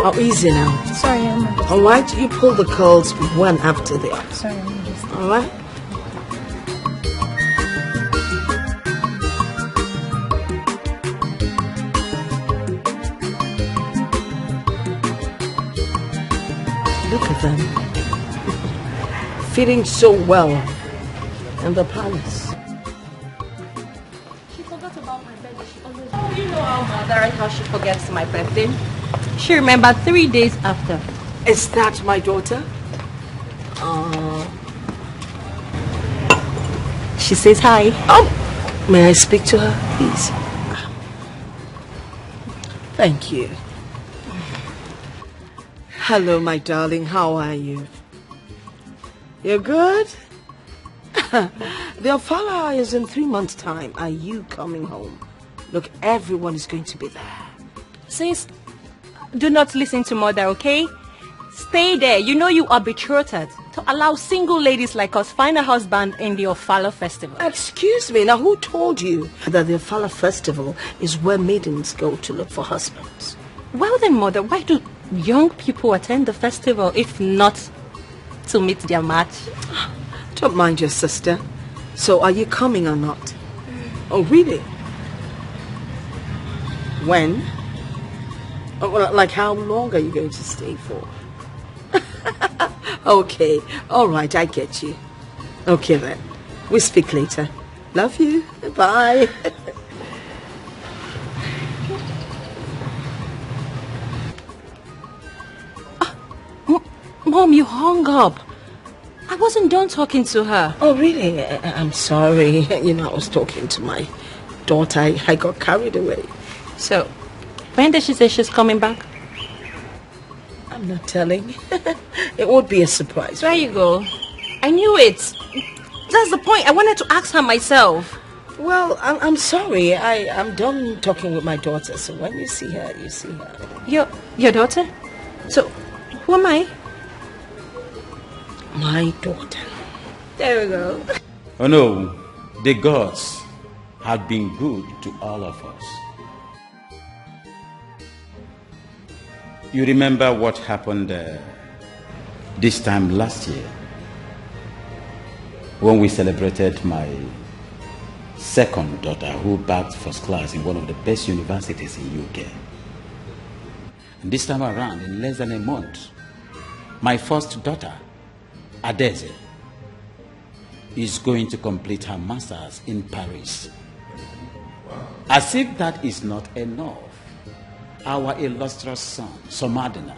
Oh, easy now. Sorry, Your Majesty. All right, you pull the curls one after the other. Sorry, Your Majesty. All right? Look at them. Fitting so well in the palace. She forgot about my birthday. She always... Oh, you know how she forgets my birthday? She remembered 3 days after. Is that my daughter? She says hi. Oh, may I speak to her, please? Thank you. Hello, my darling. How are you? You're good? The Ofala is in 3 months' time. Are you coming home? Look, everyone is going to be there. Sis, do not listen to mother, okay? Stay there. You know you are betrothed to allow single ladies like us find a husband in the Ofala festival. Excuse me, now who told you that the Ofala festival is where maidens go to look for husbands? Well then, mother, why do young people attend the festival if not to meet their match? Don't mind your sister. So are you coming or not? Oh, really? When? Oh, well, like how long are you going to stay for? Okay, all right, I get you. Okay then, we'll speak later. Love you, bye. Mom, you hung up. I wasn't done talking to her. Oh, really? I'm sorry. You know, I was talking to my daughter. I got carried away. So, when did she say she's coming back? I'm not telling. It would be a surprise. There you go. I knew it. That's the point. I wanted to ask her myself. Well, I'm sorry. I'm done talking with my daughter. So when you see her, you see her. Your daughter? So, who am I? My daughter. There we go. Oh no, the gods have been good to all of us. You remember what happened this time last year when we celebrated my second daughter who bagged first class in one of the best universities in UK. And this time around, in less than a month, my first daughter, Adeze, is going to complete her master's in Paris. As if that is not enough, our illustrious son, Somadina,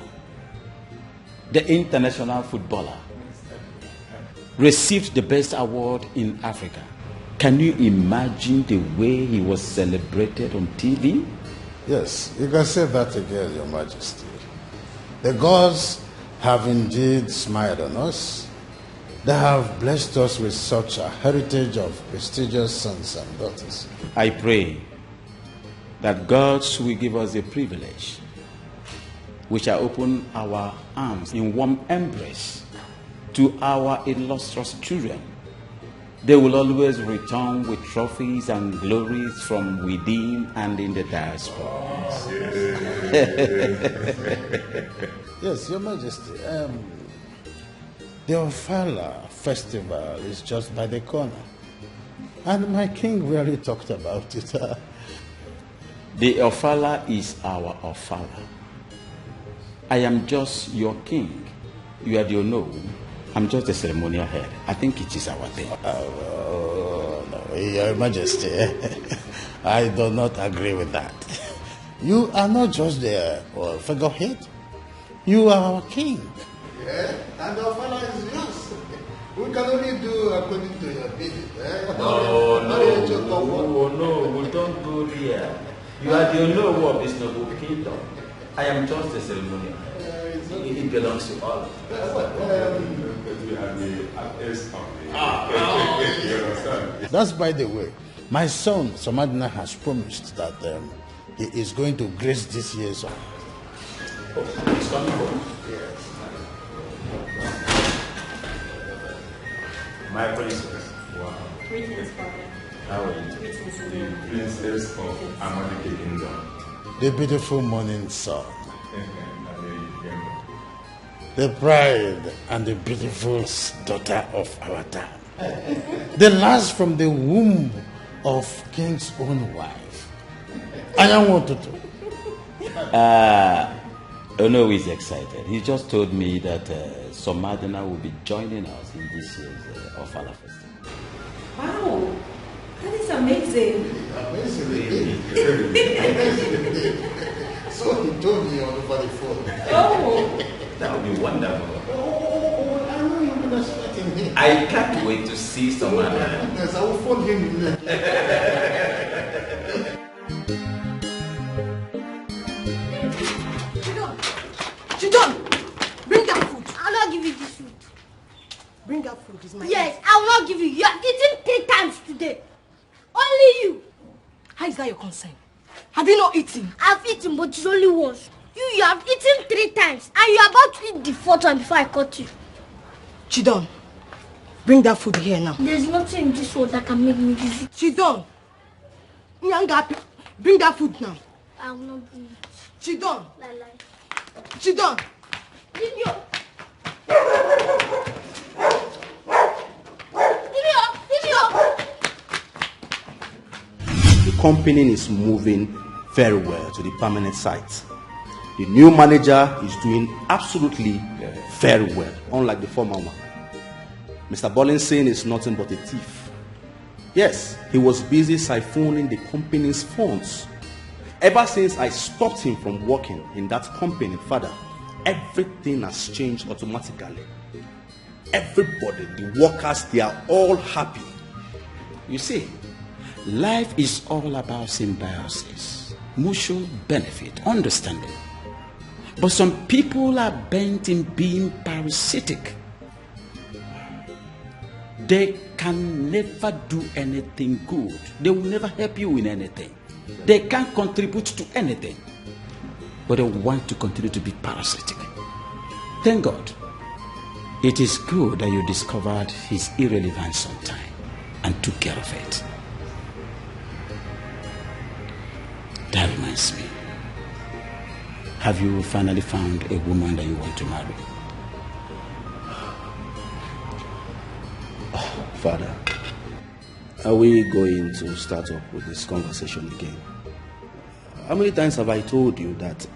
the international footballer, received the best award in Africa. Can you imagine the way he was celebrated on TV? Yes, you can say that again, Your Majesty. The gods have indeed smiled on us. They have blessed us with such a heritage of prestigious sons and daughters. I pray that God will give us the privilege. We shall open our arms in warm embrace to our illustrious children. They will always return with trophies and glories from within and in the diaspora. Yes, Your Majesty. The Ofala festival is just by the corner. And my king really talked about it. The Ofala is our Ofala. I am just your king. You are the Ono. I'm just the ceremonial head. I think it is our thing. No, Your Majesty, I do not agree with that. You are not just the figurehead. You are our king. Yeah, and the Ofala is yours. We can only do according to your bidding. No, we don't go there. You are the Ono of this noble kingdom. I am just the ceremonial head. It belongs to all of us. That's by the way. My son, Somadina, has promised that he is going to grace this year's song. Oh, he's coming home? Yes. My princess. Wow. Greetings, Father. How are you? Greetings, The princess of Amadike Kingdom. The beautiful morning sun. the pride and the beautiful daughter of our time. The last from the womb of King's own wife. I am wanted to. Ono is excited. He just told me that Somadina will be joining us in this year's Ofala Festival. Wow, that is amazing. Amazing. So he told me on the phone. Oh, That would be wonderful. Oh, I know you're not expecting him. I can't wait to see Somadina. Yes, I will phone him. Chidon, bring that food. I'll not give you this food. Bring that food, it's my Yes, I will not give you. You have eaten 3 times today. Only you. How is that your concern? Have you not eaten? I've eaten, but it's only once. You have eaten 3 times, and you are about to eat the 4th one before I cut you. Chidon, bring that food here now. There's nothing in this world that can make me give it. Chidon, bring that food now. I will not bring it. Chidon, Lie. Chidon. Give me up. The company is moving very well to the permanent site. The new manager is doing absolutely very well, unlike the former one. Mr. Bollinson is nothing but a thief. Yes, he was busy siphoning the company's funds. Ever since I stopped him from working in that company, Father, everything has changed automatically. Everybody, the workers, they are all happy. You see, life is all about symbiosis, mutual benefit, understanding. But some people are bent in being parasitic. They can never do anything good. They will never help you in anything. They can't contribute to anything. But they want to continue to be parasitic. Thank God. It is good that you discovered his irrelevance on time and took care of it. That reminds me. Have you finally found a woman that you want to marry? Father, are we going to start up with this conversation again? How many times have I told you that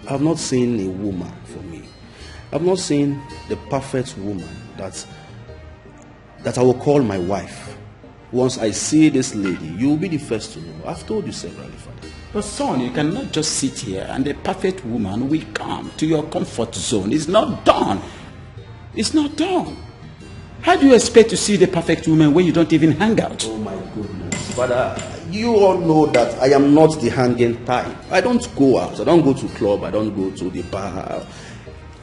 I've not seen a woman for me? I've not seen the perfect woman that I will call my wife. Once I see this lady, you will be the first to know. I've told you severally, Father. But son, you cannot just sit here and the perfect woman will come to your comfort zone. It's not done. It's not done. How do you expect to see the perfect woman when you don't even hang out? Oh my goodness. Father, you all know that I am not the hanging type. I don't go out. I don't go to club. I don't go to the bar.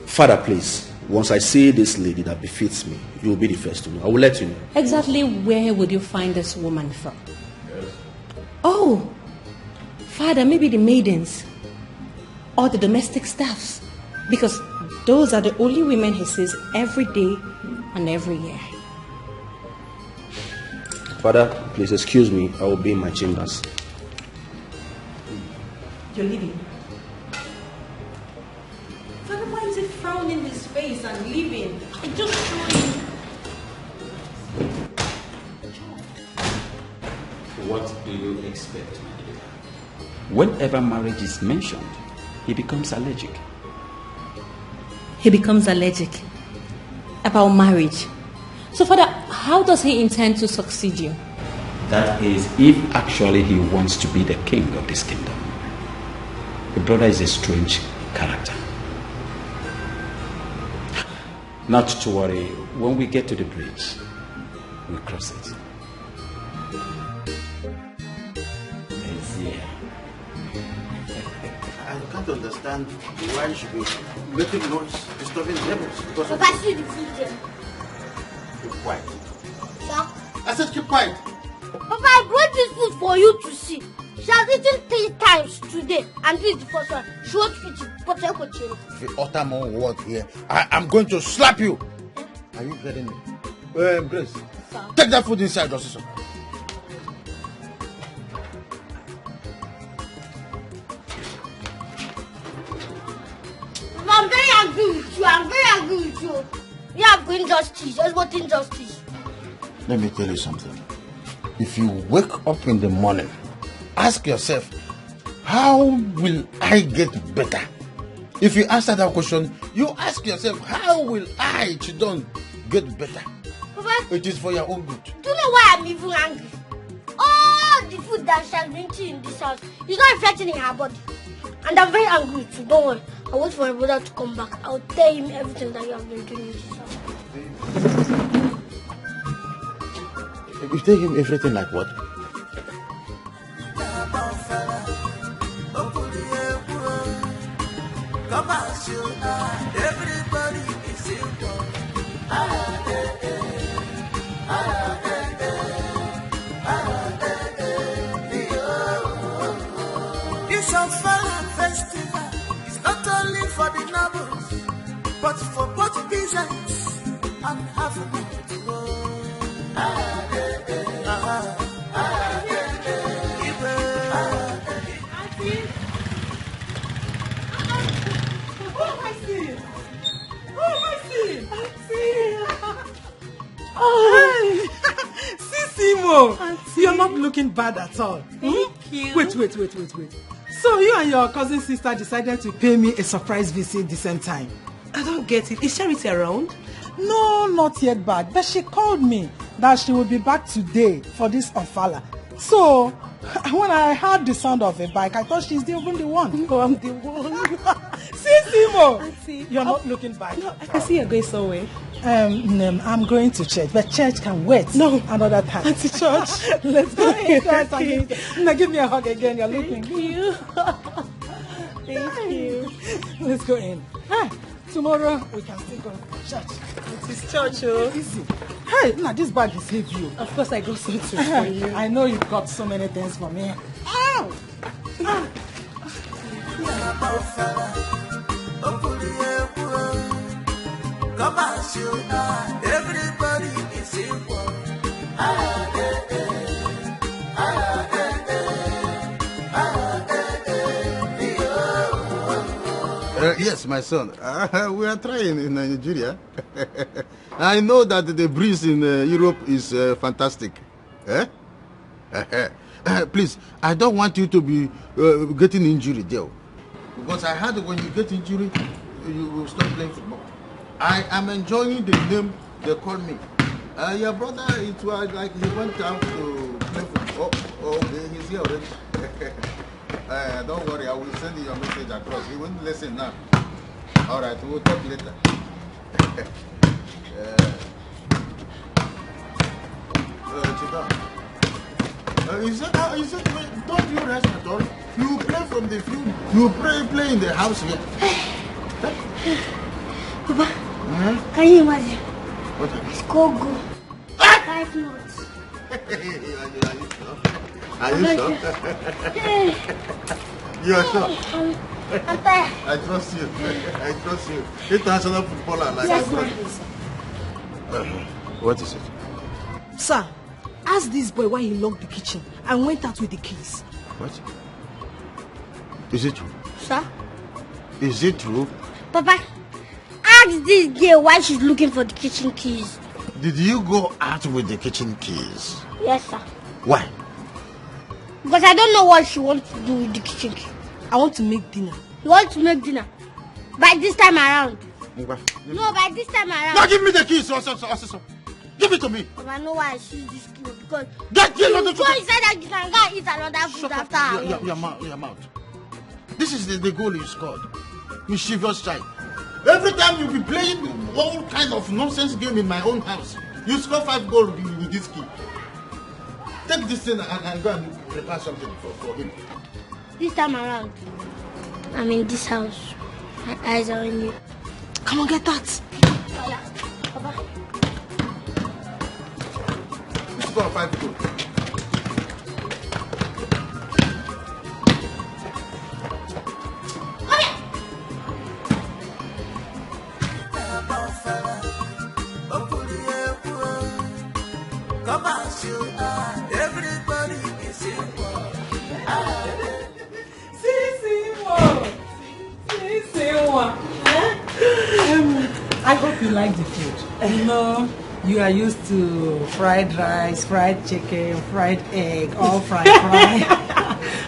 Father, please, once I see this lady that befits me, you will be the first to know. I will let you know. exactly where would you find this woman from? Yes. Oh, Father, maybe the maidens or the domestic staffs, because those are the only women he sees every day and every year. Father, please excuse me. I will be in my chambers. You're leaving. Father, why is he frowning his face and leaving? I just showed him. What do you expect, my dear? Whenever marriage is mentioned, he becomes allergic. He becomes allergic about marriage. So, Father, how does he intend to succeed you? That is, if actually he wants to be the king of this kingdom. The brother is a strange character. Not to worry, when we get to the bridge, we'll cross it. It's here. I can't understand why you should be making noise, disturbing neighbors. Because of Papa, see the food there. keep quiet. Sir? I said keep quiet. Papa, I brought this food for you to see. She has eaten 3 times today, and this is the first one. She won't fit it, but I could chill. If you utter more word here, I am going to slap you. Are you getting me? Grace, take that food inside, also. I'm very angry with you. I'm very angry agree with you. We have injustice. There's what injustice. Let me tell you something. If you wake up in the morning, ask yourself, how will I get better? If you answer that question, you ask yourself, how will I, Chidon, get better? Papa, it is for your own good. Do you know why I'm even angry? All the food that she has been eating in this house is not reflecting in her body. And I'm very angry too. Don't worry. I'll wait for my brother to come back. I'll tell him everything that you have been doing in this house. You tell him everything like what? Everybody is equal. This Ofala festival is not only for the nobles, but for both peasants and African. You're not looking bad at all. Thank you. Wait. So you and your cousin sister decided to pay me a surprise visit at the same time. I don't get it. Is Charity around? No, not yet back. But she called me that she will be back today for this Ofala. So when I heard the sound of a bike, I thought she's the one. No, I'm the one. Simo, Auntie, you're not looking back. No, I can see you're going somewhere. I'm going to church, but church can wait. No, another time. Auntie, church. Let's go. Now give me a hug again. You're looking. Thank you. Thank you. Let's go in. Hey, tomorrow we can still go to church. It's church, oh. Easy. Hey, now this bag is heavy. Of course, I got something for you. I know you've got so many things for me. Ow! Everybody is equal. Yes, my son. We are trying in Nigeria. I know that the breeze in Europe is fantastic. Eh? Please, I don't want you to be getting injured there. Because I heard when you get injured, you will stop playing football. I am enjoying the name they call me. Your brother, it was like he went out to play football. Oh, okay, he's here already. Don't worry, I will send you your message across. He won't listen now. All right, we'll talk later. Don't you rest at all? You play from the field. You play in the house here. Papa, can you imagine? What? Go. 5 months. Are you sure? You are sure? I'm tired. I trust you. International footballer like Yes, what is it? Sir, ask this boy why he locked the kitchen and went out with the keys. What? Is it true? Sir? Is it true? Papa, ask this girl why she's looking for the kitchen keys. Did you go out with the kitchen keys? Yes, sir. Why? Because I don't know what she wants to do with the kitchen key. I want to make dinner. You want to make dinner? By this time around. No, by this time around. Now give me the keys. So. Give it to me. But I know why I see this key because Get you go inside that you can go and eat another food after. Your mouth. This is the goal you scored. Mischievous child. Every time you be playing all kind of nonsense game in my own house, you score 5 goals with this key. Take this thing and go and prepare something for him. This time around, I'm in this house. My eyes are on you. Come on, get that. Papa. You score 5 goals. Come as you are, everybody is equal. I hope you like the food. You know, you are used to fried rice, fried chicken, fried egg, all fried.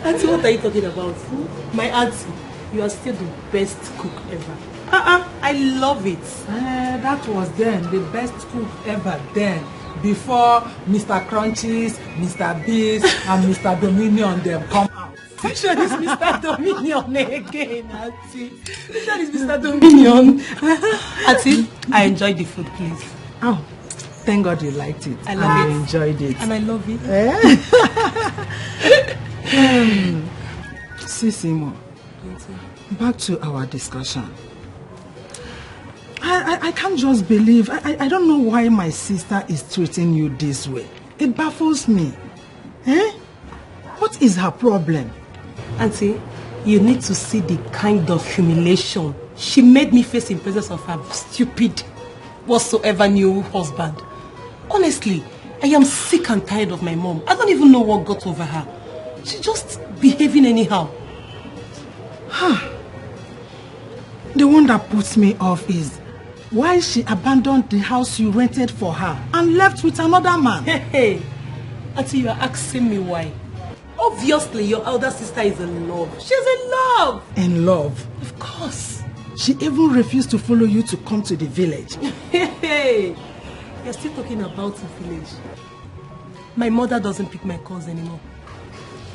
Auntie, what are you talking about? My auntie, you are still the best cook ever. I love it. That was then the best cook ever then. Before Mr. Crunchies, Mr. Beast, and Mr. Dominion them come out. Which one is Mr. Dominion again, Auntie? Which one is Mr. Dominion? Auntie, I enjoyed the food, please. Oh, thank God you liked it. I love it. Enjoyed it. And I love it. Sisimo, back to our discussion. I can't just believe. I don't know why my sister is treating you this way. It baffles me. What is her problem? Auntie, you need to see the kind of humiliation she made me face in presence of her stupid, whatsoever new husband. Honestly, I am sick and tired of my mom. I don't even know what got over her. She's just behaving anyhow. The one that puts me off is why she abandoned the house you rented for her and left with another man. Hey, Auntie, you are asking me why. Obviously, your elder sister is in love. She's in love. In love? Of course. She even refused to follow you to come to the village. Hey, you're still talking about the village. My mother doesn't pick my calls anymore.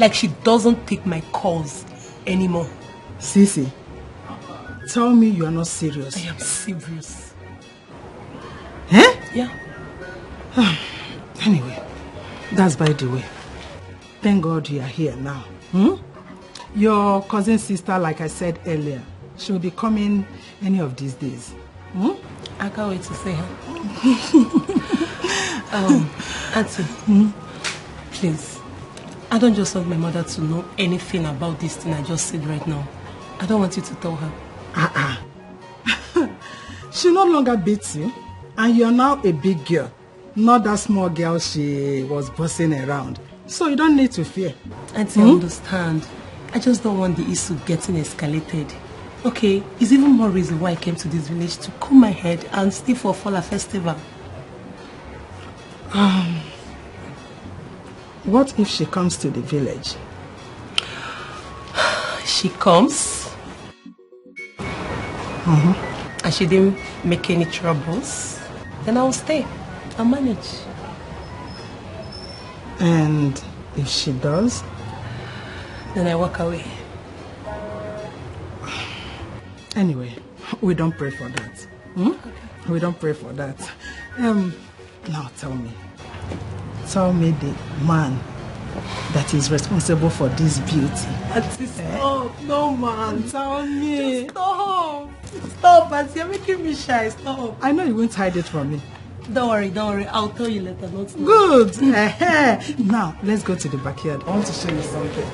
Like she doesn't pick my calls anymore. Sisi, tell me you are not serious. I am serious. Yeah. Anyway, that's by the way. Thank God you are here now. Your cousin sister, like I said earlier, she'll be coming any of these days. I can't wait to see her. Auntie, please, I don't just want my mother to know anything about this thing I just said right now. I don't want you to tell her. She no longer beats you, and you are now a big girl, not that small girl she was bossing around. So you don't need to fear. Auntie, I understand. I just don't want the issue getting escalated. Okay, it's even more reason why I came to this village to comb my head and stay for Fala festival. What if she comes to the village? She comes? And she didn't make any troubles? Then I will stay and manage. And if she does? Then I walk away. Anyway, we don't pray for that. We don't pray for that. Now tell me the man that is responsible for this beauty. Stop, no man. Tell me. Stop. Stop, Auntie, you're making me shy. Stop. I know you won't hide it from me. Don't worry. I'll tell you later. Not now. Good. Now, let's go to the backyard. I want to show you something.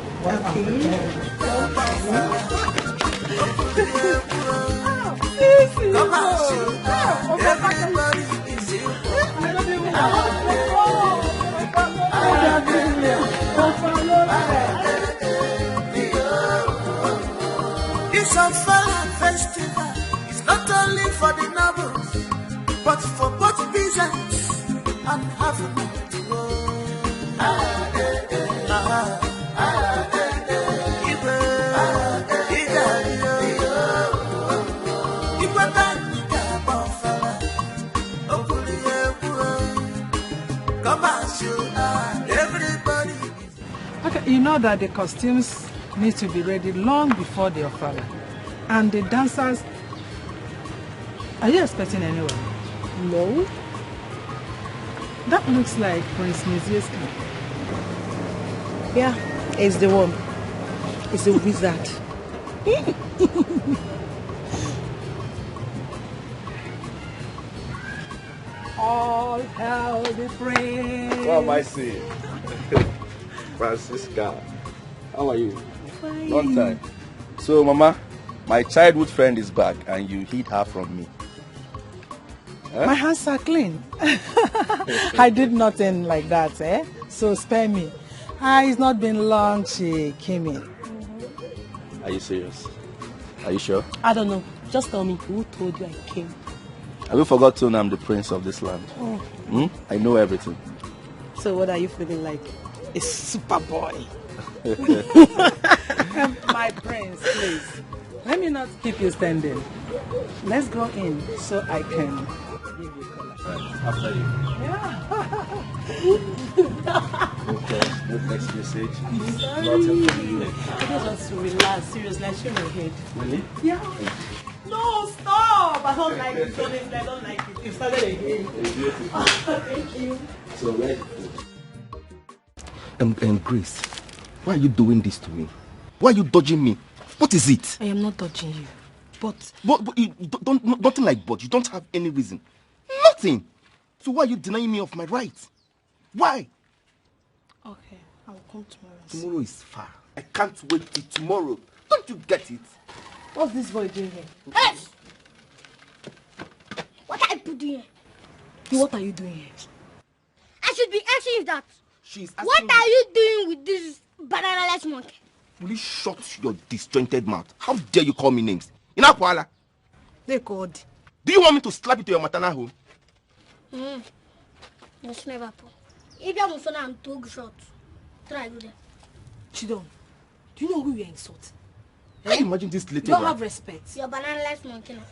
It's a Fala festival. It's not only for the nobles, but for both peasants and having to Okay, you know that the costumes need to be ready long before the Ofala. And the dancers, are you expecting anyone? No. That looks like Prince Nizieska. Yeah, it's the one. It's a wizard. All hail the prince. What am I saying? Francisca, how are you? Fine. Long time. So, Mama, my childhood friend is back and you hid her from me. Huh? My hands are clean. I did nothing like that, eh? So spare me. It's not been long she came in. Are you serious? Are you sure? I don't know. Just tell me who told you I came. Have you forgotten I'm the prince of this land? Oh. I know everything. So what are you feeling like? A super boy. My prince, please. Let me not keep you standing. Let's go in so I can give you color. Right, after you. Yeah. Okay, the next message. Sorry. Nothing for you. I just want to relax. Seriously, I should my head. Really? Yeah. No, stop! I don't like it. Honestly, I don't like it. You started again. Thank you. So where? Grace, why are you doing this to me? Why are you dodging me? What is it? I am not dodging you. But you don't, nothing like but. You don't have any reason. Nothing. So why are you denying me of my rights? Why? okay, I will come tomorrow. Tomorrow is far. I can't wait till tomorrow. Don't you get it? What's this boy doing here? Hey! What are you doing here? What are you doing here? I should be asking you that. She's asking What are you doing with this banana-less monkey? Will you shut your disjointed mouth? How dare you call me names? Inakwala. They called. Do you want me to slap you to your maternal home? That's never happen. If you have a I'm too short. Try go there. Chidon, do you know who you are insulting? Can you imagine this little You don't rat? have respect. Your banana-less monkey now.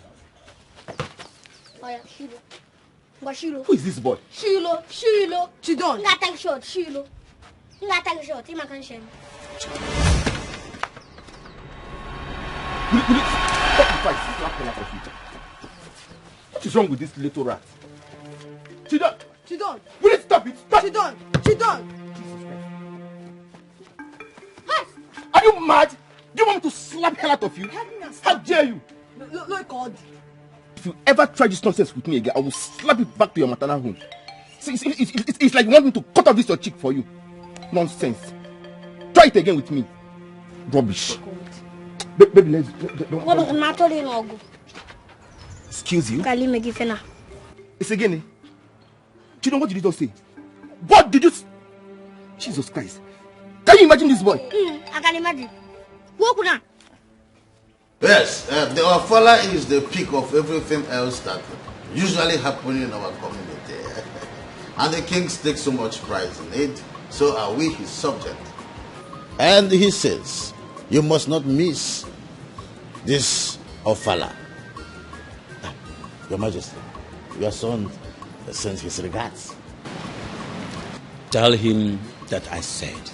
Oh yeah, Shilo. But Shilo. Who is this boy? Shilo. Chidon. Nga take shot, Shilo. Nga take shot. Him can share. Will you stop the fight? Slap her out of you. What is wrong with this little rat? Chidon. Will you stop it? Stop. Chidon. Are you mad? Do you want me to slap hell out of you? How dare you? No, called. If you ever try this nonsense with me again, I will slap it back to your maternal home. It's like you want me to cut off this your cheek for you. Nonsense. Try it again with me. Rubbish. Baby, let's... What matter in Ogu? Excuse you? Kali me give na. It's again, eh? Do you know what did you just say? What did you... Jesus Christ. Can you imagine this boy? I can imagine. Walk now. Yes, the Ofala is the peak of everything else that usually happens in our community. And the kings take so much pride in it, so are we his subject. And he says, you must not miss this Ofala. Your Majesty, your son sends his regards. Tell him that I said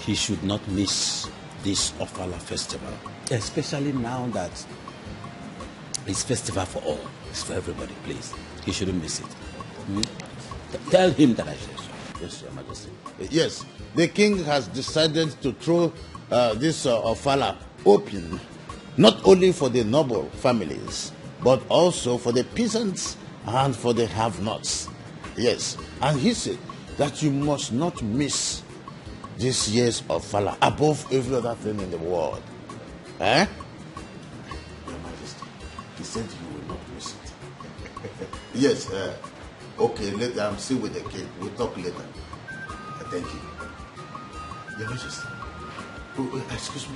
he should not miss this Ofala festival, especially now that it's festival for all. It's for everybody, please. He shouldn't miss it. Tell him that I said so. Yes, Your Majesty. Yes, the king has decided to throw this Ofala open, not only for the noble families, but also for the peasants and for the have-nots. Yes, and he said that you must not miss this year's Ofala above every other thing in the world. Eh? Your Majesty, he said you will not miss it. Yes, okay, later I'm still with the king. We'll talk later. Thank you. Your Majesty, excuse me.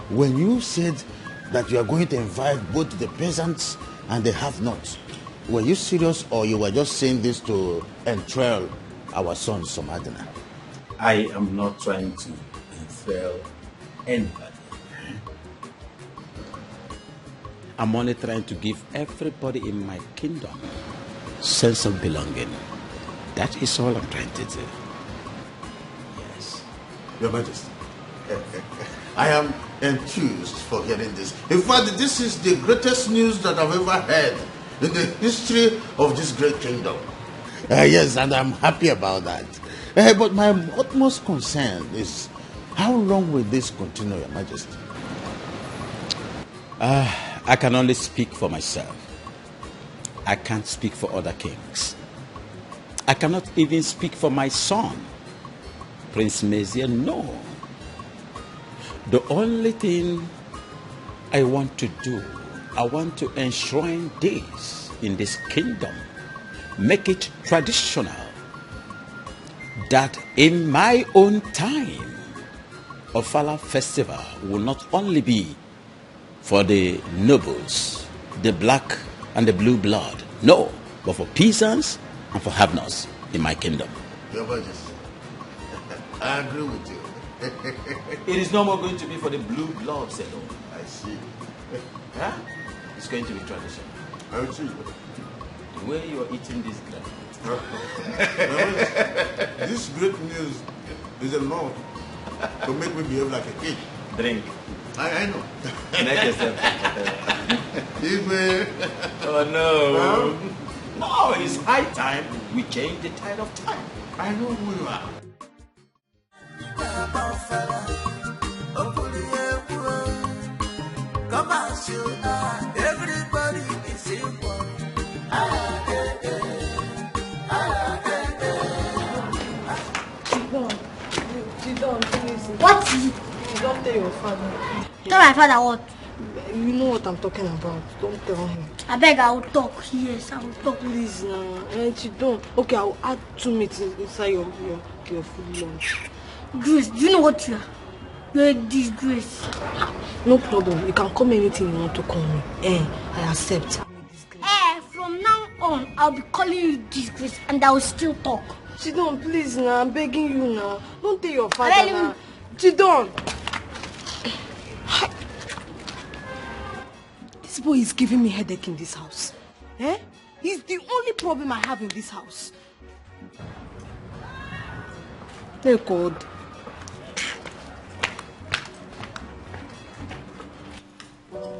When you said that you are going to invite both the peasants and the have-nots, were you serious or you were just saying this to enthrall our son Somadina? I am not trying to enthrall anybody. I'm only trying to give everybody in my kingdom sense of belonging. That is all I'm trying to do. Yes. Your Majesty, I am enthused for hearing this. In fact, this is the greatest news that I've ever heard in the history of this great kingdom. Yes, and I'm happy about that. But my utmost concern is, how long will this continue, Your Majesty? I can only speak for myself. I can't speak for other kings. I cannot even speak for my son, Prince Mezia, no. The only thing I want to do, I want to enshrine this in this kingdom, make it traditional, that in my own time, Ofala festival will not only be for the nobles, the black and the blue blood, No, but for peasants and for have-nots in my kingdom. Your Majesty, I agree with you. It is no more going to be for the blue bloods alone. I see. Huh? It's going to be tradition. I see. The way you are eating this grape. This great news is enough to make me behave like a king. Drink. I know. Make yourself. Oh no. No, it's high time we change the tide of time. I know who you are. Come on, shoot. Everybody is equal. Chidon, please. What is it? Don't tell your father. Tell my father what? You know what I'm talking about. Don't tell him. I beg, I will talk. Yes, I will talk. Please now. Chidon. Okay, I'll add 2 meats inside your food lunch. Grace, do you know what you are? You're a disgrace. No problem. You can call me anything you want to call me. I accept. From now on, I'll be calling you disgrace and I will still talk. Chidon, please now. I'm begging you now. Don't tell your father now. Chidon. This boy is giving me headache in this house. He's the only problem I have in this house. Thank God.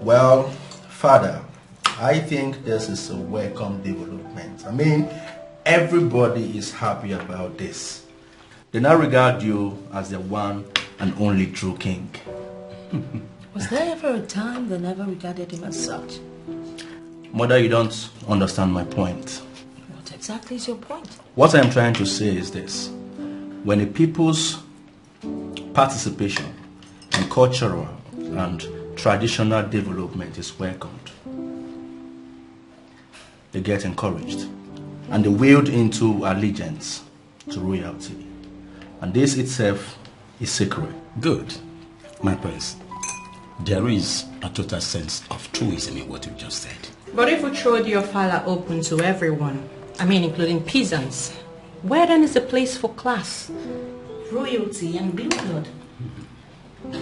Well, Father, I think this is a welcome development. I mean, everybody is happy about this. They now regard you as the one and only true king. Was there ever a time they never regarded him as such? Mother, you don't understand my point. What exactly is your point? What I am trying to say is this. When a people's participation in cultural and traditional development is welcomed, they get encouraged and they wield into allegiance to royalty. And this itself is sacred. Good. My prince, there is a total sense of truism in what you just said. But if we throw your father open to everyone, I mean including peasants, where then is the place for class, royalty and blue blood?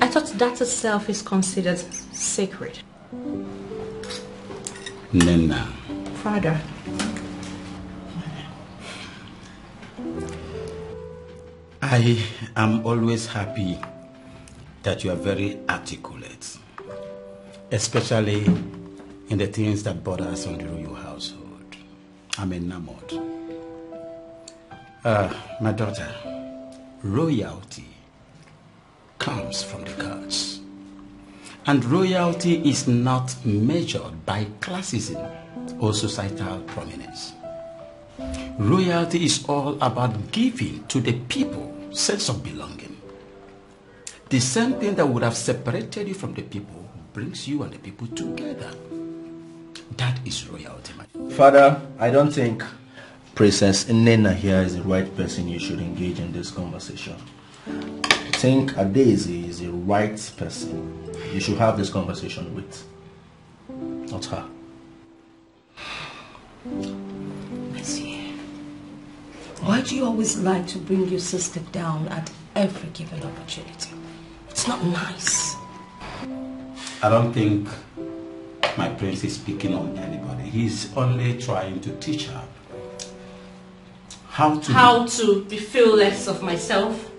I thought that itself is considered sacred. Nena. Father. I am always happy that you are very articulate, especially in the things that bother us on the royal household. I'm enamored. My daughter, royalty comes from the gods. And royalty is not measured by classism or societal prominence. Royalty is all about giving to the people sense of belonging. The same thing that would have separated you from the people brings you and the people together. That is royalty, my Father, I don't think Princess Nena here is the right person you should engage in this conversation. I think Adaeze is the right person you should have this conversation with, not her. Why do you always like to bring your sister down at every given opportunity? It's not nice. I don't think my prince is speaking on anybody. He's only trying to teach her how to be fearless of myself.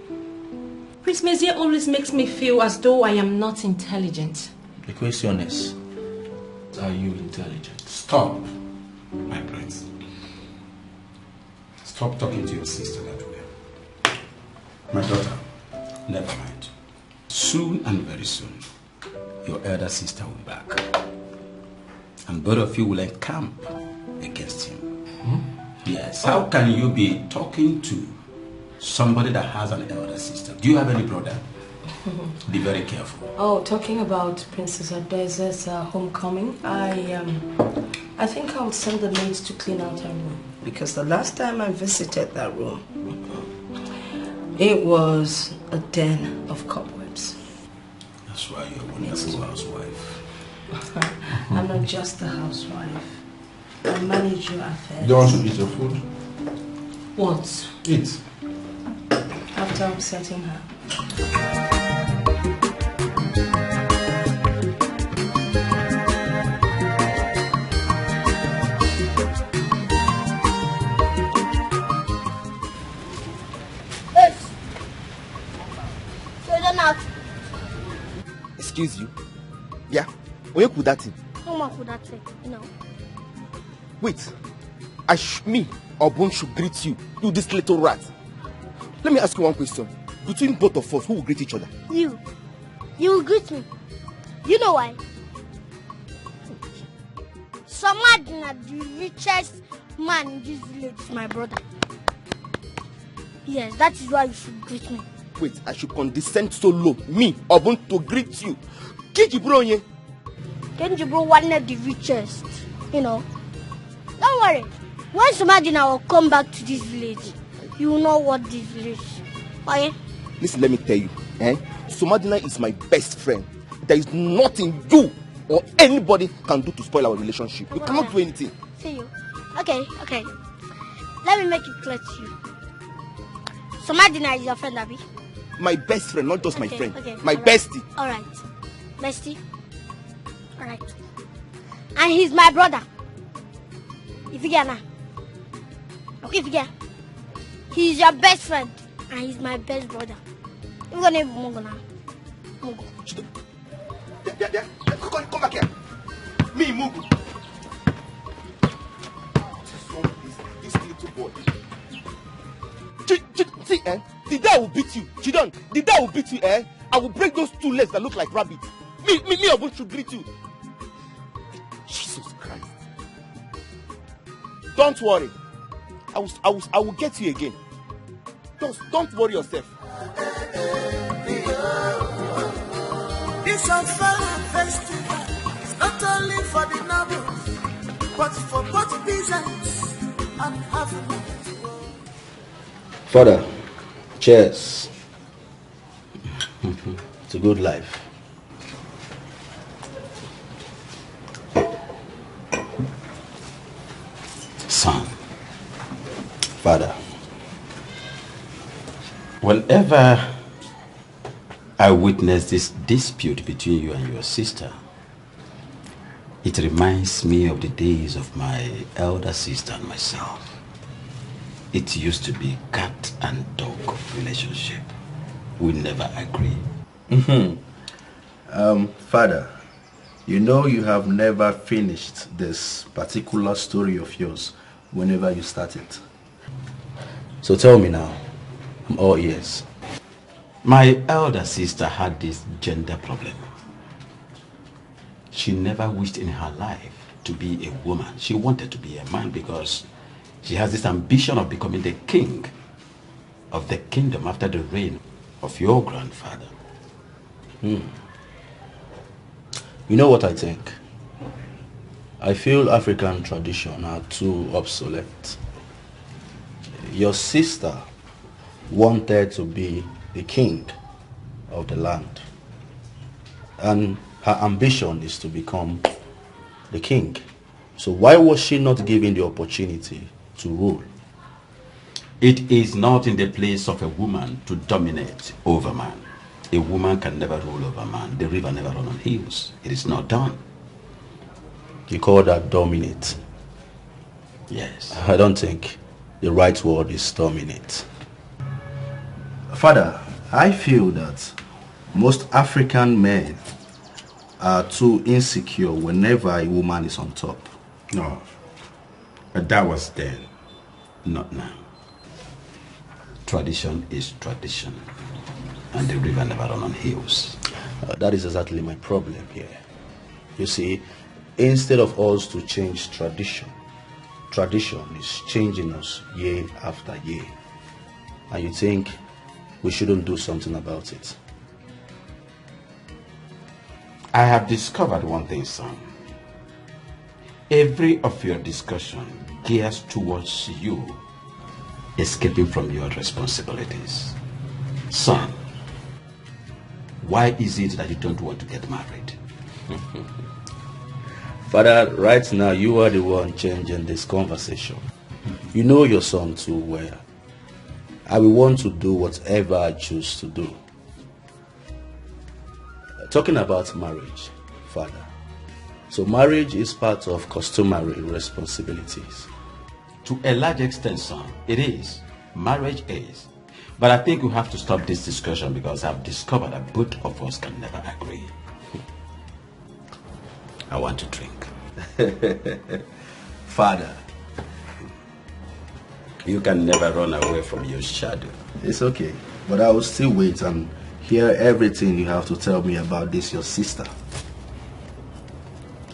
Prince Messiah always makes me feel as though I am not intelligent. The question is, are you intelligent? Stop, my prince. Stop talking to your sister that way. My daughter, never mind. Soon and very soon, your elder sister will be back. And both of you will encamp against him. Yes. How can you be talking to somebody that has an elder sister? Do you have any brother? Be very careful. Oh, talking about Princess Adaeze's homecoming, I think I would send the maids to clean out her room. Because the last time I visited that room, it was a den of cobwebs. That's why you're a wonderful housewife. I'm not just a housewife. I'll manage your affairs. You don't want to eat your food? What? Eat. After upsetting her. Excuse you. Yeah? Where could that thing? Who could that thing? No. Wait. Me, Obun should greet you. You this little rat. Let me ask you one question. Between both of us, who will greet each other? You. You will greet me. You know why? Somadina, the richest man in this village, is my brother. Yes, that is why you should greet me. Wait, I should condescend so low. Me, Obun, to greet you. Kenjibro, Kenjibro, one of the richest. You know. Don't worry. Once Somadina will come back to this village, you will know what this village is. Okay? Listen, let me tell you. Somadina is my best friend. There is nothing you or anybody can do to spoil our relationship. You cannot do anything. See you. Okay. Let me make it clear to you. Somadina is your friend, Abby? My best friend, not just my friend. Okay. My bestie. Alright. Bestie? Alright. And he's my brother. If you get now. Okay, if you get. He's your best friend. And he's my best brother. You're gonna have Mungo now. Mungo. Come back here. Me, Mungo. This little boy. See, the day I will beat you. Chidon, the day I will beat you, I will break those two legs that look like rabbits. Me, Obun should greet you. Jesus Christ. Don't worry. I will get you again. Don't worry yourself. This Ofala festival is not only for the nobles, but for both peasants and Africans. Father, cheers. It's a good life. Son. Father. Whenever I witness this dispute between you and your sister, it reminds me of the days of my elder sister and myself. It used to be cat and dog relationship. We never agree. Father, you know you have never finished this particular story of yours whenever you start it. So tell me now, I'm all ears. My elder sister had this gender problem. She never wished in her life to be a woman. She wanted to be a man because she has this ambition of becoming the king of the kingdom after the reign of your grandfather. You know what I think? I feel African tradition are too obsolete. Your sister wanted to be the king of the land, and her ambition is to become the king. So why was she not given the opportunity to rule? It is not in the place of a woman to dominate over man. A woman can never rule over man. The river never runs on hills. It is not done. You call that dominate? Yes. I don't think the right word is dominate. Father, I feel that most African men are too insecure whenever a woman is on top. No. But that was then, not now. Tradition is tradition. And the river never runs on hills. That is exactly my problem here. You see, instead of us to change tradition, tradition is changing us year after year. And you think we shouldn't do something about it? I have discovered one thing, son. Every of your discussion gears towards you escaping from your responsibilities. Son, why is it that you don't want to get married? Father, right now you are the one changing this conversation. You know your son too well. I will want to do whatever I choose to do. Talking about marriage, Father. So marriage is part of customary responsibilities. To a large extent, son, it is. Marriage is. But I think we have to stop this discussion because I've discovered that both of us can never agree. I want to drink. Father, you can never run away from your shadow. it's okay. But I will still wait and hear everything you have to tell me about this, your sister.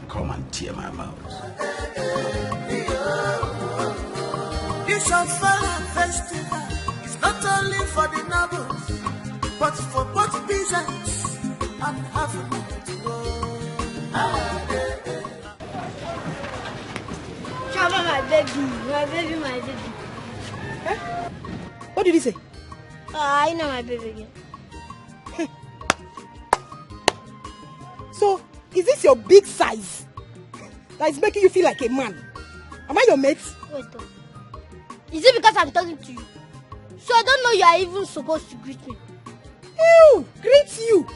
Come and tear my mouth. This Ofala festival is not only for the nobles, but for both peasants and African. Chama, my baby, my baby. Huh? What did he say? I know my baby again. So, is this your big size that is making you feel like a man? Am I your mate? Wait, is it because I'm talking to you? So I don't know you are even supposed to greet me. Ew! Greet you!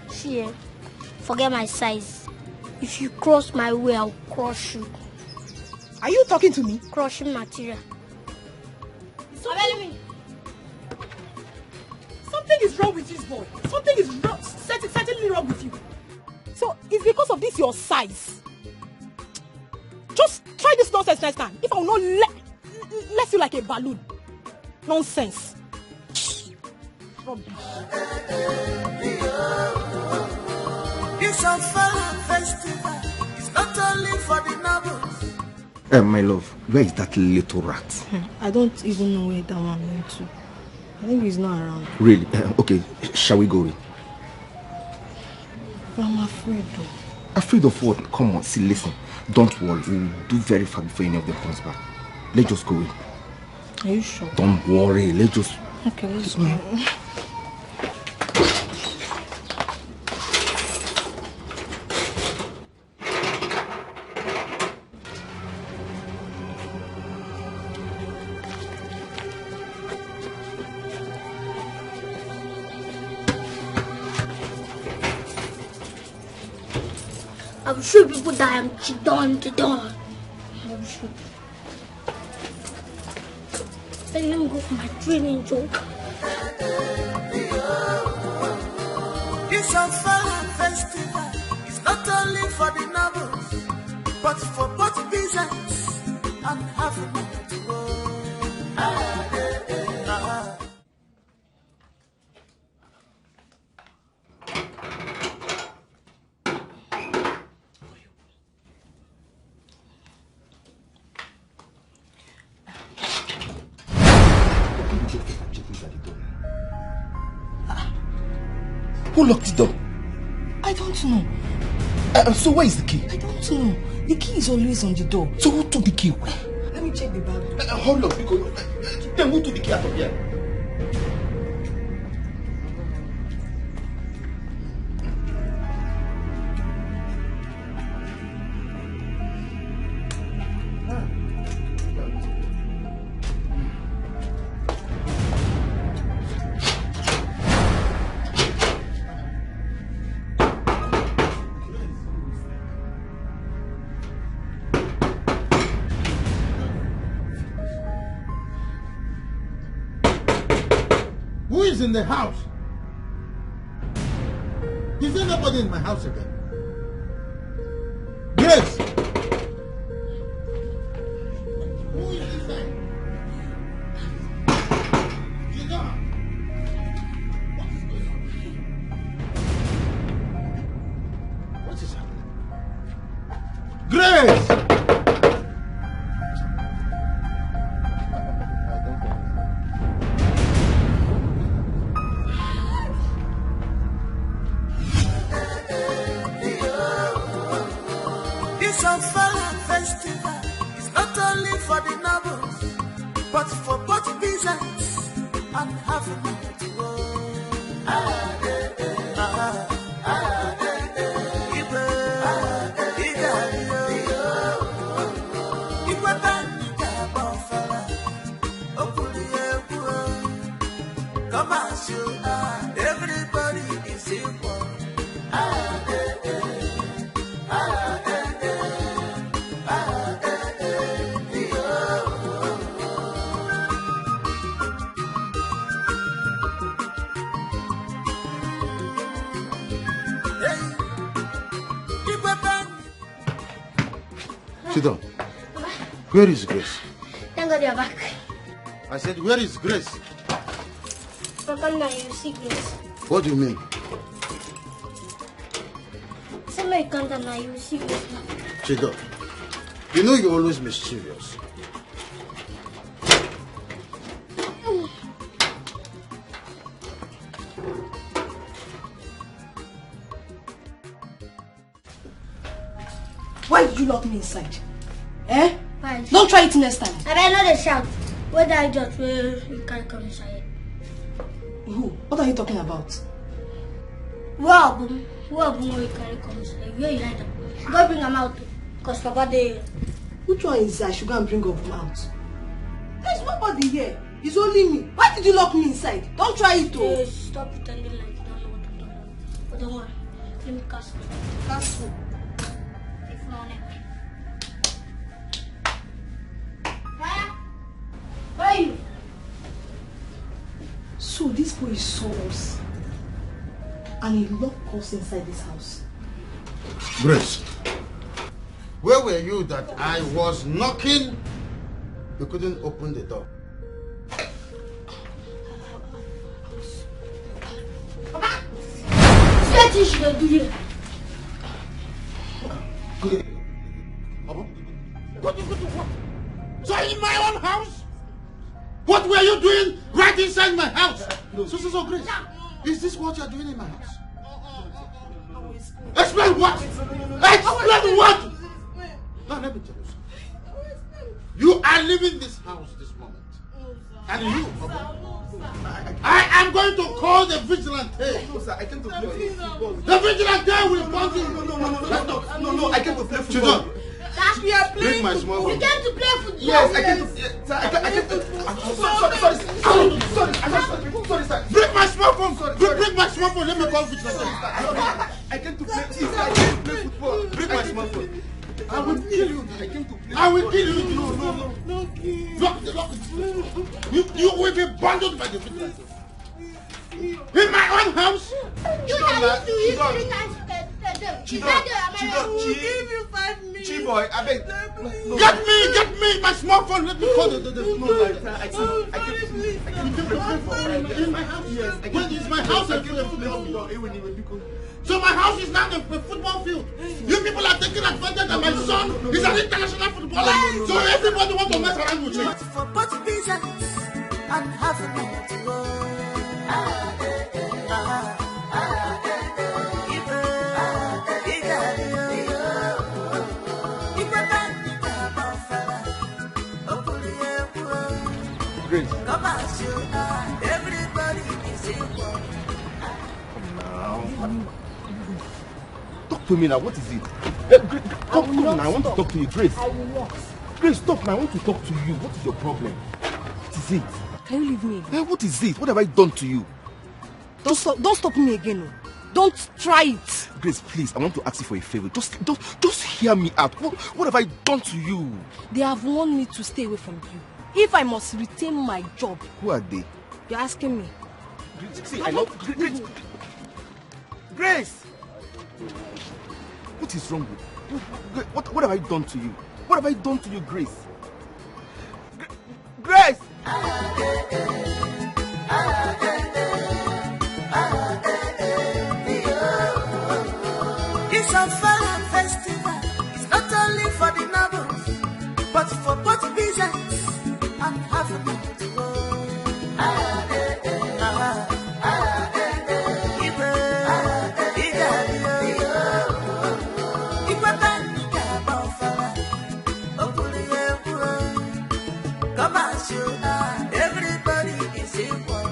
See, forget my size. If you cross my way, I'll crush you. Are you talking to me? Crushing material. Something is wrong with this boy. Something is wrong, certainly wrong with you. So it's because of this your size. Just try this nonsense next time. If I will not let you like a balloon. Nonsense. Rubbish. This Ofala festival is not only for the nobles. My love, where is that little rat? I don't even know where that one went to. I think he's not around. Really? Okay, shall we go in? But I'm afraid though. Afraid of what? Come on, see, listen. Don't worry, we'll do very fast before any of them comes back. Let's just go in. Are you sure? Don't worry, let's just... Okay, let's go. I will show people that I am Chidon. I will show. Let me go for my training job. This Ofala festival is not only for the nobles, but for both peasants and African. Who locked the door? I don't know. So where is the key? I don't know. The key is always on the door. So who took the key away? Let me check the bag. Hold on, because then who took the key out of here? Who is in the house? Is there nobody in my house again? Grace! Who is inside? Gina! What is going on? What is happening? Grace! This Ofala festival is not only for the nobles, but for both peasants and African. Sit down. Where is Grace? Thank God you're back. I said, where is Grace? Papa, now you see Grace. What do you mean? Somebody come down now, you will see Grace now. Sit down. You know you're always mischievous. Why did you lock me inside? Eh? Why? Don't try it next time. I better not dey shout. Whether I just you can't come inside. Who? What are you talking about? Who we carry come inside? Where you like them? Go bring them out. Because Papa they. Which one is I should go and bring up out? There's nobody here. It's only me. Why did you lock me inside? Don't try it, oh. Stop pretending like you don't know what to do. But don't worry. Let me cast it. That's who. If not, where are you? So this boy saw us and he locked us inside this house. Grace, where were you that I was knocking? You couldn't open the door. Papa! What you should do here? What? So in my own house? What were you doing right inside my house? So, Grace, is this what you're doing in my house? Explain what? Explain what? Now let me tell you something. You are leaving this house this moment. And you, I am going to call the vigilante. No, sir, I came to play football. The vigilante will come to you. No, I came to play football. We are playing. Bring my small phone. You came to play football. Yes, I came to. Sir, I came to. Sorry, sir. Bring my small phone. Bring my small phone. Let me call vigilante. I came to play football. Bring my small phone. I will kill you. I came to play. I will kill you. No. Lock it. You will be bundled by the vigilante. In my own house. You used to eat 3 times a day. Boy, I beg. Get me my small phone. Let me call the in my house. Yes. When is my house? So my house is now a football field. You people are taking advantage that my son is an international footballer. So everybody wants to mess around with me. For both business and having it to go. Grace. Everybody is equal. Now. Talk to me now. What is it? Talk to me now. I want to talk to you, Grace. I will not. Grace, stop now. I want to talk to you. What is your problem? What is it? Can you leave me? What is it? What have I done to you? Don't stop me again. No. Don't try it. Grace, please, I want to ask you for a favor. Just hear me out. What have I done to you? They have warned me to stay away from you. If I must retain my job. Who are they? You're asking me. Grace, see, I know. Grace! What is wrong with you? What have I done to you? What have I done to you, Grace? Grace! It's a fun festival. It's not only for the nobles, but for both business and having it to go. Everybody is equal.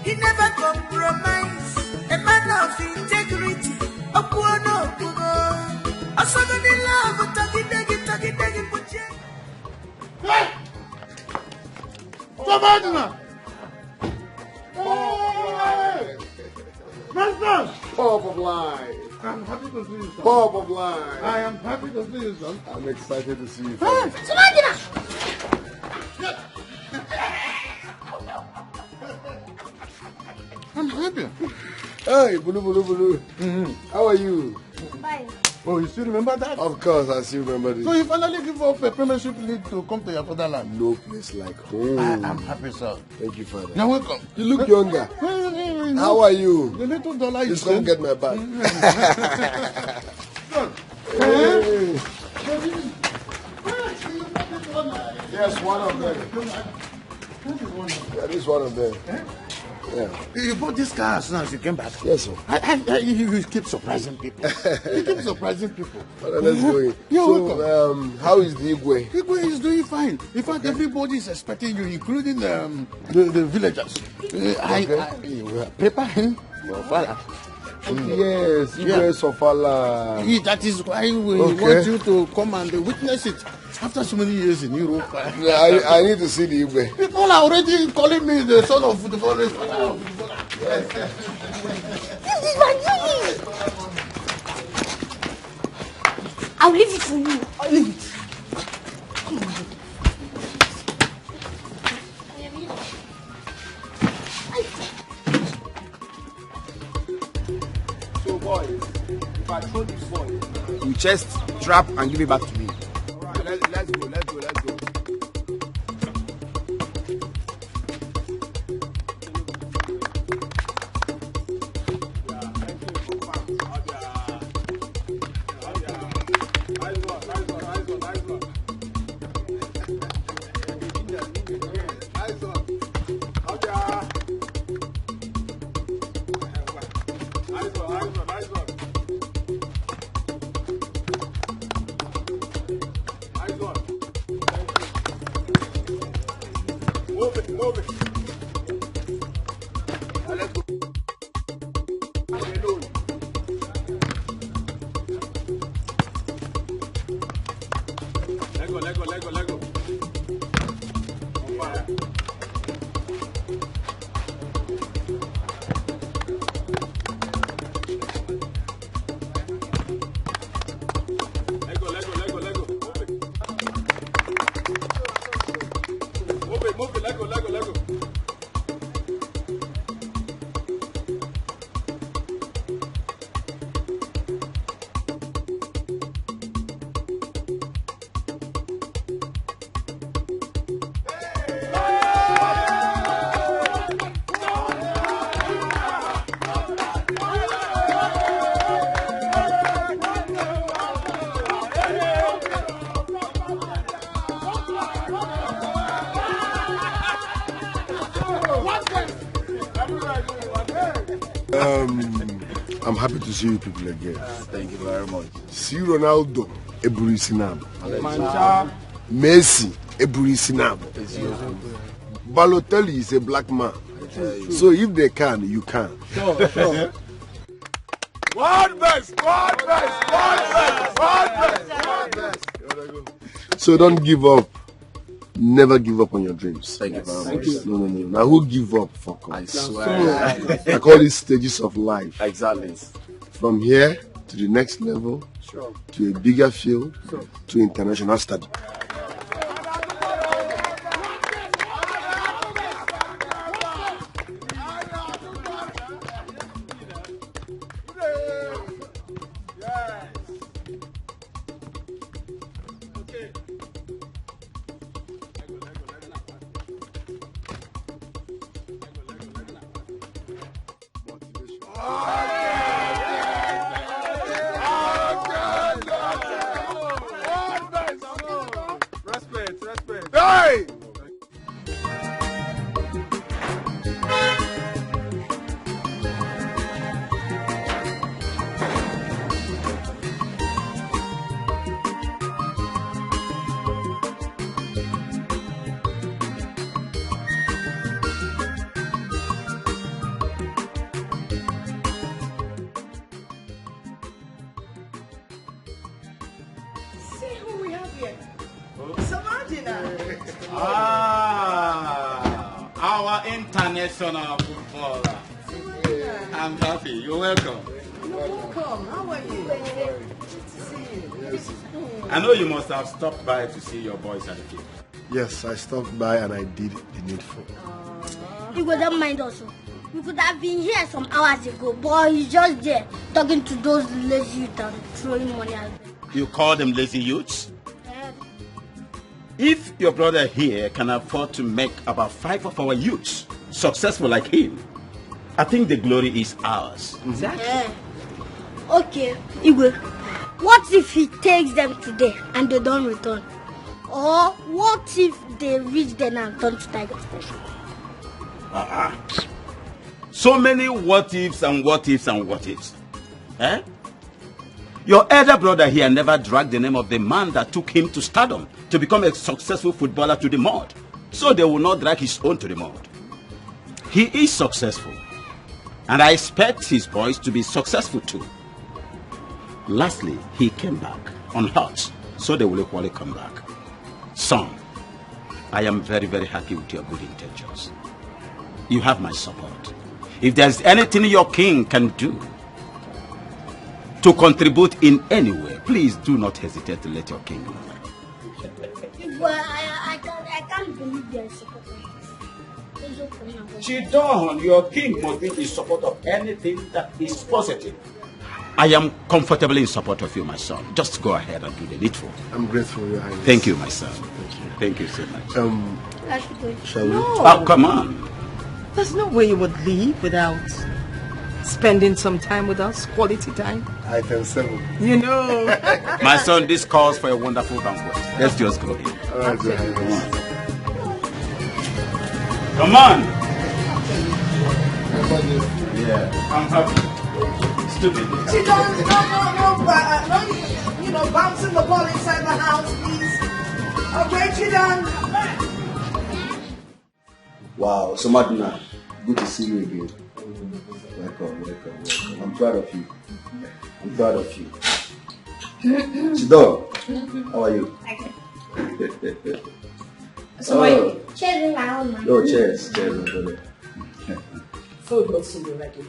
He never compromise. A man of integrity. A poor no poor. A son of the love. Hey! Somebody now! Hey! Master! Top of line. I'm happy to see you, son. Bob of Line. I am happy to see you, son. I'm excited to see you. I'm happy. Hey, Bulu. How are you? Fine. Oh, you still remember that? Of course, I still remember this. So you finally give up a premiership lead to come to your fatherland? No place like home. I am happy, sir. Thank you, Father. You're welcome. You look younger. How are you? The little dollar Just come get my bag. Hey. Yes, one of them. Yeah, this is one of them. Yeah. You bought this car as soon as you came back? Yes, sir. You keep surprising people. You keep surprising people. Father, let's go in. You're welcome. How is the Igwe? Igwe is doing fine. In fact, everybody is expecting you, including the villagers. Prepare him. Father. Yes, Igwe Sofala. That is why we want you to come and witness it. After so many years in Europe, I need to see the Igwe. People are already calling me the son of the forest. This is my dream. I'll leave it for you. I'll leave it. Come on. So boy, if I throw this boy, you just trap and give it back to me. Let's go. Move it. Now let's go. Alone. Let go. On fire. Let go. Move it. Let go. I'm happy to see you people again. Thank you very much. See Ronaldo, Eburisinam. Messi, Eburisinam. Balotelli is a black man. So if they can, you can. Sure. One best. So don't give up. Never give up on your dreams. Thank you very much. No. Now who give up? Fuck off. I swear. I call it stages of life. Exactly. From here to the next level, Sure. to a bigger field, to international study. Respect. Hey! See who we have here. Samadina. Our international footballer. I'm happy. You're welcome. Welcome. How are you? I know you must have stopped by to see your boys at the gym. Yes, I stopped by and I did the needful. You would not mind also. We could have been here some hours ago, but he's just there talking to those lazy youth and throwing money at them. You call them lazy youths? If your brother here can afford to make about 5 of our youths successful like him, I think the glory is ours. Exactly. Okay, Igwe, what if he takes them today and they don't return? Or what if they reach there and turn to Tiger Station? So many what ifs and what ifs and what ifs. Eh? Your elder brother here never dragged the name of the man that took him to stardom to become a successful footballer to the mud. So they will not drag his own to the mud. He is successful. And I expect his boys to be successful too. Lastly, he came back unhurt. So they will equally come back. Son, I am very, very happy with your good intentions. You have my support. If there's anything your king can do to contribute in any way, please do not hesitate to let your king know. Well, I can't believe they're supporting this. Chidon, your king must be in support of anything that is positive. I am comfortable in support of you, my son. Just go ahead and do the needful. I'm grateful, Your Highness. Thank you, my son. Thank you. Thank you so much. Shall we? No. Oh, come on. There's no way you would leave without spending some time with us, quality time. Item 7. You know. My son, this calls for a wonderful banquet. Let's just go in. All right, Your Highness. Come on. Yeah, I'm happy. Stupid. No, you know, bouncing the ball inside the house, please. Okay, Chidon. Wow, so Madina, good to see you again. Welcome. I'm proud of you. Chidon, how are you? So cheers, my own man. No, cheers, my brother. Food will soon be ready.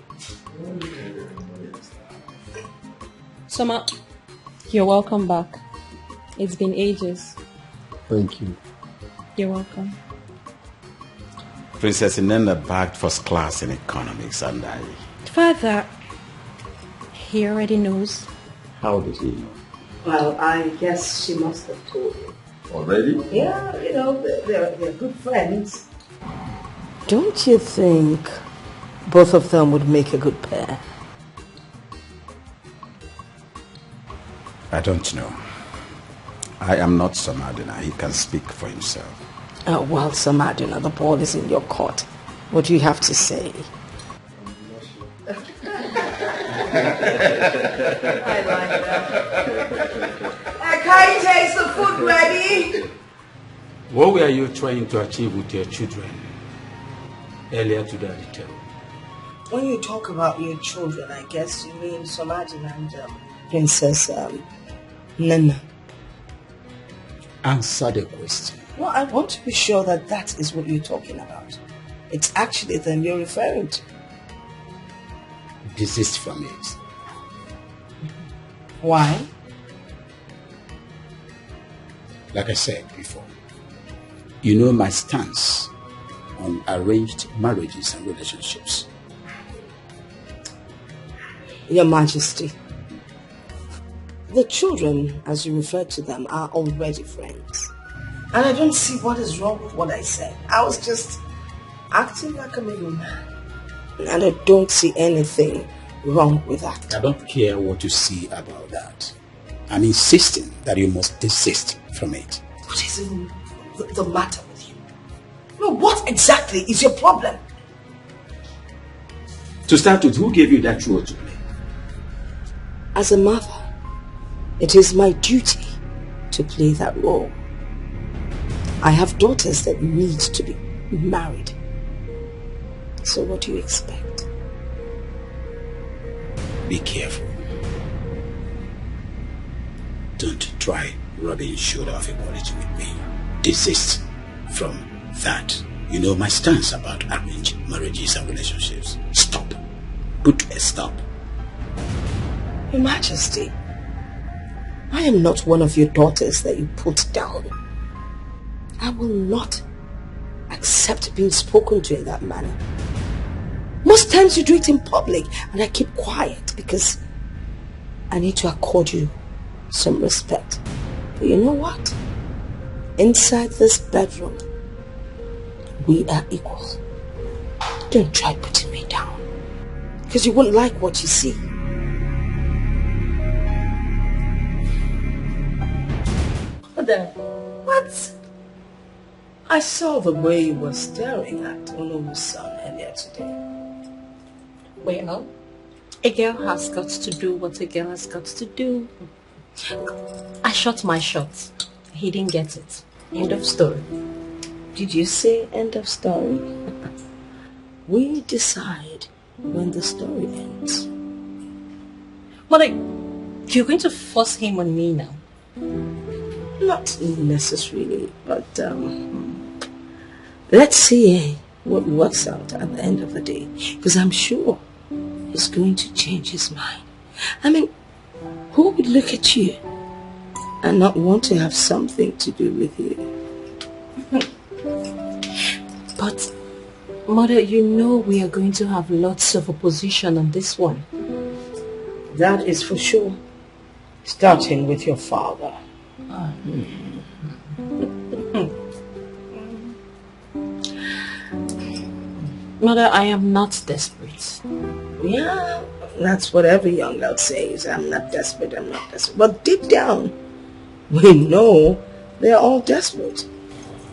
Soma, you're welcome back. It's been ages. Thank you. You're welcome. Princess Inenda bagged first class in economics, and I... Father, he already knows. How did he know? Well, I guess she must have told you. Already? Yeah, you know, they're good friends. Don't you think both of them would make a good pair? I don't know. I am not Samadina. He can speak for himself. Well, Samadina, the ball is in your court. What do you have to say? I like that. Akaite, is the food ready? What were you trying to achieve with your children earlier today? When you talk about your children, I guess you mean Samadina and Princess Nana. Answer the question. Well, I want to be sure that that is what you're talking about. It's actually them you're referring to. Desist from it. Why? Like I said before, you know my stance on arranged marriages and relationships. Your Majesty, the children, as you refer to them, are already friends. And I don't see what is wrong with what I said. I was just acting like a middleman. And I don't see anything wrong with that. I don't care what you see about that. I'm insisting that you must desist from it. What is the matter with you? No, what exactly is your problem? To start with, who gave you that role to play? As a mother, it is my duty to play that role. I have daughters that need to be married. So what do you expect? Be careful. Don't try rubbing shoulder of equality with me. Desist from that. You know my stance about arranged marriages and relationships. Stop. Put a stop. Your Majesty, I am not one of your daughters that you put down. I will not accept being spoken to in that manner. Most times you do it in public and I keep quiet because I need to accord you some respect. But you know what? Inside this bedroom, we are equal. Don't try putting me down because you won't like what you see. What? I saw the way you were staring at Olomu's son earlier today. Well, a girl has got to do what a girl has got to do. I shot my shot. He didn't get it. End of story. Did you say end of story? We decide when the story ends. Mother, you're going to force him on me now? Not necessarily, but let's see what works out at the end of the day. Because I'm sure he's going to change his mind. I mean, who would look at you and not want to have something to do with you? But, Mother, you know we are going to have lots of opposition on this one. That is for sure. Starting with your father. Mother, I am not desperate. Yeah, that's what every young girl says. I'm not desperate, I'm not desperate. But deep down, we know they're all desperate.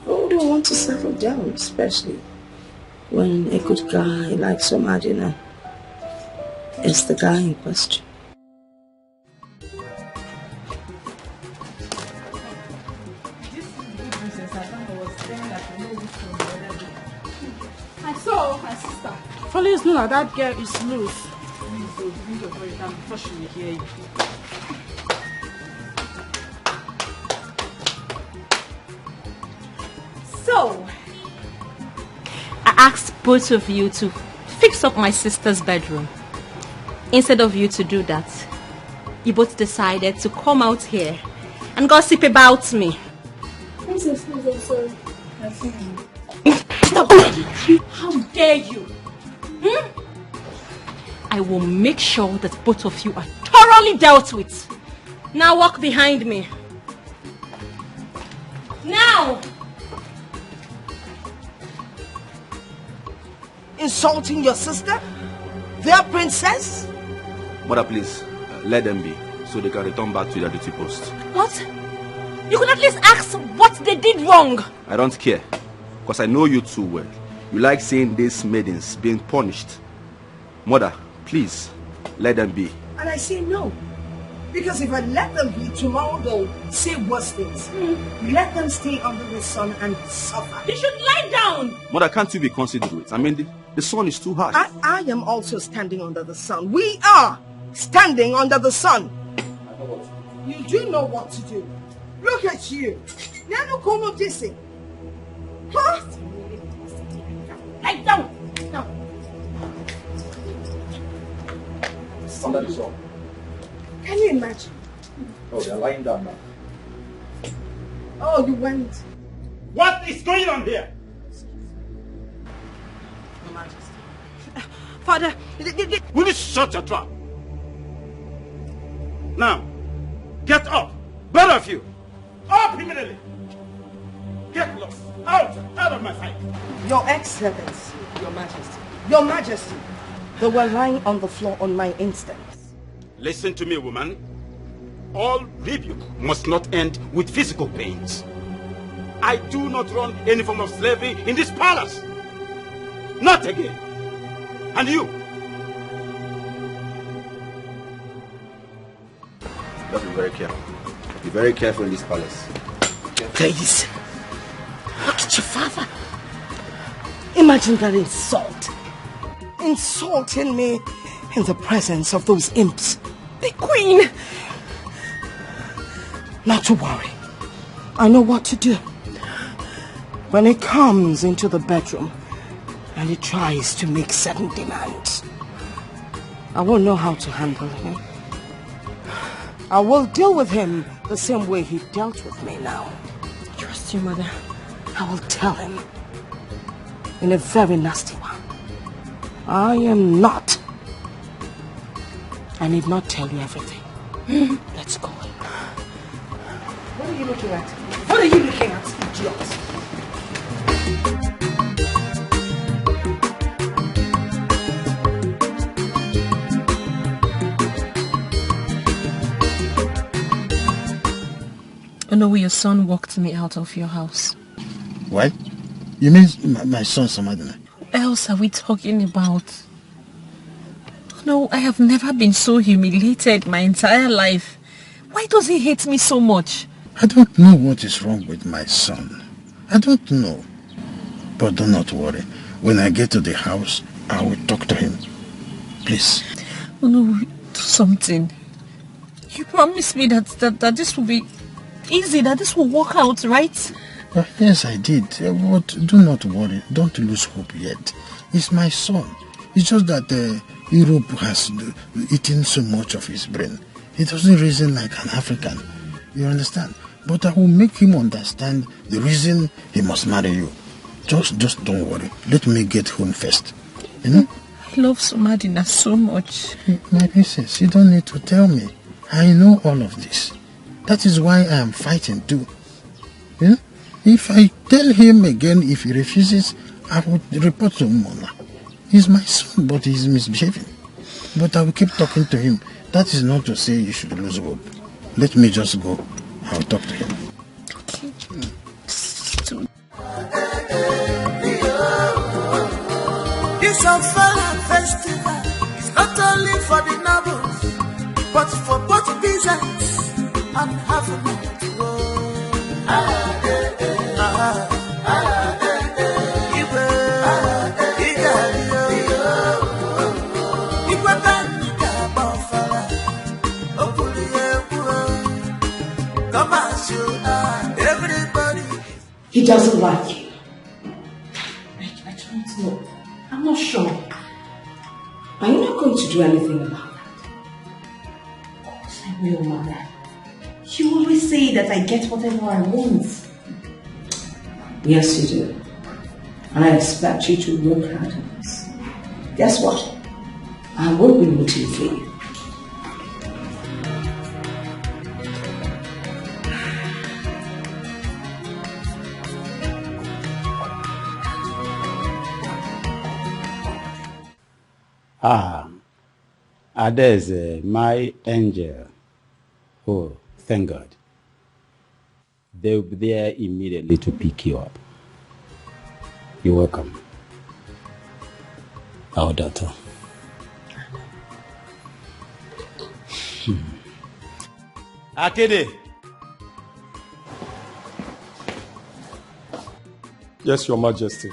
Who don't want to settle down, especially when a good guy like Somadina is the guy in question. I saw her sister. Police know that girl is loose. Before she will hear you. So, I asked both of you to fix up my sister's bedroom. Instead of you to do that, you both decided to come out here and gossip about me. Princess, I'm sorry. How dare you? I will make sure that both of you are thoroughly dealt with. Now walk behind me. Now! Insulting your sister? Their princess? Mother, please, let them be, so they can return back to their duty post. What? You could at least ask what they did wrong. I don't care, because I know you too well. You like seeing these maidens being punished. Mother, please, let them be. And I say no. Because if I let them be, tomorrow they'll say worse things. Let them stay under the sun and suffer. They should lie down. Mother, can't you be considerate? I mean, the sun is too harsh. I am also standing under the sun. We are standing under the sun. You do know what to do. Look at you. Now come on, Jesse. Huh? Lie down. No. Under the sun. Can you imagine? Oh, they're lying down now. Oh, you went. What is going on here? Your Majesty. Father, Will you shut your trap? Now, get up. Both of you. Up immediately. Get lost. Out of my sight. Your Excellency, Your Majesty. Your Majesty. They were lying on the floor on my instance. Listen to me, woman. All rebuke must not end with physical pains. I do not run any form of slavery in this palace. Not again. And you? Just be very careful. Be very careful in this palace. Please. Look at your father. Imagine that insult. Insulting me in the presence of those imps. The Queen. Not to worry. I know what to do. When he comes into the bedroom and he tries to make certain demands, I won't know how to handle him. I will deal with him the same way he dealt with me now. Trust your mother. I will tell him in a very nasty one. I am not. I need not tell you everything. Let's go. What are you looking at? What are you looking at, idiot? Oh no, your son walked me out of your house. What? You mean my son Samadina? What else are we talking about? No, I have never been so humiliated my entire life. Why does he hate me so much? I don't know what is wrong with my son. I don't know. But do not worry. When I get to the house, I will talk to him. Please. Oh no, do something. You promised me that this will be easy, that this will work out, right? Yes, I did. But do not worry. Don't lose hope yet. It's my son. It's just that Europe has eaten so much of his brain. He doesn't reason like an African. You understand? But I will make him understand the reason he must marry you. Just don't worry. Let me get home first. You know? I love Somadina so much. My princess, you don't need to tell me. I know all of this. That is why I am fighting too. You know? If I tell him again, if he refuses, I will report to Mona. He's my son, but he's misbehaving. But I will keep talking to him. That is not to say you should lose hope. Let me just go. I'll talk to him. Okay. This Ofala festival is not only for the nobles, but for both peasants and Havana. He doesn't like you. I don't know. I'm not sure. Are you not going to do anything about that? Of course I will, Mother. You always say that I get whatever I want. Yes, you do. And I expect you to work hard on this. Guess what? I will be rooting for you. There's my angel. Oh, thank God. They'll be there immediately to pick you up. You're welcome. Our daughter. Akede. Yes, Your Majesty.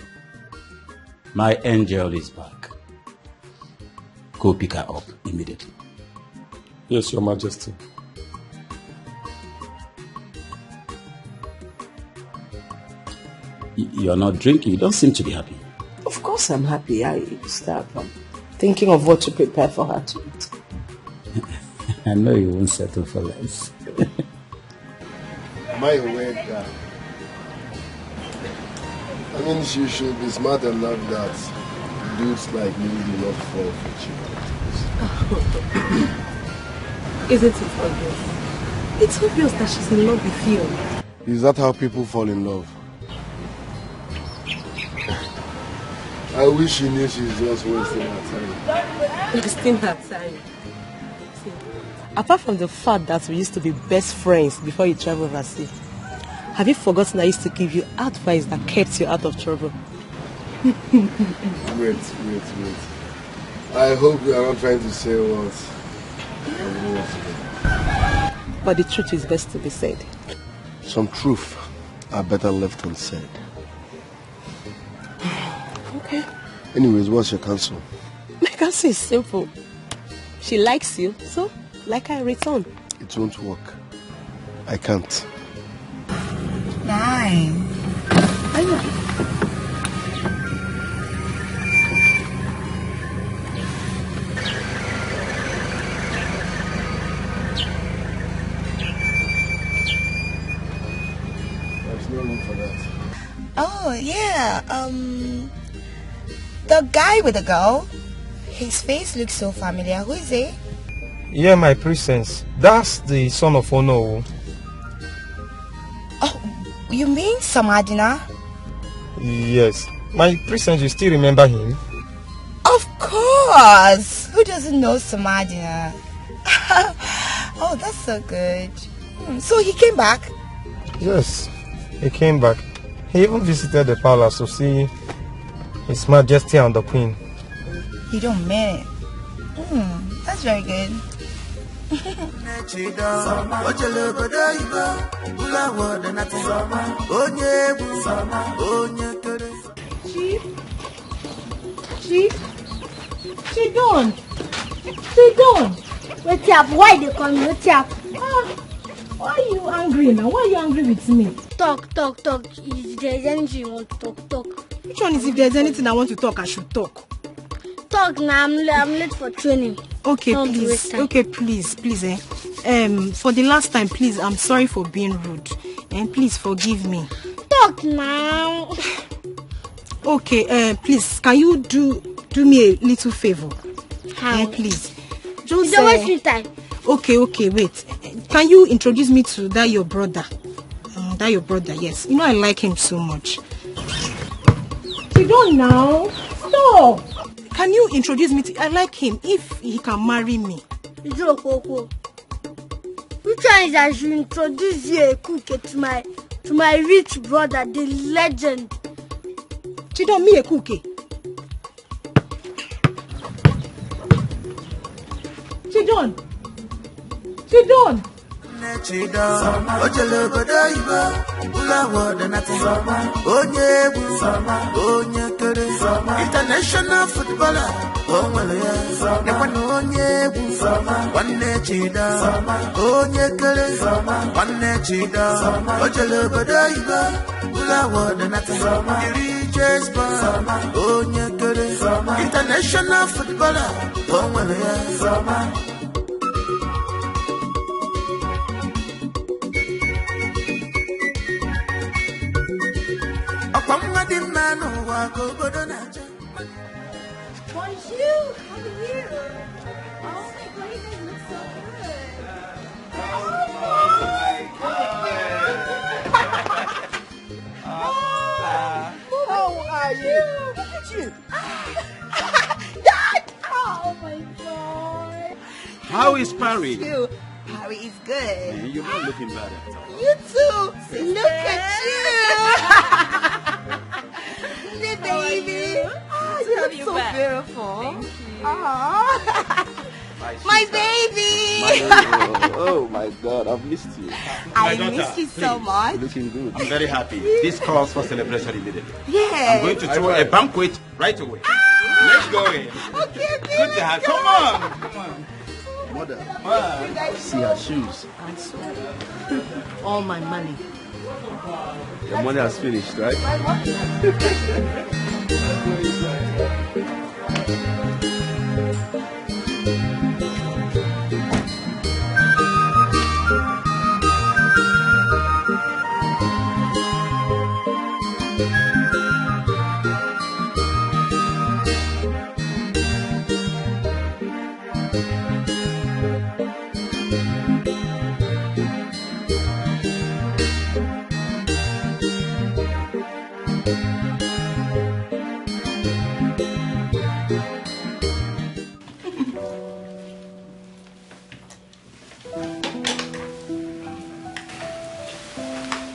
My angel is back. Go pick her up immediately. Yes, Your Majesty. You're not drinking. You don't seem to be happy. Of course I'm happy. I start thinking of what to prepare for her to eat. I know you won't settle for less. Am I a weird guy? I mean, she should be smart enough that dudes like me do not fall for chicks. Isn't it obvious? It's obvious that she's in love with you. Is that how people fall in love? I wish she knew she's just wasting her time. Wasting her time. See, apart from the fact that we used to be best friends before you traveled overseas, have you forgotten I used to give you advice that kept you out of trouble? Wait. I hope you are not trying to say what. But the truth is best to be said. Some truth are better left unsaid. Okay. Anyways, what's your counsel? My counsel is simple. She likes you, so like I return. It won't work. I can't. Nine. There's no room for that. Oh, yeah. The guy with the girl. His face looks so familiar. Who is he? Yeah, my princess. That's the son of Ono. Oh, you mean Samadina? Yes. My princess, you still remember him? Of course! Who doesn't know Samadina? Oh, that's so good. So he came back? Yes, he came back. He even visited the palace to see His Majesty and the Queen. You don't mean it. That's very good. She done. What's up? Why they call me? What's up? Why are you angry now? Why are you angry with me? Talk. If there's anything you want to talk. Which one is if there's anything I want to talk, I should talk? Talk now. I'm late for training. Okay, please. Okay, please. For the last time, please, I'm sorry for being rude. And please forgive me. Talk now. Okay, please, can you do me a little favor? How? Please. Just don't waste your time. Okay, wait. Can you introduce me to that your brother? Yes. You know I like him so much. You don't now. Stop. Can you introduce me to... I like him if he can marry me. Which one is I should introduce you to my rich brother, the legend? Chidon, me a cookie. Chidon. International footballer, international footballer, Bonjour, how are you? Oh my God, you guys look so good. Oh my God. How are you? Look at you. Dad! Oh my God. How is Paris? Harry is good. You're not looking bad at all. You too. Look at you. The baby. You look so beautiful. My baby. Oh my God, I've missed you. I missed you so much. You're looking good. I'm very happy. This calls for celebration immediately. Yeah. I'm going to throw a banquet right away. Let's go in. Okay, Good to have. Come on. Mother, see her shoes. All my money. Your money has finished, right?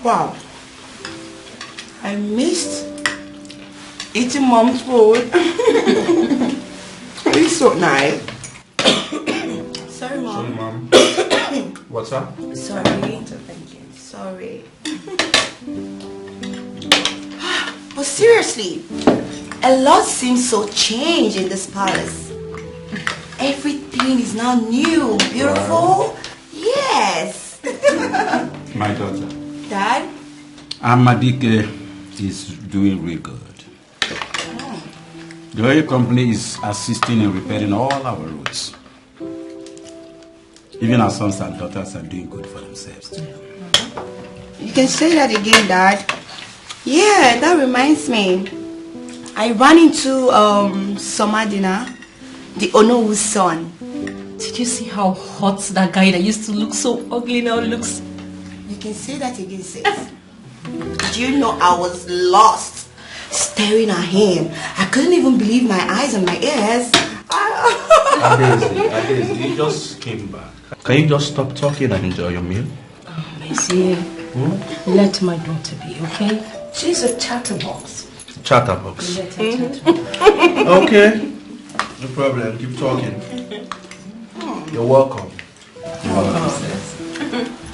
Wow. I missed eating mom's food. It's so nice. Sorry, Mom. What's up? Sorry. Sorry. But seriously, a lot seems so changed in this palace. Everything is now new, beautiful. Wow. Yes. My daughter. Dad? Dikeh is doing real good. The oil company is assisting in repairing all our roads. Even our sons and daughters are doing good for themselves too. You can say that again, Dad. Yeah, that reminds me. I ran into summer dinner, the Onowu's son. Did you see how hot that guy that used to look so ugly now looks? You can say that again, sis. Did you know I was lost staring at him? I couldn't even believe my eyes and my ears. Adesi, you just came back. Can you just stop talking and enjoy your meal? Oh, Messi, let my daughter be, okay? She's a chatterbox. Chatterbox. Let her chatter. Okay. No problem. Keep talking. You're welcome. You're welcome.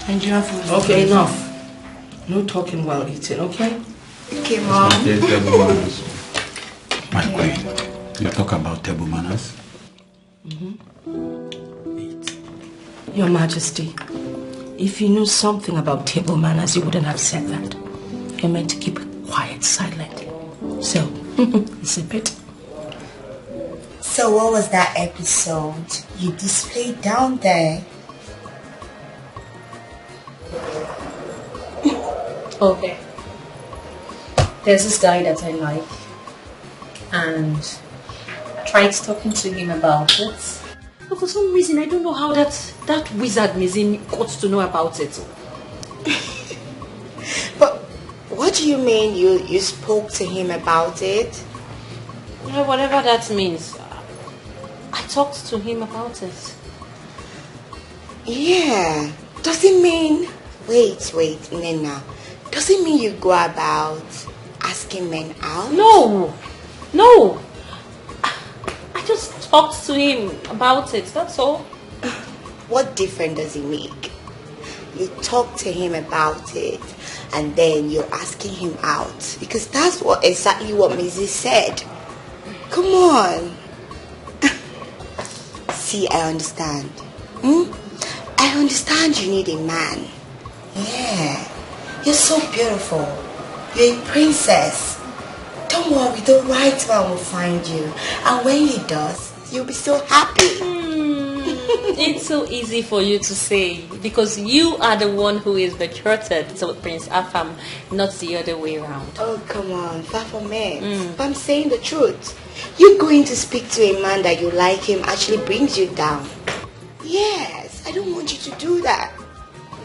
Nigerian food. Okay, enough. No talking while eating, okay? Okay, Mom. Table manners. My queen, you talk about table manners? Your Majesty, if you knew something about table manners, you wouldn't have said that. You're meant to keep quiet, silent. So, zip it. So what was that episode you displayed down there? Okay. There's this guy that I like, and I tried talking to him about it. But for some reason, I don't know how that wizard Mizin got to know about it. But what do you mean you spoke to him about it? Yeah, whatever that means. I talked to him about it. Yeah. Does it mean... Wait, Nena. Does it mean you go about asking men out? No. I just talked to him about it, that's all. What difference does it make? You talk to him about it and then you're asking him out. Because that's exactly what Mrs. said. Come on. See, I understand. I understand you need a man. Yeah. You're so beautiful. You're a princess. Don't worry, the right man will find you. And when he does, you'll be so happy. It's so easy for you to say because you are the one who is betrothed to Prince Afam, not the other way around. Oh, come on, far from it. But I'm saying the truth. You going to speak to a man that you like him actually brings you down. Yes, I don't want you to do that.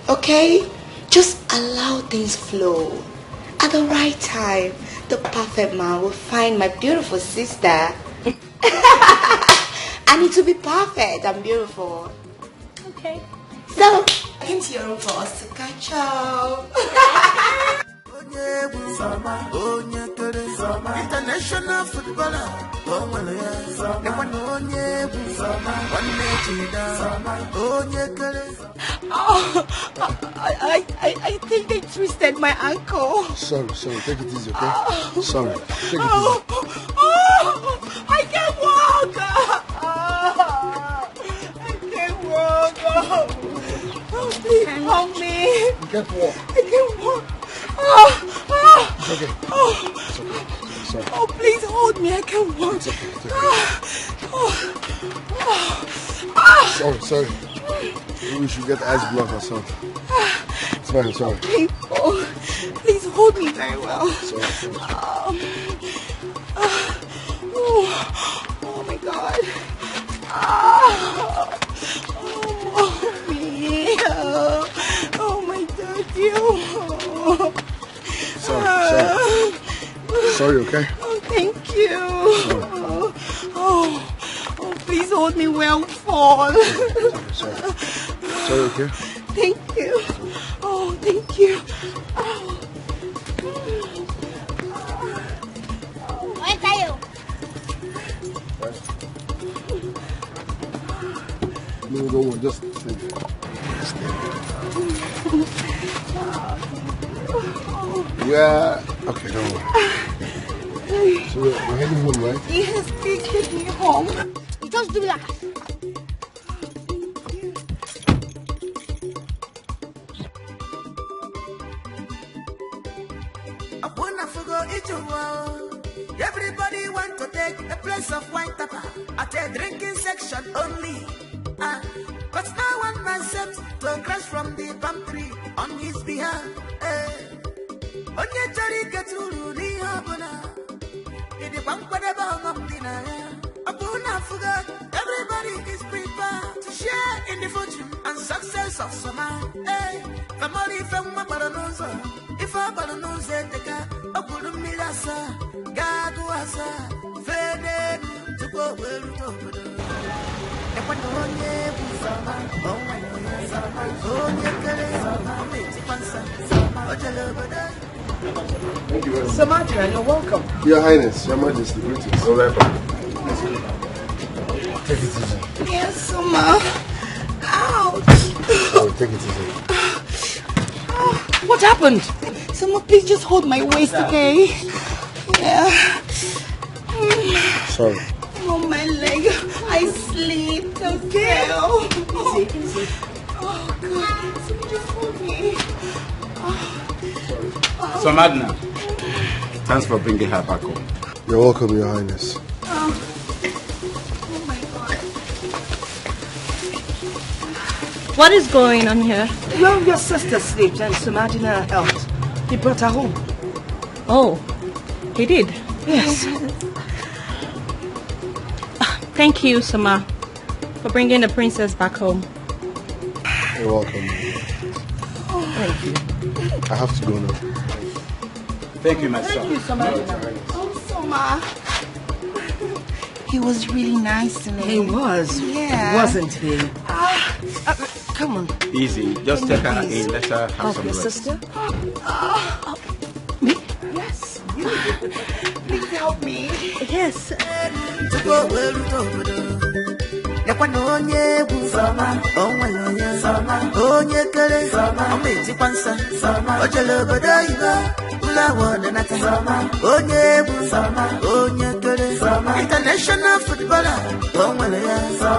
Okay? Just allow things flow. At the right time, the perfect man will find my beautiful sister. I need to be perfect and beautiful. Okay. So, I came to your room for us to catch up. International footballer. I think they twisted my ankle. Sorry, take it easy, okay? Sorry, take it easy. I can't walk. I can't walk. Please help me. You can't walk. I can't walk. It's okay. It's okay. Sorry. Oh, please hold me. I can't walk. It's okay. Sorry. Maybe we should get ice block or something. It's fine, sorry. Please hold me very well. Sorry. Oh my God. Oh me. Oh my daddy. Sorry, okay? Oh, thank you. Oh, please hold me well, fall. Sorry, okay? Thank you. Oh, thank you. Where are you? No, don't worry, just stay. Yeah. Okay, don't worry. So we're heading home, right? Yes, please take me home. You just do that. Everybody want to take a place of white pepper at a drinking section only. But no one accepts to crash from the palm tree on his behalf. onye chọrọ iketa uru n'ihe ọbụla ịdịkwa nkwadebe ọghọm dị na ya ọ bụrụ na afụgo everybody is prepared to share in the fortune and success of Soma. Famori ife nwa gbara n'ụzọ ife ọ gbara n'ụzọ eteka ọ gwuru mmiri asaa ga-agụ asaa fee n'elu tupu o wee rute obodo ekwena onye egwu Soma onye kere Soma na-etikwa nsa o jere obodo. Samantha, you're welcome. Your Highness, Your Majesty, greetings. You're welcome. Take it easy. Yes, Soma. Ouch. Oh, take it easy. What happened? Soma, please just hold my waist, okay? Yeah. Sorry. Oh, my leg. I slipped. Okay. Easy, easy. Oh, God. Soma, just hold me. So, Magna, thanks for bringing her back home. You're welcome, Your Highness. Oh my God. What is going on here? Well, your sister slept and Samadina helped. He brought her home. Oh, he did? Yes. Thank you, Sama, for bringing the princess back home. You're welcome. Thank you. I have to go now. Thank you, my son. Thank you, Samadina. Oh, Soma. He was really nice to me. He was. Yeah. Wasn't he? Come on. Easy. Just take her in. Let her have some Your rest. sister? Me? Yes. You. Please help me. Yes. Ekwena onye egwu Soma onwere onye Soma onye kere Soma ọ na-etikwa nsa Soma o jere obodo oyibo ụlọ awọdụ nata Soma onye egwu Soma onye kere Soma international footballer onwere ya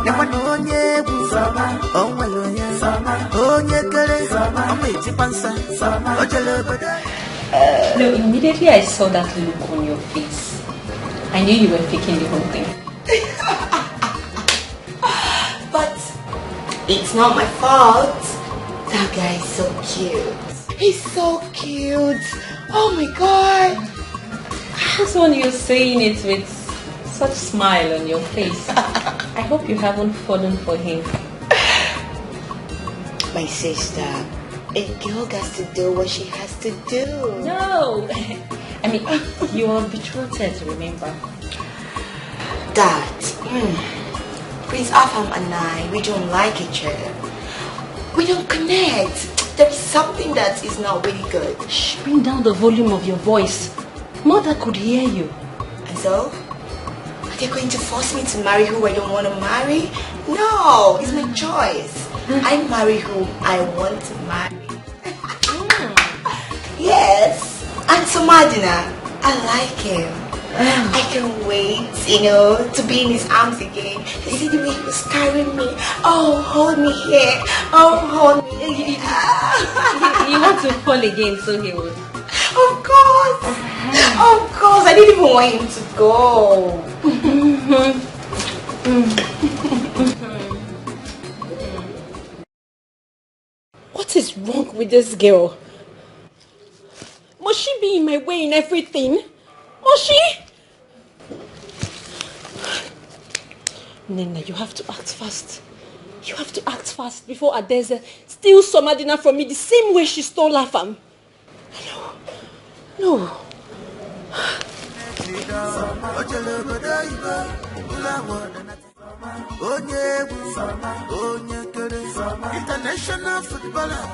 ekwena onye egwu Soma onwere onye Soma onye kere Soma ọ na-etikwa nsa Soma o jere obodo. No, immediately I saw that look on your face, I knew you were faking the whole thing. But it's not my fault. That guy is so cute. He's so cute. Oh my God. This one you're saying it with such smile on your face. I hope you haven't fallen for him. My sister, a girl has to do what she has to do. No. I mean, you are betrothed, remember? Dad, Prince Afam and I, we don't like each other. We don't connect. There's something that is not really good. Shh, bring down the volume of your voice. Mother could hear you. And so? Are they going to force me to marry who I don't want to marry? No, it's my choice. I marry who I want to marry. Yes. And Samadina, I like him. I can't wait, to be in his arms again. You see the way he was carrying me. Oh, hold me here. Oh, hold me here. You want to fall again, so he would. Of course. Of course. I didn't even want him to go. What is wrong with this girl? Must she be in my way in everything? Must she? Nena, you have to act fast. You have to act fast before Adeze steals Samadina from me the same way she stole her fam. No. International footballer,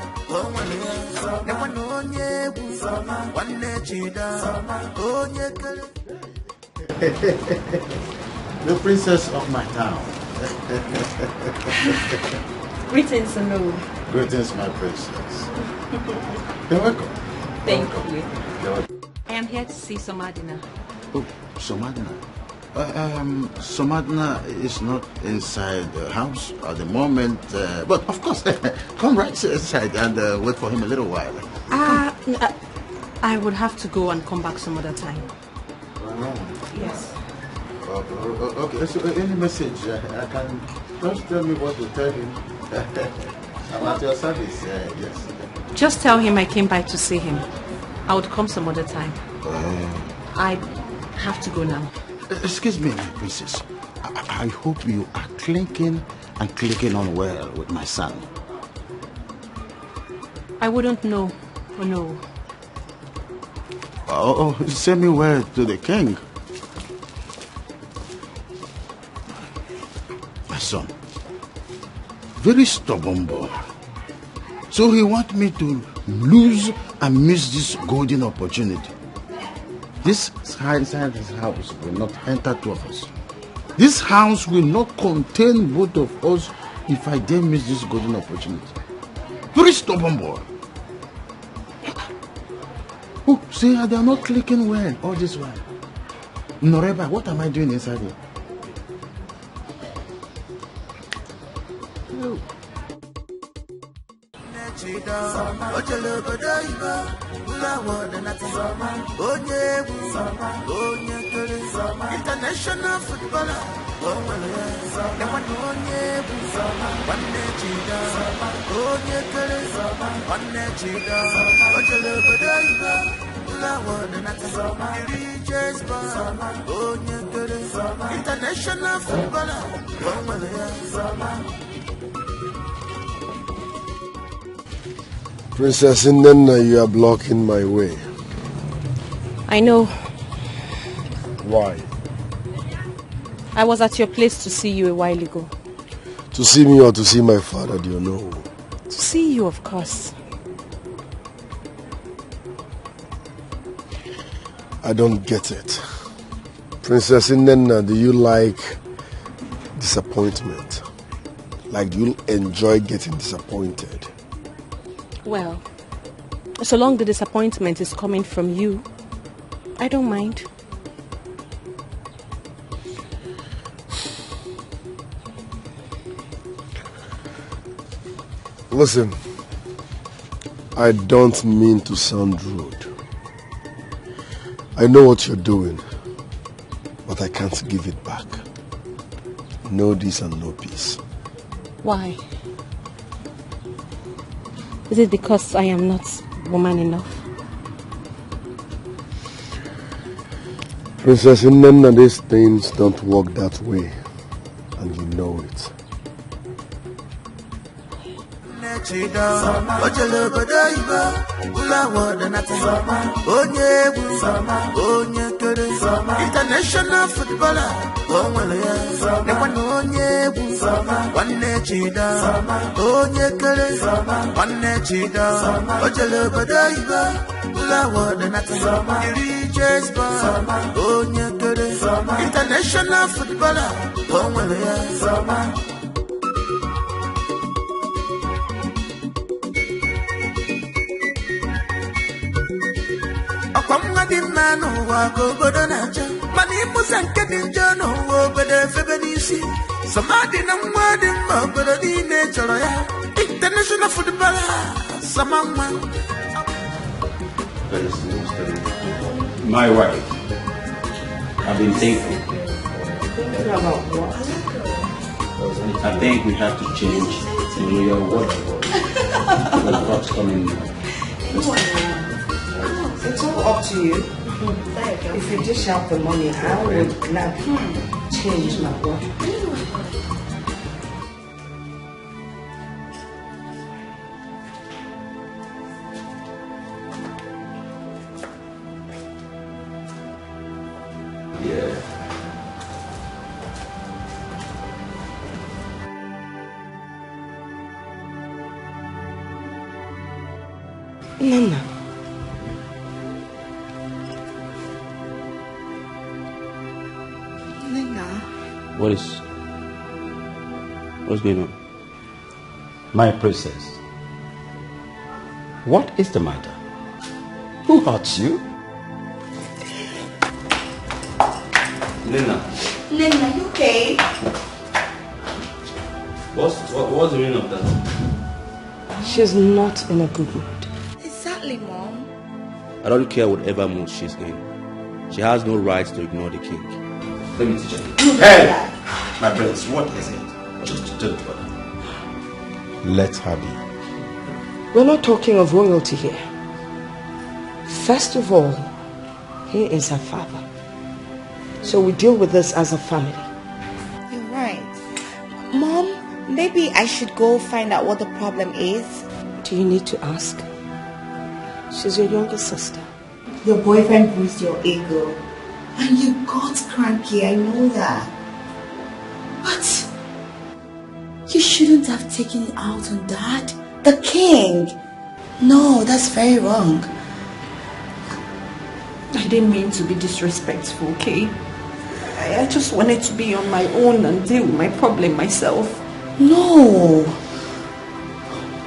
The princess of my town. Greetings, Anu. Greetings, my princess. You're welcome. Thank you. You're welcome. I am here to see Samadina. Oh, Somadna. Somadna is not inside the house at the moment, but of course, come right inside and wait for him a little while. I would have to go and come back some other time. Yes. Okay, so any message I can just tell me what to tell him. I'm at your service, yes. Just tell him I came by to see him. I would come some other time. I have to go now. Excuse me, my princess. I hope you are clinking and clicking on well with my son. I wouldn't know. Oh, no. Send me word to the king. My son, very stubborn boy. So he wants me to lose and miss this golden opportunity. This inside this house will not enter two of us. This house will not contain both of us if I dare miss this golden opportunity. Very stubborn boy. Oh, see, they are not clicking well all this while. Noreba, what am I doing inside here? No. International footballer, international footballer. Princess Inenna, you are blocking my way. I know. Why? I was at your place to see you a while ago. To see me or to see my father, do you know? To see you, of course. I don't get it. Princess Inenna, do you like disappointment? Like, do you enjoy getting disappointed? Well, so long the disappointment is coming from you, I don't mind. Listen, I don't mean to sound rude. I know what you're doing, but I can't give it back. No this and no peace. Why? Is it because I am not woman enough? Princess Inenna, these things don't work that way, and you know it. International footballer, international footballer. Man who go good on a job, money was and getting John over the February. Somebody no more than but the nature. International footballer, someone. My wife, I've been thinking. Thinking about what? I think we have to change your wardrobe. Because what's coming now. It's all up to you. If you dish out the money, I would not change my wardrobe. Yeah. Nana. What's going on? My princess, what is the matter? Who hurts you? Nina. Nina, you okay? What's the meaning of that? She's not in a good mood. Exactly, Mom. I don't care whatever mood she's in. She has no right to ignore the king. Let me teach you. Hey! My brothers, what is it? Just tell me. Let her be. We're not talking of royalty here. First of all, he is her father. So we deal with this as a family. You're right. Mom, maybe I should go find out what the problem is. Do you need to ask? She's your younger sister. Your boyfriend bruised your ego. And you got cranky, I know that. But you shouldn't have taken it out on Dad, the king. No, that's very wrong. I didn't mean to be disrespectful, okay? I just wanted to be on my own and deal with my problem myself. No.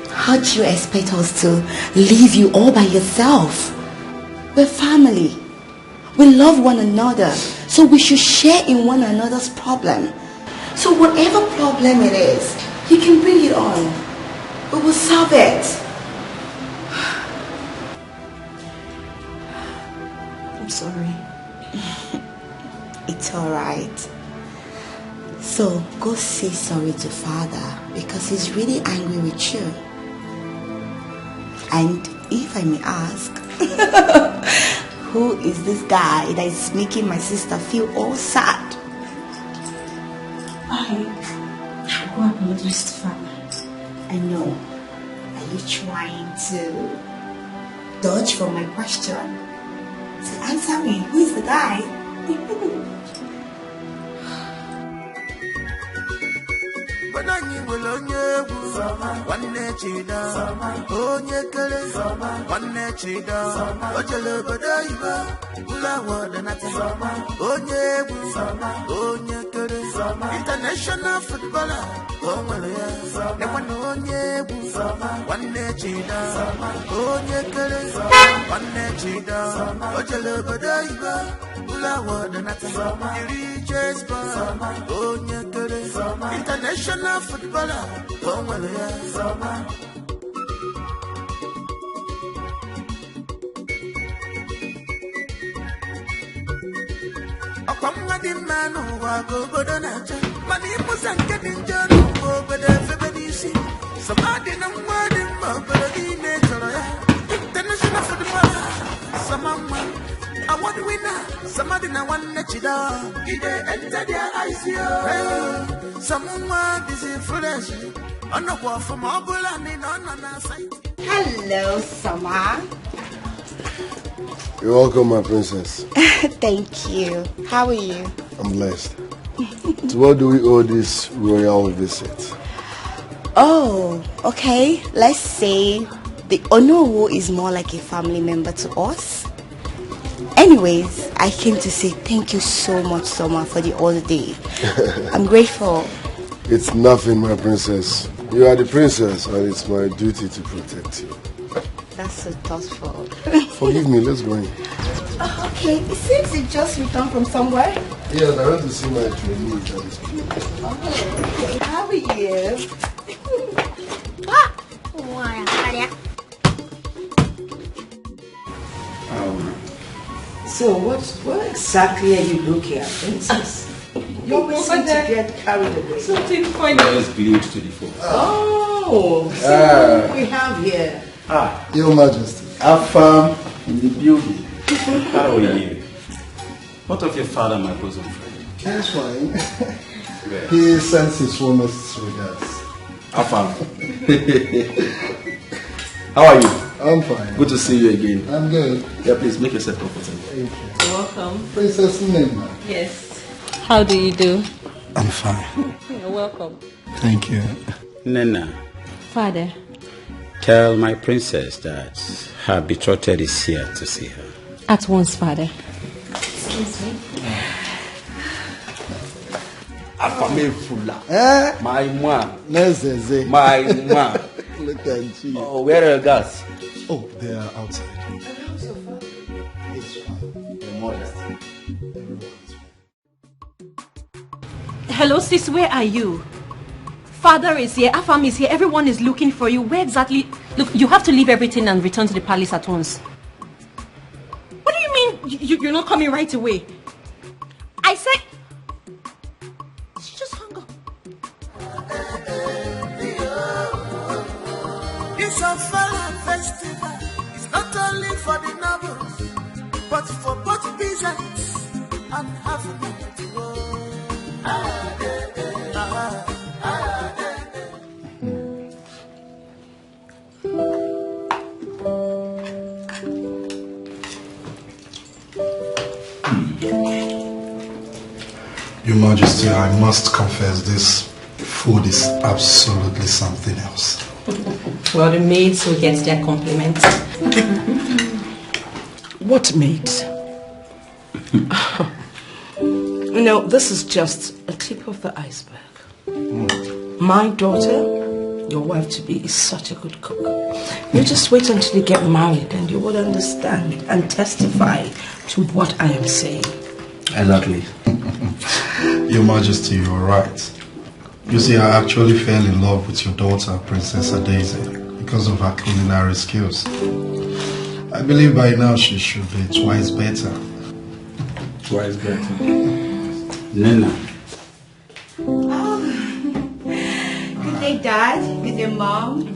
How do you expect us to leave you all by yourself? We're family. We love one another, so we should share in one another's problem. So whatever problem it is, you can bring it on. We will solve it. I'm sorry. It's alright. So go say sorry to Father because he's really angry with you. And if I may ask, who is this guy that is making my sister feel all sad? I go apologize to Father. I know. Are you trying to dodge from my question? So answer me, who is the guy? Banani will onye one chida, onye kere, one chida, ojele badaiba, ula wadanata, onye kere, international footballer, onye one chida, onye kere, one chida, ojele badaiba, ula wadanata, the richest boy, onye kere, international footballer, the man who go Bodonacha, Mani Musanka Ninja, over the Febedisi, somebody no more than Mobile Nature, international footballer, someone, award winner, somebody no one let you down, either enter their eyes, someone is influential, on the wall from Mobile and on our side. Hello, Sama. You're welcome, my princess. Thank you. How are you? I'm blessed. To what do we owe this royal visit? Oh, okay. Let's say the Onowu is more like a family member to us. Anyways, I came to say thank you so much, Soma, for the holiday. I'm grateful. It's nothing, my princess. You are the princess, and it's my duty to protect you. That's so thoughtful. Forgive me, let's go in. Okay, it seems you just returned from somewhere. Yes, I went to see my trainees. Okay, how are you? So what exactly are you looking at, princess? You always seem to get carried away. Something funny. Just glued to the phone. Oh, so what we have here? Your Majesty. Afam in the building. How are you? What of your father, my bosom friend? That's fine. He sends his warmest regards. Afam. How are you? I'm fine. Good to see you again. I'm good. Yeah, please make yourself comfortable. Thank you. Welcome. Princess Nena. Yes. How do you do? I'm fine. You're welcome. Thank you. Nena, Father. tell my princess that her betrothed is here to see her. At once, Father. Excuse me. Afame Fula. My man. Nezeze. My man. Look at you. Oh, where are your guys? Oh, they are outside. It's fine. Your modesty. Hello, sis, where are you? Father is here, Afam is here, everyone is looking for you. Where exactly? Look, you have to leave everything and return to the palace at once. What do you mean you're not coming right away? I said... She just hung up. It's a festival. It's not only for the nobles. but for both business and have a minute to work. Your Majesty, I must confess this food is absolutely something else. Well, the maids will get their compliments. What maids? This is just a tip of the iceberg. My daughter, your wife-to-be, is such a good cook. You just wait until you get married and you would understand and testify to what I am saying. Exactly. Your Majesty, you are right. You see, I actually fell in love with your daughter, Princess Daisy, because of her culinary skills. I believe by now she should be twice better. Twice better. Nena. Oh. Good day, Dad. Good day, Mom.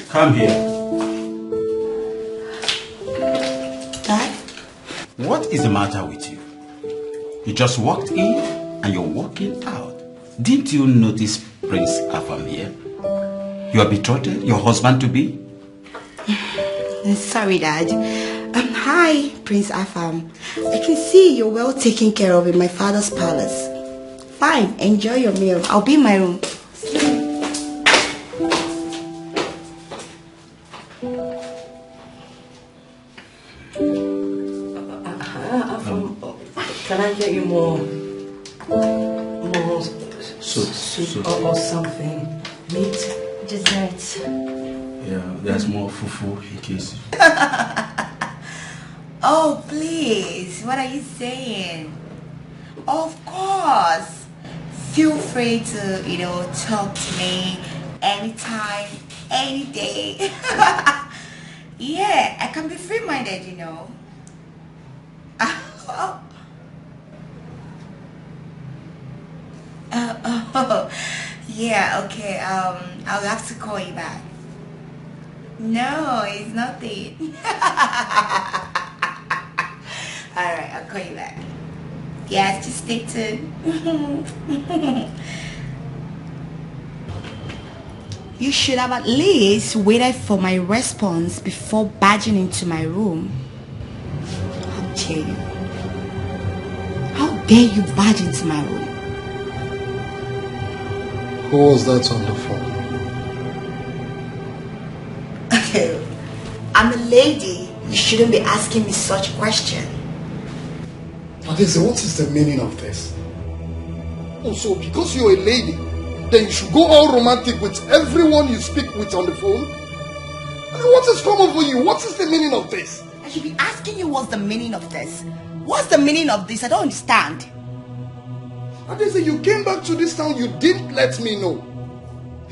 Come here. Dad? What is the matter with you? You just walked in and you're walking out. Didn't you notice Prince Afam here? Your betrothed, your husband-to-be? Sorry, Dad. Hi, Prince Afam. I can see you're well taken care of in my father's palace. Fine, enjoy your meal. I'll be in my room. Can I get you more soup or something? Meat? Dessert. Yeah, there's more fufu in case. Oh, please. What are you saying? Of course. Feel free to, talk to me anytime, any day. Yeah, I can be free-minded, Yeah, okay. I'll have to call you back. No, it's nothing. Alright, I'll call you back. Yes, just stay tuned. You should have at least waited for my response before barging into my room. How dare you? How dare you barge into my room? Who was that on the phone? Okay, I'm a lady. You shouldn't be asking me such a question. Adese, what is the meaning of this? Oh, so because you're a lady, then you should go all romantic with everyone you speak with on the phone? I mean, what has come over you? What is the meaning of this? I should be asking you what's the meaning of this. What's the meaning of this? I don't understand. Adese, you came back to this town, you didn't let me know.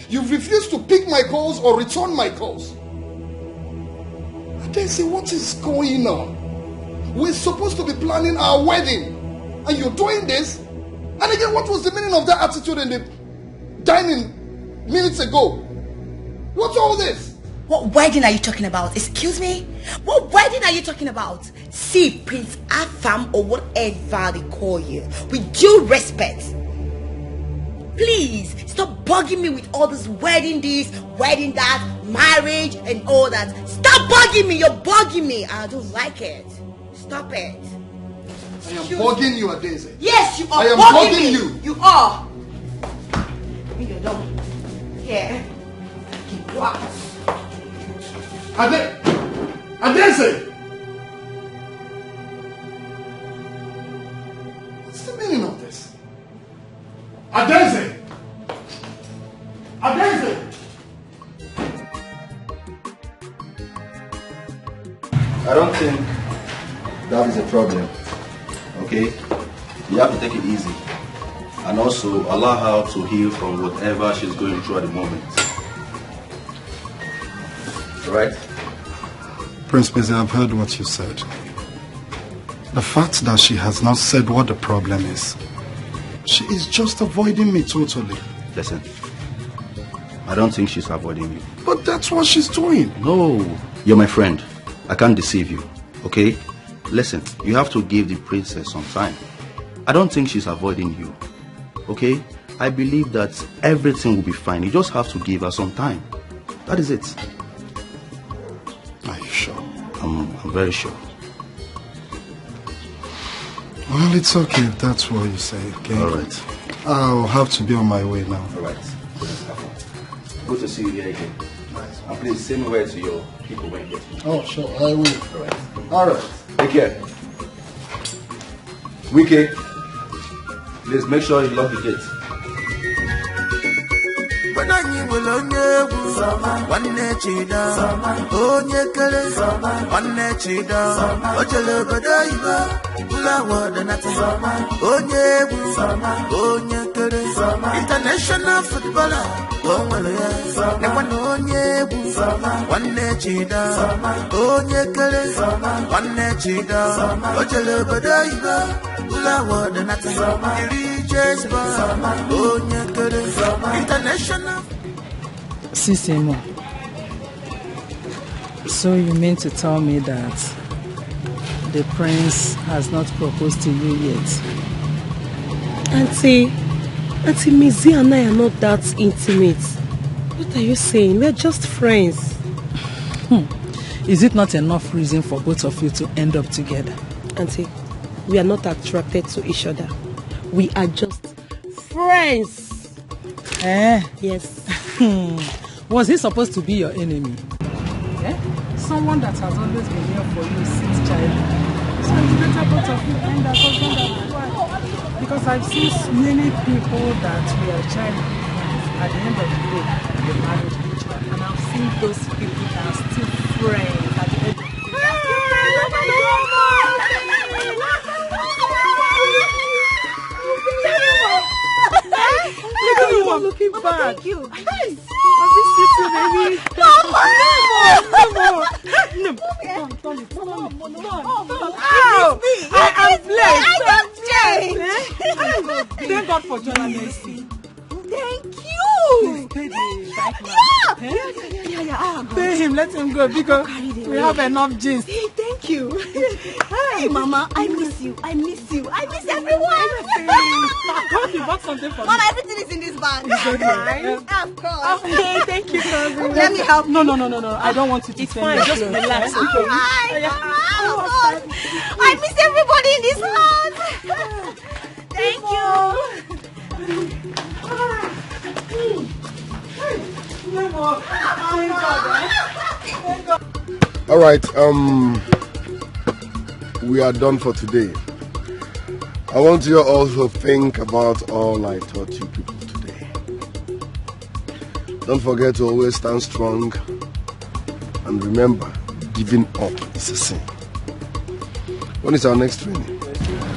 You've refused to pick my calls or return my calls. Adese, what is going on? We're supposed to be planning our wedding, and you're doing this? And again, what was the meaning of that attitude in the dining minutes ago? What's all this? What wedding are you talking about? Excuse me? What wedding are you talking about? See, Prince Afam or whatever they call you, with due respect, please stop bugging me with all this wedding this, wedding that, marriage and all that. Stop bugging me. You're bugging me. I don't like it. Stop it. I am bugging you, Adese. Yes, you are. I am bugging you. You are. You don't. Yeah. What? Adese! What's the meaning of this? Adese! Adese! I don't think that is a problem. Okay? You have to take it easy. And also allow her to heal from whatever she's going through at the moment. Right? Prince Beze, I've heard what you said. The fact that she has not said what the problem is, she is just avoiding me totally. Listen, I don't think she's avoiding you. But that's what she's doing. No, you're my friend. I can't deceive you. Okay? Listen, you have to give the princess some time. I don't think she's avoiding you. Okay? I believe that everything will be fine. You just have to give her some time. That is it. Are you sure? I'm very sure. Well, it's okay if that's what you say, okay? All right. I'll have to be on my way now. All right. Good to see you here again. Nice. And please say me where to your people when you get here. Oh, sure, I will. All right. All right. Take care. Wiki, please make sure you lock the gate. When I knew one chida, onye kere, one chida, ojele badaiba, ulawa danati, onye kere, international footballer, onye chida, onye kere, one chida, ojele badaiba, ulawa danati, onye kere, international. Sisimo, so you mean to tell me that the prince has not proposed to you yet? Auntie Mizi and I are not that intimate. What are you saying? We're just friends. Is it not enough reason for both of you to end up together? Auntie, we are not attracted to each other. We are just friends. Yes. Was he supposed to be your enemy? Someone that has always been here for you since childhood. So it's better both of you end as husband and wife. Because I've seen many people that were childhood at the end of the day, they married each other. And I've seen those people that are still friends at the end of the Look at you, I'm looking bad. Thank you. Yes. I miss you too, baby. Mama! I am blessed. I am changed. Thank God for John and Mercy. Thank you. Pay him, let him go because we have enough gist. Thank you. Hey, Mama, I miss you. I miss everyone. Hope you bought something for me. Mama, everything is in this bag. Of course. Okay, thank you, cousin. Let me help. No. I don't want you to spend your Just clothes. relax, okay? I miss everybody in this house. Thank All right, we are done for today. I want you all to think about all I taught you people today. Don't forget to always stand strong, and remember, giving up is a sin. When is our next training?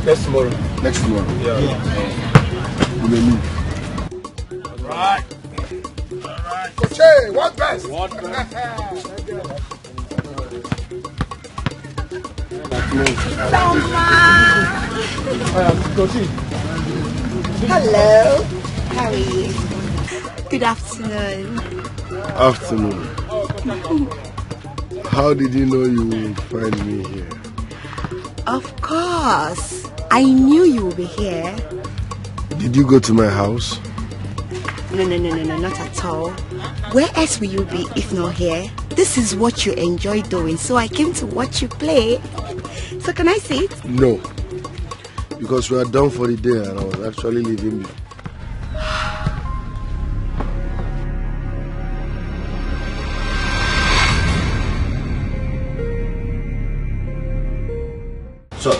Next tomorrow. Next tomorrow? Yeah. We may move. Right. Coach, hey, what best? Hello. How are you? Good afternoon. Afternoon. How did you know you would find me here? Of course. I knew you would be here. Did you go to my house? No, not at all. Where else will you be if not here? This is what you enjoy doing, so I came to watch you play. So can I see it? No. Because we are done for the day and I was actually leaving you. So,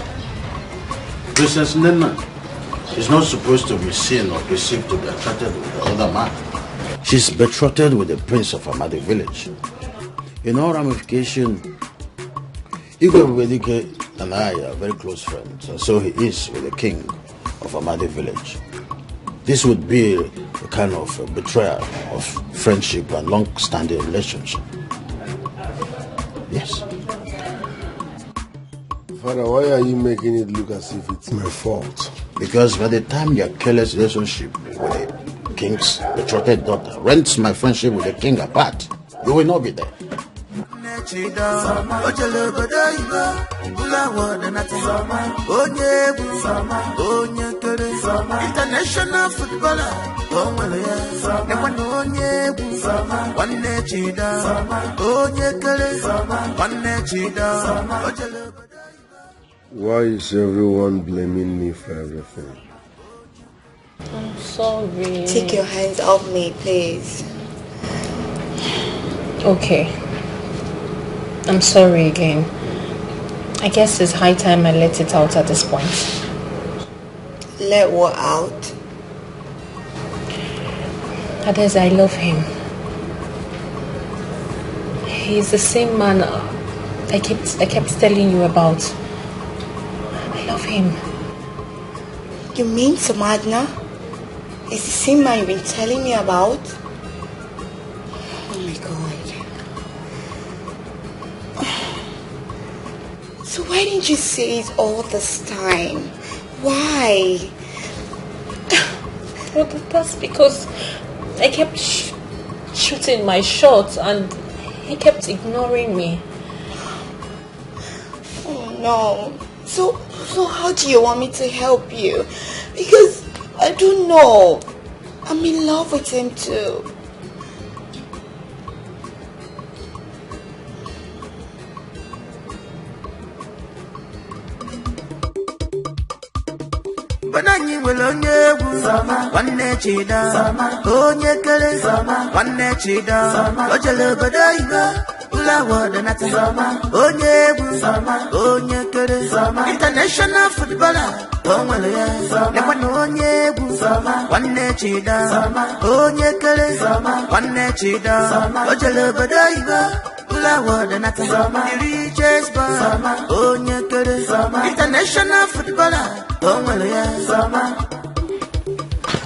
Princess Nena is not supposed to be seen or perceived to be attracted with the other man. She's betrothed with the prince of Amadi village. In all ramification, Dikeh and I are very close friends, and so he is with the king of Amadi village. This would be a kind of a betrayal of friendship and long-standing relationship. Yes. Father, why are you making it look as if it's my fault? Because by the time your careless relationship with the king's betrothed daughter rents my friendship with the king apart, you will not be there. chida ojele bodaiba ula wada nata onye bu onye kere international footballer onwele ya nekwana onye bu wanne chida onye kere wanne chida ojele. Why is everyone blaming me for everything? I'm sorry. Take your hands off me, please. Okay. I'm sorry again. I guess it's high time I let it out at this point. Let what out? Others, I love him. He's the same man I kept telling you about. I love him. You mean Samadna? It's the same man you've been telling me about? Oh my God. So why didn't you say it all this time? Why? Well, that's because I kept shooting my shots and he kept ignoring me. Oh no. So how do you want me to help you? Because I don't know. I'm in love with him too. Banani will onye bu wanne chida onye kere wanne chida ojele bodaiba ula wada nata onye bu onye kere international footballer onwele ya nekwana onye bu wanne chida onye kere wanne chida ojele bodaiba ula wada nata the richest man onye kere international footballer onwele ya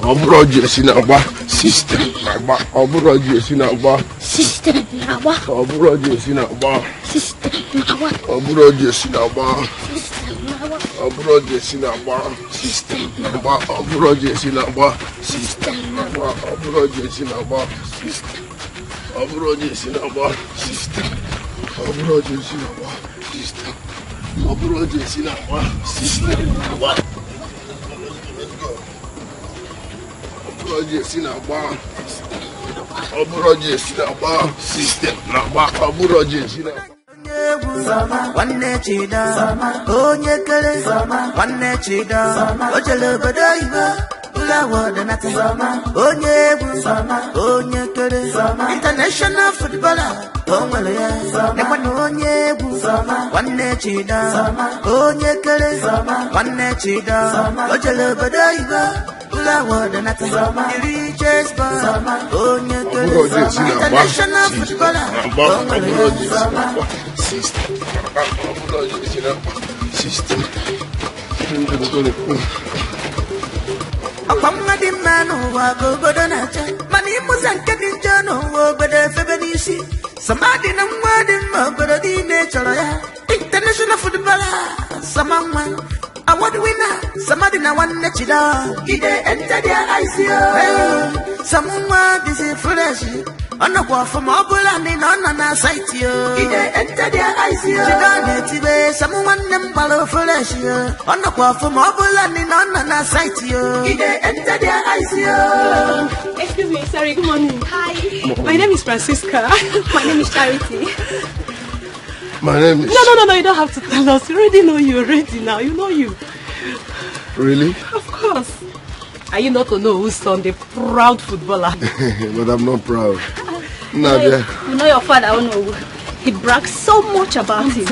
Obro Jesse na gba system na gba Obro Jesse na gba system na gba Obro Jesse na gba system na gba Obro Jesse na gba system na gba Obro Jesse na gba system na gba Obro Jesse na gba system na gba Obro Jesse na gba system Obro Jesse na gba system Obro Jesse na gba system Obro Jesse na gba system na gba Jesse na gba Obro Jesse na gba system na gba Obro Jesse na wanne chida onye kere wanne chida ojele bodaiba ula wada nata onye bu onye kere international footballer onwele ya nekwana onye bu wanne chida onye kere wanne chida ojele bodaiba ula wada nata the richest man onye kere international footballer onwele ya system. Apamadi manu wa gogodo na cha mani muzanke dinjano wo bede febenisi samadi na mwadi mabede di nature ya international footballer samangman award winner samadi na wanne chida ide enter their ICO samwa this is fresh anakwa from abula ni na na site yo ide enter their ICO chida netibe samwanne mbalo fresh yo anakwa from abula ni na na site yo ide enter their ICO. Excuse me, sorry, good morning. Hi. My name is Francisca. My name is Charity. My name is... No, you don't have to tell us. You already know you already now. You know you. Really? Of course. Are you not to know whose son, the proud footballer? But I'm not proud. Nadia. You know your father, I don't know. He brags so much about him.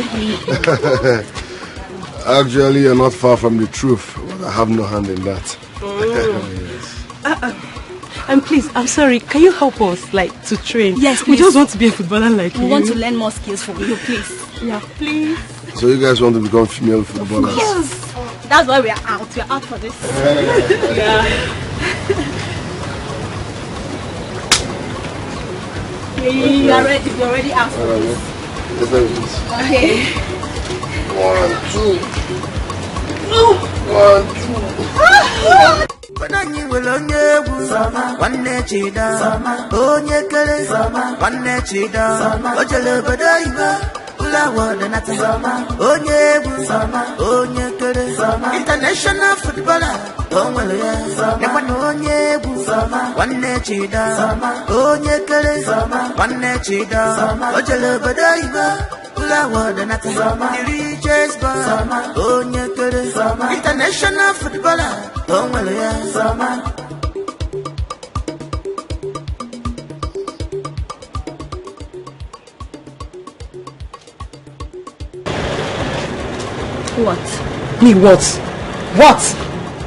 Actually, you're not far from the truth. But I have no hand in that. Yes. And please, I'm sorry, can you help us, to train? Yes, please. We just want to be a footballer like you. We want to learn more skills from you, please. Yeah, please. So you guys want to become female footballers? Yes. That's why we are out. We are out for this. Yeah. We are ready. We are already out for this. Okay. 1, 2. 1, 2. Banani will onye bu one chida, onye kere, one chida, ojele badaiba, ula wada nata, onye bu, onye kere, international footballer, onwele ya, nekwana onye bu, one chida, onye kere, one chida, ojele badaiba, ula wada nata, the richest boy, onye kere, international footballer, onwele ya, What? Me what? What?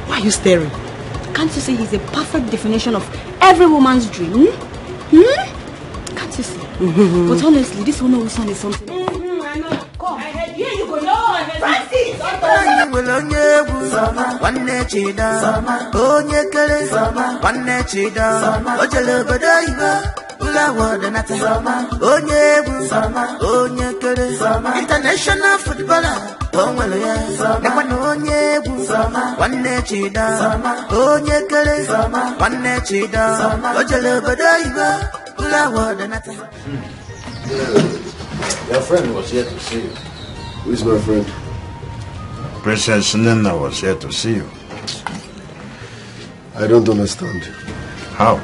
Why are you staring? Can't you see he's a perfect definition of every woman's dream? Can't you see? But honestly, this one always is something. I know. Come. Here you go. No, Francis! One chida, onye kere, one chida, ojele badaiba, ula wada nata, onye bu, onye kere, international footballer, onwele ya, nekwana onye bu, one chida, onye kere, one chida, ojele badaiba, ula wada nata. Your friend was here to see you. Who is my friend? Princess Nina was here to see you. I don't understand. How?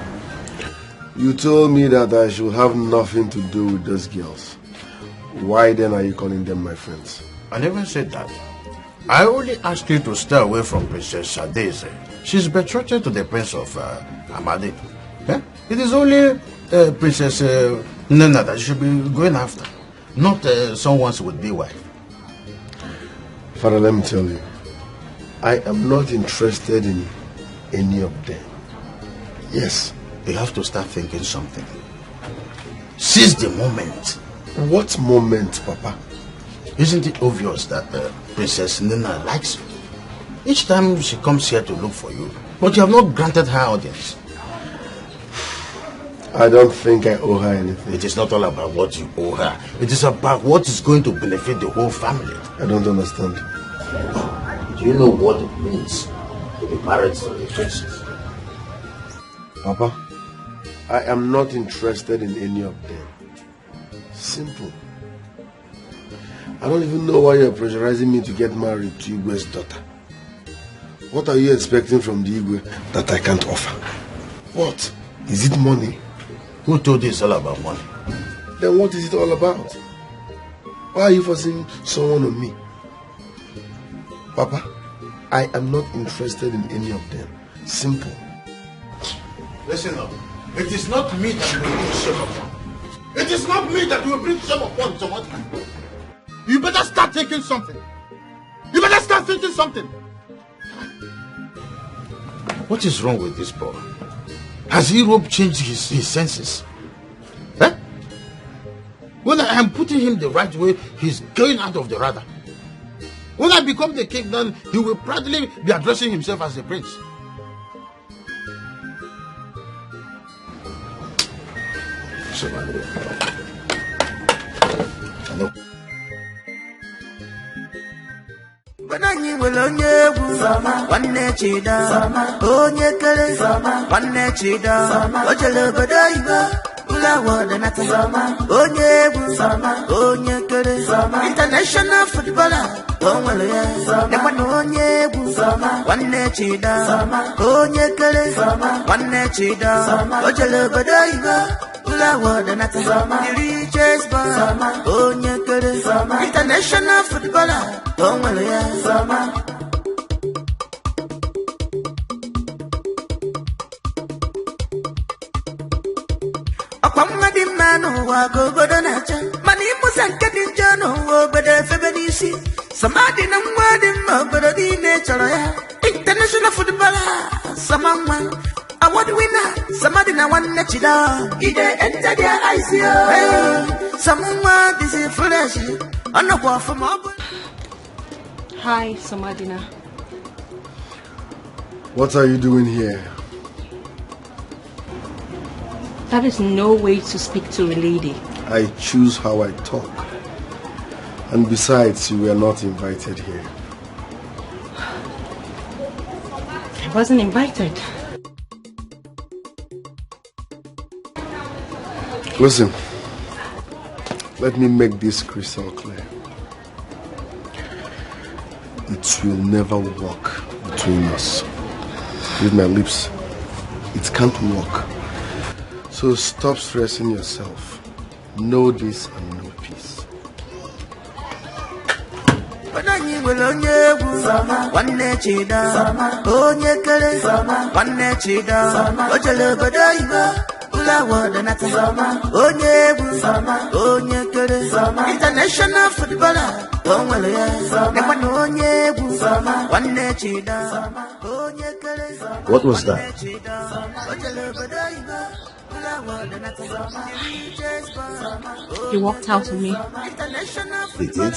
You told me that I should have nothing to do with those girls. Why then are you calling them my friends? I never said that. I only asked you to stay away from Princess Adeze. She's betrothed to the Prince of Amadi. Eh? It is only Princess Nina that you should be going after, not someone's would-be wife. Father, let me tell you, I am not interested in any of them. Yes. You have to start thinking something. Seize the moment. What moment, Papa? Isn't it obvious that Princess Nina likes you? Each time she comes here to look for you, but you have not granted her audience. I don't think I owe her anything. It is not all about what you owe her. It is about what is going to benefit the whole family. I don't understand. Do you know what it means to be married to a princess? Papa, I am not interested in any of them. Simple. I don't even know why you're pressurizing me to get married to Igwe's daughter. What are you expecting from the Igwe that I can't offer? What? Is it money? Who told you it's all about money? Then what is it all about? Why are you forcing someone on me? Papa, I am not interested in any of them. Simple. Listen up. It is not me that will bring shame upon. It is not me that will bring shame upon someone. You better start thinking something. You better start thinking something. What is wrong with this boy? Has Europe changed his senses? Eh? When I am putting him the right way, he's going out of the radar. When I become the king, then he will proudly be addressing himself as the prince. Banani will onye bu, one chida, onye kere, one chida, ojele badaiba, ula wada nata, onye bu, onye kere, international footballer, onwele ya, nekwana onye bu, one chida, onye kere, one chida, ojele badaiba, ula wada nata, the richest boy, onye kere, international footballer, onwele ya. Akwamadi mano wa gogodo na cha mani musa nkedi njano obodo febedisi samadi na mwadi obodo di nature ya international footballer samama award winner samadi na one chida ide enter their ICO samwa this is fresh anokwa from obodo. Hi, Samadina. What are you doing here? That is no way to speak to a lady. I choose how I talk. And besides, you were not invited here. I wasn't invited. Listen, let me make this crystal clear. It will never work between us. Read my lips. It can't work. So stop stressing yourself. Know this and know peace. International footballer. What was that? He walked out on me. He did?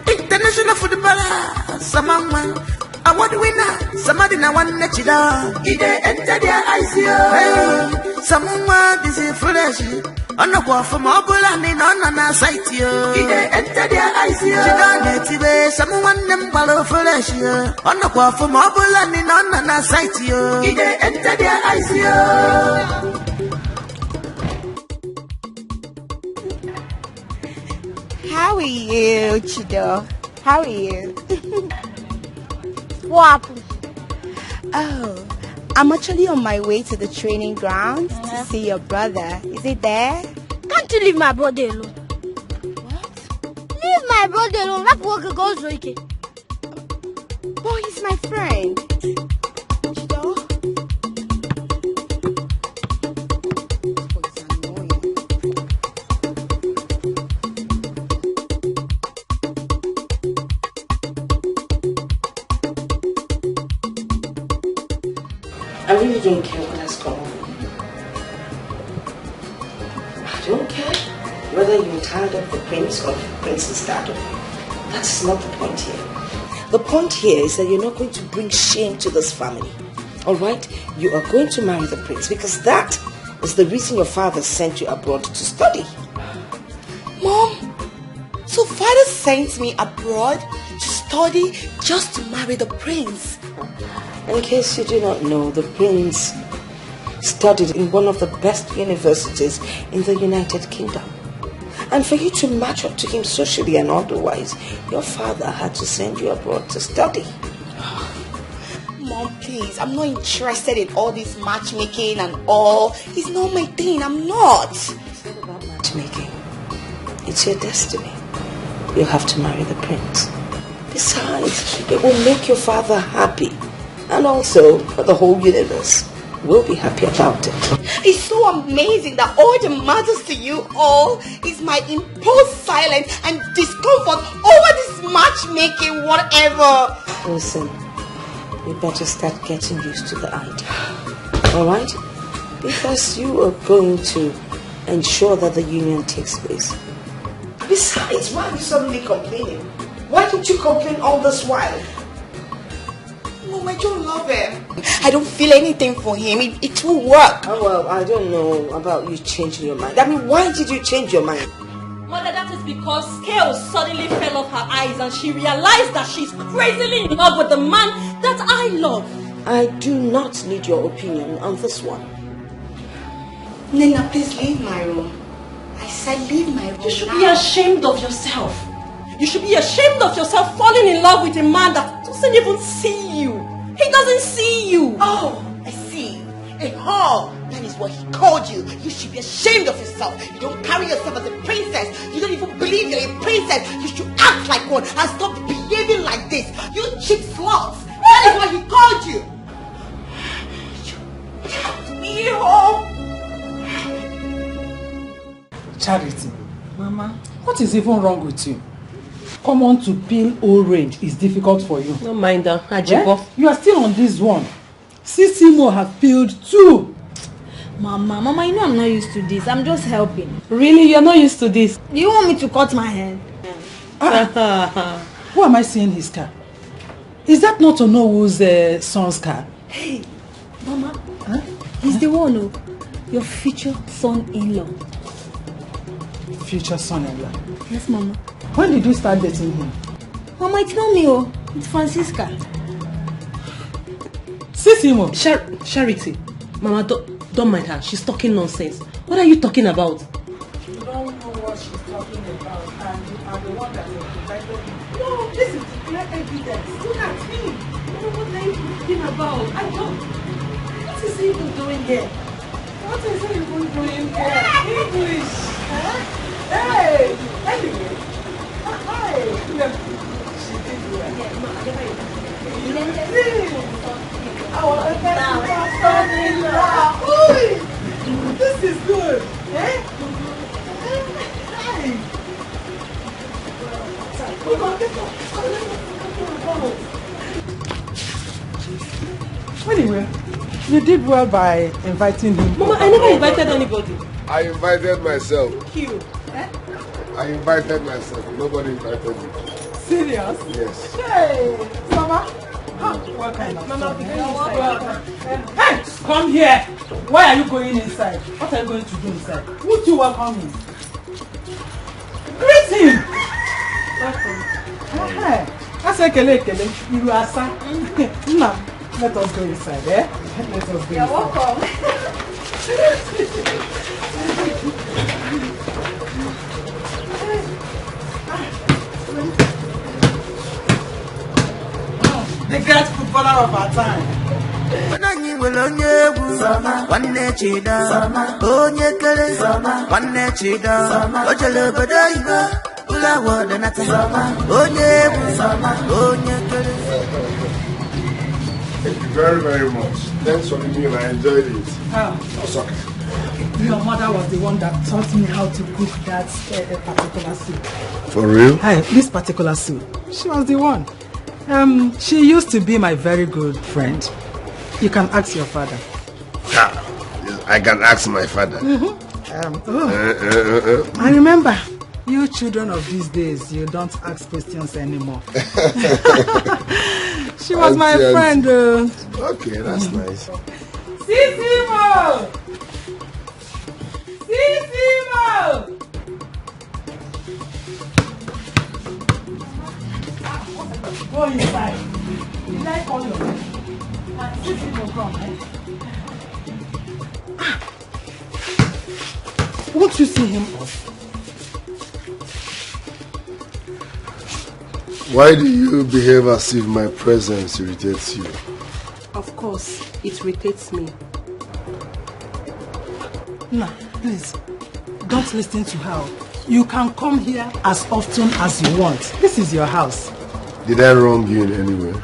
International footballer, someone award winner, somebody na one net it down. He enter their eyes, someone busy foolish. On the wall from Mobile and in on our site, he enter their eyes, someone them follow foolish. On the wall from Mobile and in on our site, he enter their eyes. How are you, Chido? How are you? What happened? Oh, I'm actually on my way to the training ground to see your brother. Is he there? Can't you leave my brother alone? What? Leave my brother alone. That work goes okay. Boy, he's my friend. Chido? I really don't care what has come over you. I don't care whether you're tired of the prince or the prince's dad. That's not the point here. The point here is that you're not going to bring shame to this family. Alright? You are going to marry the prince because that is the reason your father sent you abroad to study. Mom, so father sent me abroad to study just to marry the prince? In case you do not know, the prince studied in one of the best universities in the United Kingdom. And for you to match up to him socially and otherwise, your father had to send you abroad to study. Mom, please, I'm not interested in all this matchmaking and all. It's not my thing, I'm not. It's not about matchmaking. It's your destiny. You'll have to marry the prince. Besides, it will make your father happy. And also, the whole universe will be happy about it. It's so amazing that all that matters to you all is my imposed silence and discomfort over this matchmaking whatever. Listen, you better start getting used to the idea. Alright? Because you are going to ensure that the union takes place. Besides, why are you suddenly complaining? Why didn't you complain all this while? Mom, I don't love him. I don't feel anything for him. It will work. Oh, well, I don't know about you changing your mind. I mean, why did you change your mind? Mother, that is because scales suddenly fell off her eyes and she realized that she's crazily in love with the man that I love. I do not need your opinion on this one. Nena, please leave my room. I said leave my room. You should be ashamed of yourself. You should be ashamed of yourself falling in love with a man that doesn't even see you. He doesn't see you. Oh, I see. A whore. That is what he called you. You should be ashamed of yourself. You don't carry yourself as a princess. You don't even believe you're a princess. You should act like one and stop behaving like this. You cheap sluts. That is what he called you. Me home. Charity. Mama, what is even wrong with you? Come on to peel orange is difficult for you. No mind her, Ajibo. You are still on this one. Sisimo have peeled 2. Mama, you know I'm not used to this. I'm just helping. Really? You're not used to this? Do you want me to cut my hair? Who am I seeing his car? Is that not Onowu's son's car? Hey, Mama. Huh? He's the one who, your future son-in-law. Future son-in-law? Yes, Mama. When did you start dating him? Mama, it's not me, oh. It's Francisca. Sissimo. Charity. Mama, don't mind her. She's talking nonsense. What are you talking about? You don't know what she's talking about, and you are the one that is invited. No, this is clear evidence. Look at him. What are you talking about? I don't. What is he even doing here? What is he even doing here? English. Huh? Hey. Anyway. Hi. She did well. This is good. Eh? Anyway, you did well by inviting him. Mama, I never invited anybody. I invited myself. You. Eh? I invited myself. Nobody invited me. Serious? Yes. Hey, Mama. Welcome. Mama, welcome. Hey, come here. Why are you going inside? What are you going to do inside? Would you welcome him? Greet him. Welcome. Hey, I say kele. You are sir. Now, let us go inside, eh? Let us go inside. You're welcome. The great footballer of our time. Onye nwere onye egwu nwanne chida onye kere nwanne chida o jere obodo oyibo ụlọ awọdụ nata onye egwu onye kere. Thank you very, very much. Thanks for the meal. I enjoyed it. It's okay. Your mother was the one that taught me how to cook that particular soup. For real? Hi, this particular soup. She was the one. She used to be my very good friend. You can ask your father. I can ask my father. I remember, you children of these days, you don't ask questions anymore. She was my friend. Okay, that's nice. Sissimo! Sissimo! Go inside. Did I call you? Sissimo, come, eh? Won't you see him off? Why do you behave as if my presence irritates you? Of course, it irritates me. No, please, don't listen to her. You can come here as often as you want. This is your house. Did I wrong you in any way?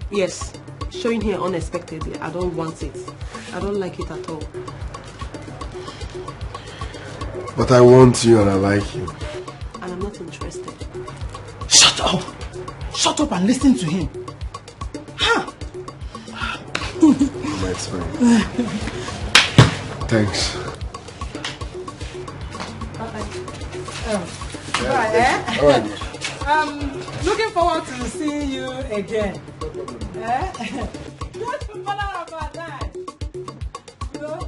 Yes, showing here unexpectedly. I don't want it. I don't like it at all. But I want you and I like you. And I'm not interested. Shut up! Shut up and listen to him. Huh? That's fine. Thanks. Bye, eh? All right. Looking forward to seeing you again. Eh? Just to follow up our time. You know?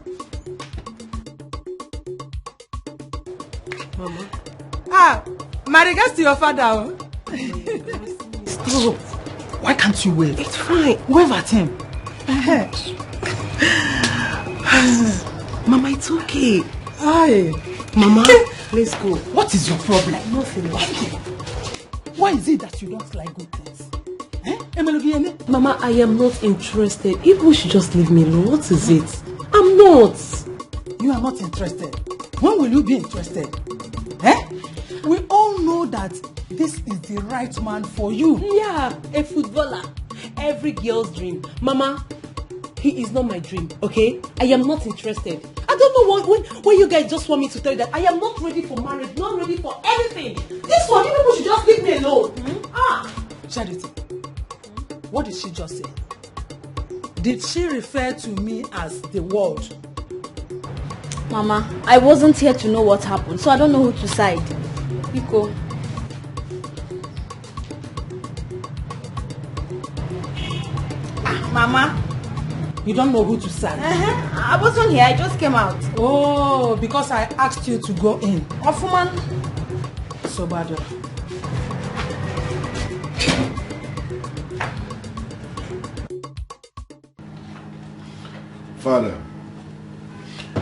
Mama. My regards to your father. Stop. Why can't you wave? It's fine. Wave at him. Mama, it's okay. Aye. Mama, let's go. What is your problem? Nothing. Why is it that you don't like good things? Mama, I am not interested. People should just leave me alone. What is it? I'm not. You are not interested. When will you be interested? We all know that this is the right man for you. Yeah, a footballer. Every girl's dream. Mama, he is not my dream, okay? I am not interested. I don't know when you guys just want me to tell you that I am not ready for marriage, not ready for anything. This one, you people should just leave me alone. Charity, what did she just say? Did she refer to me as the world? Mama, I wasn't here to know what happened, so I don't know who to side. Iko. Mama, You don't know who to serve. I wasn't here, I just came out. Oh, because I asked you to go in. Offerman, so bad. Father,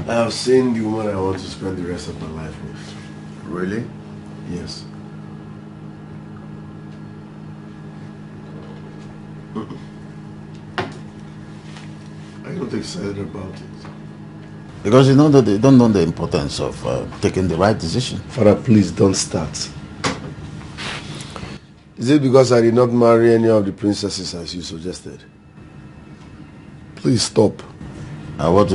I have seen the woman I want to spend the rest of my life with. Really? Yes. I'm not excited about it. Because you know that they don't know the importance of taking the right decision. Father, please don't start. Is it because I did not marry any of the princesses as you suggested? Please stop. What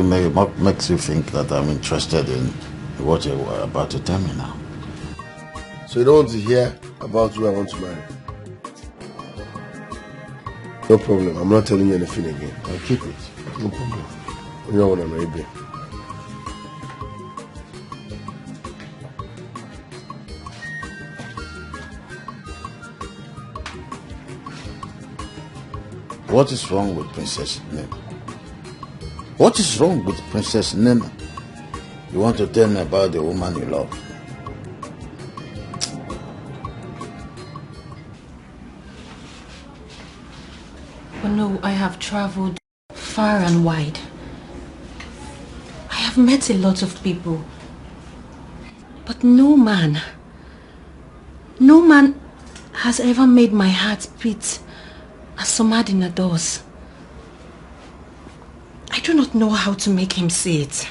makes you think that I'm interested in what you're about to tell me now? So you don't want to hear about who I want to marry? No problem. I'm not telling you anything again. I'll keep it. No problem. You know what I'm ready. What is wrong with Princess Nena? What is wrong with Princess Nena? You want to tell me about the woman you love? Oh no, I have traveled far and wide. I have met a lot of people. But no man has ever made my heart beat as Somadina does. I do not know how to make him see it.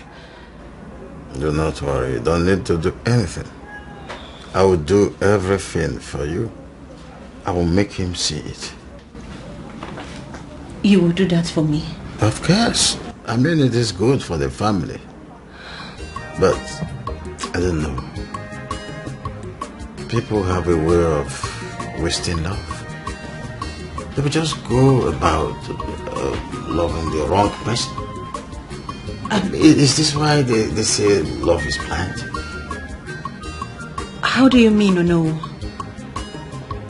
Do not worry. You don't need to do anything. I will do everything for you. I will make him see it. You will do that for me? Of course. I mean, it is good for the family. But, I don't know. People have a way of wasting love. They will just go about loving the wrong person. Is this why they say love is blind? How do you mean, no?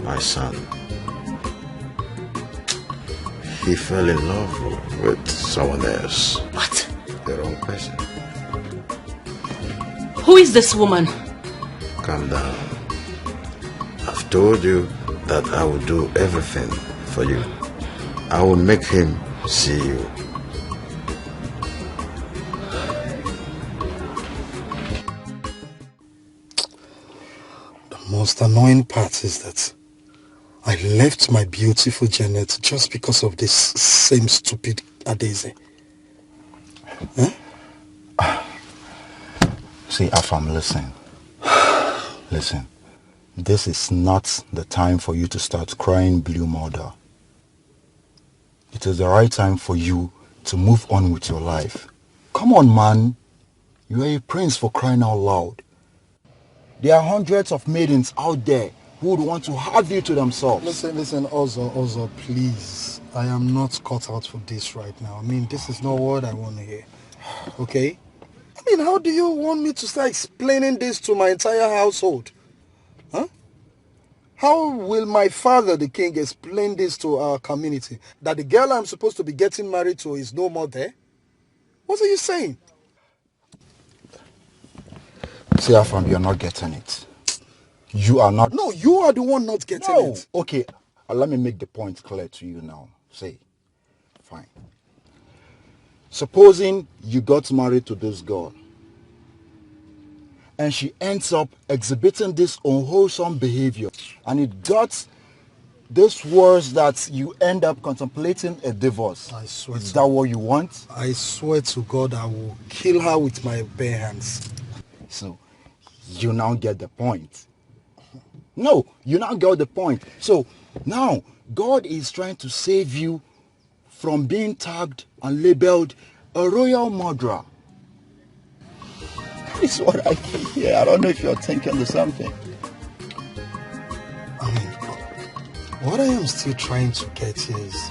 My son, he fell in love with someone else. What? The wrong person. Who is this woman? Calm down. I've told you that I will do everything for you. I will make him see you. The most annoying part is that I left my beautiful Janet just because of this same stupid Adeze. Huh? See, Afam, listen. Listen. This is not the time for you to start crying blue mother. It is the right time for you to move on with your life. Come on, man. You are a prince, for crying out loud. There are hundreds of maidens out there who would want to have you to themselves. Listen, Ozo, please. I am not cut out for this right now. I mean, this is not what I want to hear. Okay? I mean, how do you want me to start explaining this to my entire household? Huh? How will my father, the king, explain this to our community? That the girl I'm supposed to be getting married to is no more there? What are you saying? See, Afam, you're not getting it. You are not... No, you are the one not getting it. Okay, let me make the point clear to you now. Say, fine. Supposing you got married to this girl, and she ends up exhibiting this unwholesome behavior, and it got this worse that you end up contemplating a divorce. I swear. Is that what you want? I swear to God, I will kill her with my bare hands. So, you now get the point. No, you now get the point. So, now, God is trying to save you from being tagged and labeled a royal murderer. That's what I hear. I don't know if you're thinking the same thing. I mean, what I am still trying to get here is,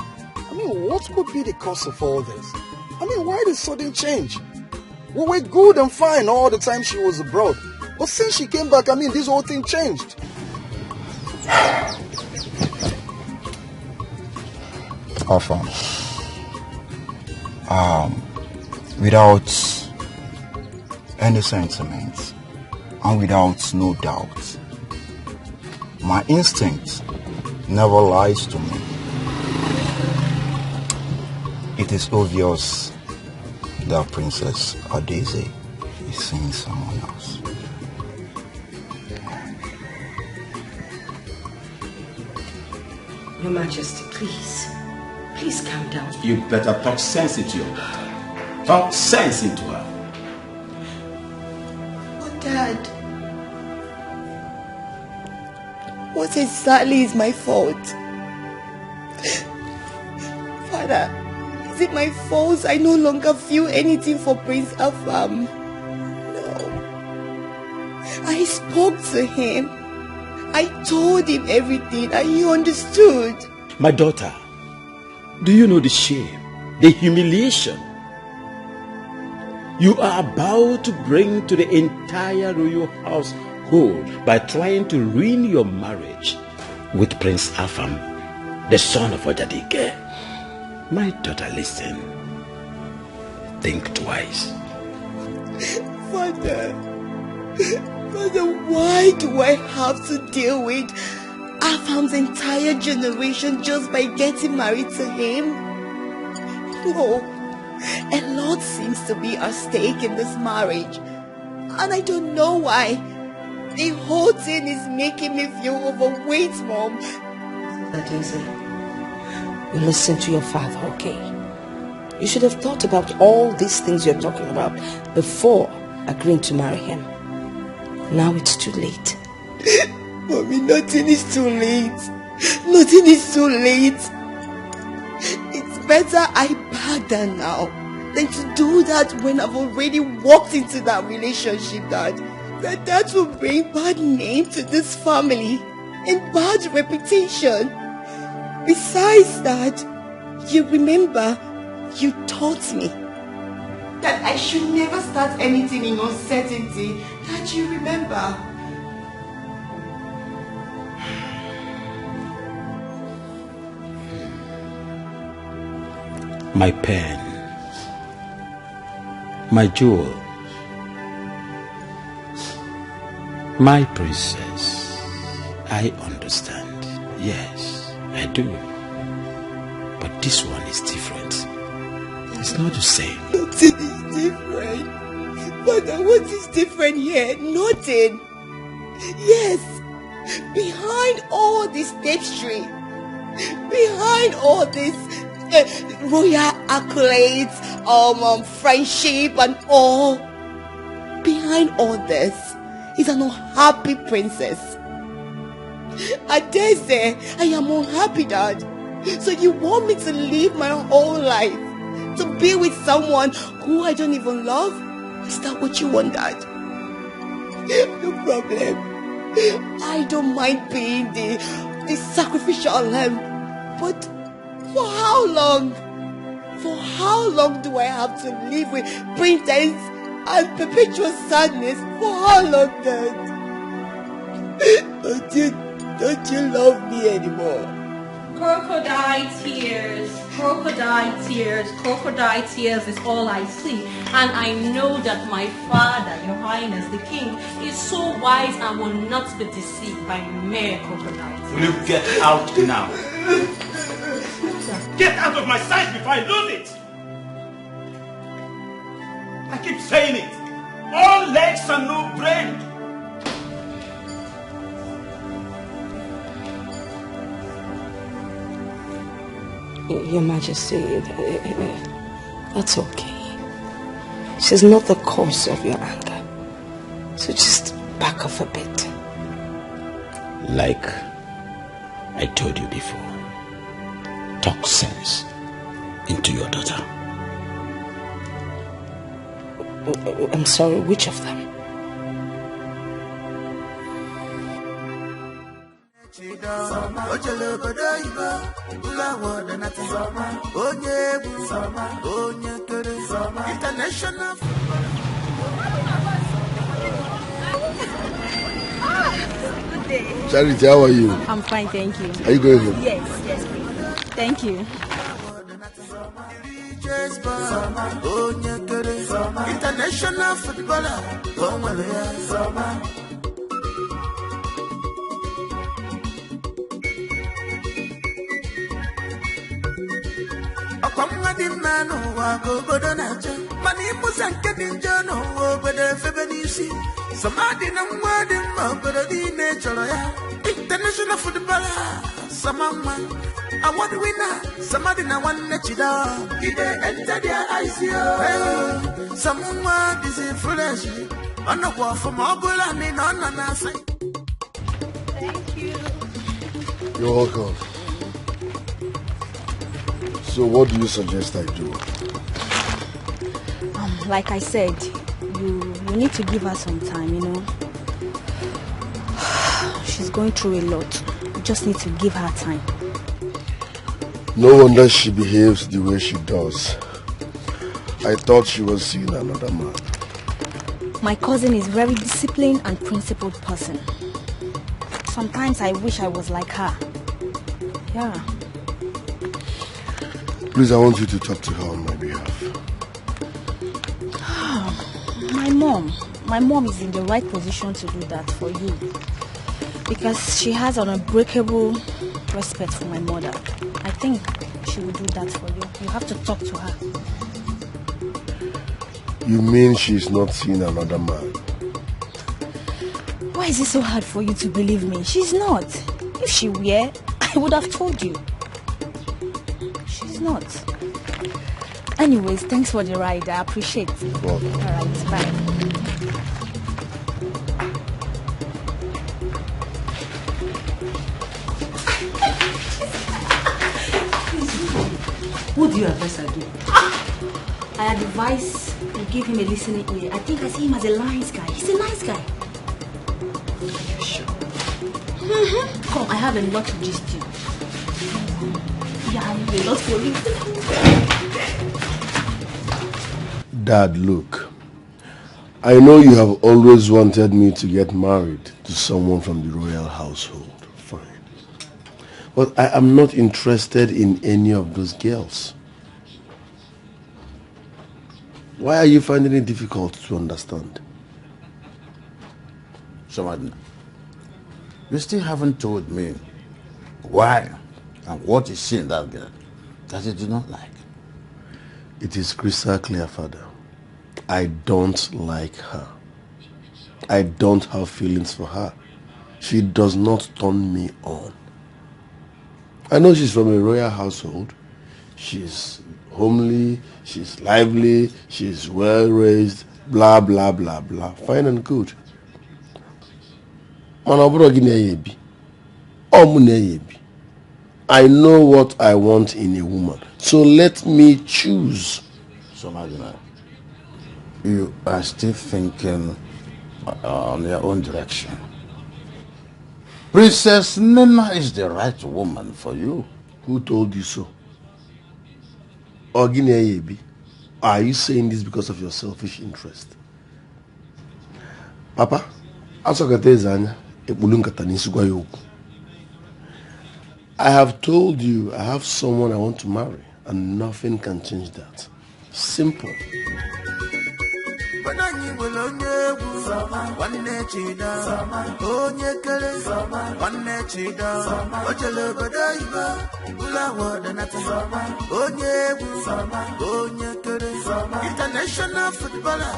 what could be the cause of all this? Why the sudden change? We were good and fine all the time she was abroad. But since she came back, this whole thing changed. Afam, without any sentiments and without no doubt. My instinct never lies to me. It is obvious that Princess Adeze is seeing someone else. Your Majesty, please. Please calm down. You better talk sense into your daughter. Talk sense into her. But Dad, what exactly is my fault? Father, is it my fault I no longer feel anything for Prince Afam? No. I spoke to him. I told him everything and he understood. My daughter, do you know the shame, the humiliation you are about to bring to the entire royal household by trying to ruin your marriage with Prince Afam, the son of Dikeh? My daughter, listen. Think twice. Father, why do I have to deal with Afam's entire generation just by getting married to him? No, a lot seems to be at stake in this marriage, and I don't know why. The whole thing is making me feel overweight, Mom. Adeze, you listen to your father, okay? You should have thought about all these things you're talking about before agreeing to marry him. Now it's too late. Mommy, nothing is too late. Nothing is too late. It's better I back down now than to do that when I've already walked into that relationship, Dad. That will bring bad name to this family and bad reputation. Besides that, you remember, you taught me that I should never start anything in uncertainty. That you remember. My pen, my jewel, my princess, I understand. Yes, I do. But this one is different. It's not the same. Nothing is different. But what is different here? Nothing. Yes, behind all this tapestry, behind all this royal accolades, friendship and all, behind all this is an unhappy princess. Adeze, I am unhappy, Dad. So you want me to live my whole life to be with someone who I don't even love? Is that what you want, Dad? No problem. I don't mind being the sacrificial lamb, but for how long? For how long do I have to live with pretense and perpetual sadness? For how long, Dad? Don't you love me anymore? Crocodile tears is all I see. And I know that my father, your highness, the king, is so wise and will not be deceived by mere crocodile tears. Will you get out now? Get out of my sight before I lose it! I keep saying it. All legs and no brain. Your Majesty, that's okay. She's not the cause of your anger. So just back off a bit. Like I told you before, talk sense into your daughter. I'm sorry, which of them? International. Good day. Charity, how are you? I'm fine, thank you. Are you going home? Yes, please. Thank you. chase bar. Oh, international footballer. Oh, well, Di mano wa go nacha mani musan kedin jano wo bede febenisi samadi na mwadi mabede di nature ya international footballer samama award winner samadi na one chida ide enter their eyes yo samuma this is fresh anokwa from abula ni nona na say. Thank you. You're welcome. So what do you suggest I do? Like I said, you need to give her some time, you know. She's going through a lot. You just need to give her time. No wonder she behaves the way she does. I thought she was seeing another man. My cousin is a very disciplined and principled person. Sometimes I wish I was like her. Yeah. Please, I want you to talk to her on my behalf. My mom is in the right position to do that for you. Because she has an unbreakable respect for my mother. I think she will do that for you. You have to talk to her. You mean she's not seeing another man? Why is it so hard for you to believe me? She's not. If she were, I would have told you. She's not. Anyways, thanks for the ride. I appreciate it. Welcome. Alright, bye. What do you advise I do? I advise you give him a listening ear. I think I see him as a nice guy. He's a nice guy. Sure. Come, I have a lot to gist you. Yeah, I have a lot for you. Dad, look. I know you have always wanted me to get married to someone from the royal household. Fine. But I am not interested in any of those girls. Why are you finding it difficult to understand? Maiden, you still haven't told me why and what is she in that girl that you do not like. It is crystal clear, Father. I don't like her. I don't have feelings for her. She does not turn me on. I know she's from a royal household. She's homely, she's lively, she's well raised, blah, blah, blah, blah. Fine and good. I know what I want in a woman. So let me choose. So, Maiden, you are still thinking on your own direction. Princess Nina is the right woman for you. Who told you so? Ogini, are you saying this because of your selfish interest? Papa, I have told you I have someone I want to marry, and nothing can change that. Simple. International footballer,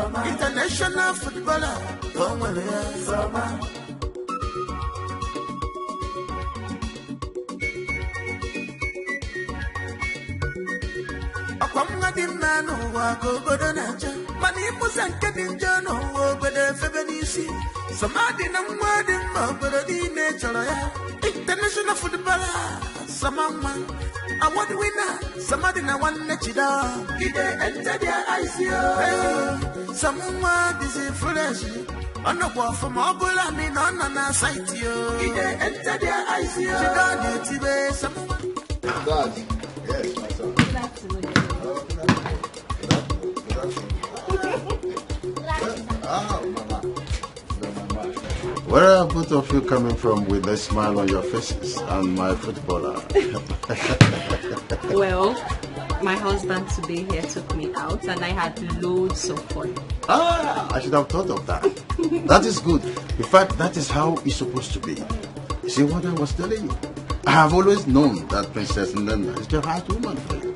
international footballer, international footballer, Samama, award winner, somebody na one chida. Ide enter their eyes, Samuma, this is fresh. On the wall from Abula, me on a sight, yo. Ide enter their eyes, Chida, Tibe, Samuma. Dad, yes, my son. Where are both of you coming from with a smile on your faces and my footballer? Well, my husband today here took me out and I had loads of fun. I should have thought of that. That is good. In fact, that is how it's supposed to be. You see what I was telling you? I have always known that Princess Nana is the right woman for you.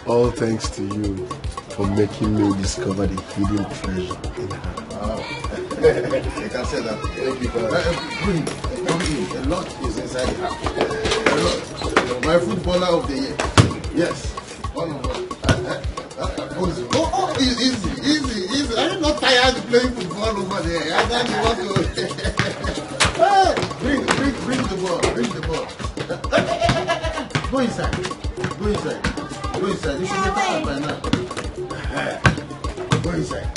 All thanks to you for making me discover the hidden treasure in her. Wow. I can say that. Thank you for that. Come in. A lot is inside the house. A lot. My footballer of the year. Yes. One of them. Easy. I'm not tired of playing football over there. I don't want to. Hey, bring the ball. Bring the ball. Go inside. You should get out by now. Go inside.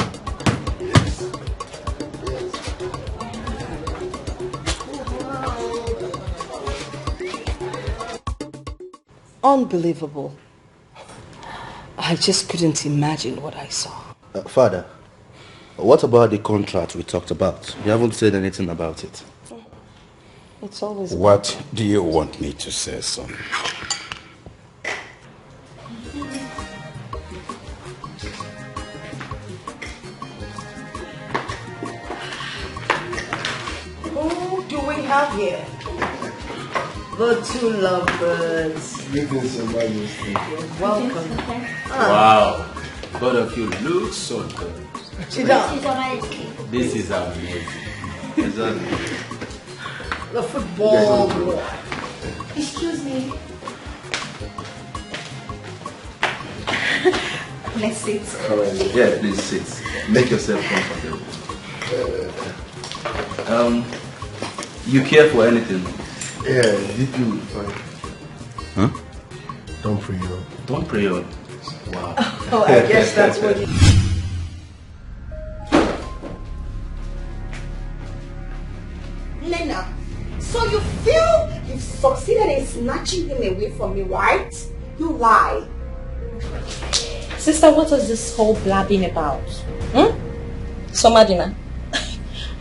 Unbelievable. I just couldn't imagine what I saw. Father, what about the contract we talked about? You haven't said anything about it. It's always... What do you want me to say, son? Who do we have here? The two lovebirds. Greetings, Your Majesty. You're welcome. Wow. Both of you look so good. Sit down. This is amazing. Exactly. The football boy. Excuse me. Let's sit. Yeah, please sit. Make yourself comfortable. You care for anything? Yeah, did you find? Huh? Don't pray on. Don't pray on. Wow. Oh, I guess that's what you... Nena, so you feel you've succeeded in snatching him away from me, right? You lie. Sister, what is this whole blabbing about? Somadina.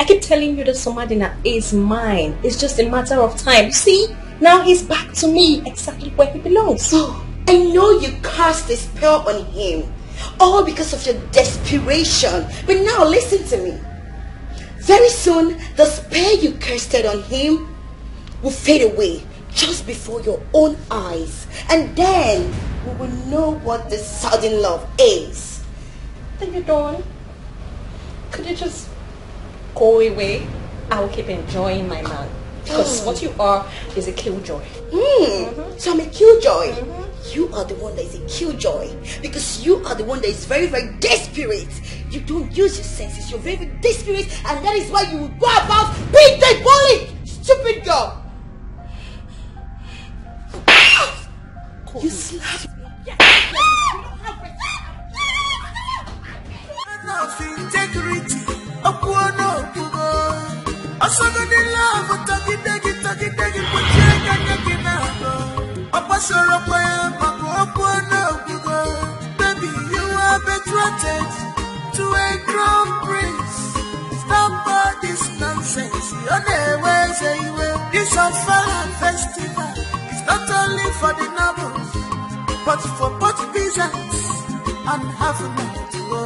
I keep telling you that Somadina is mine. It's just a matter of time. You see, now he's back to me, exactly where he belongs. Oh, I know you cast a spell on him, all because of your desperation. But now listen to me. Very soon, the spell you casted on him will fade away just before your own eyes. And then we will know what the sudden love is. Then you don't. Could you just go away? I will keep enjoying my man. Because what you are is a killjoy. So I'm a killjoy. You are the one that is a killjoy. Because you are the one that is very, very desperate. You don't use your senses. You're very, very desperate. And that is why you will go about being dead bully. Stupid girl. You slapped me. Integrity. Also good in love, but take it, put your baby, you are betrothed to a crown prince. Stop all this nonsense. This Ofala festival is not only for the nobles, but for both peasants and half a night to go.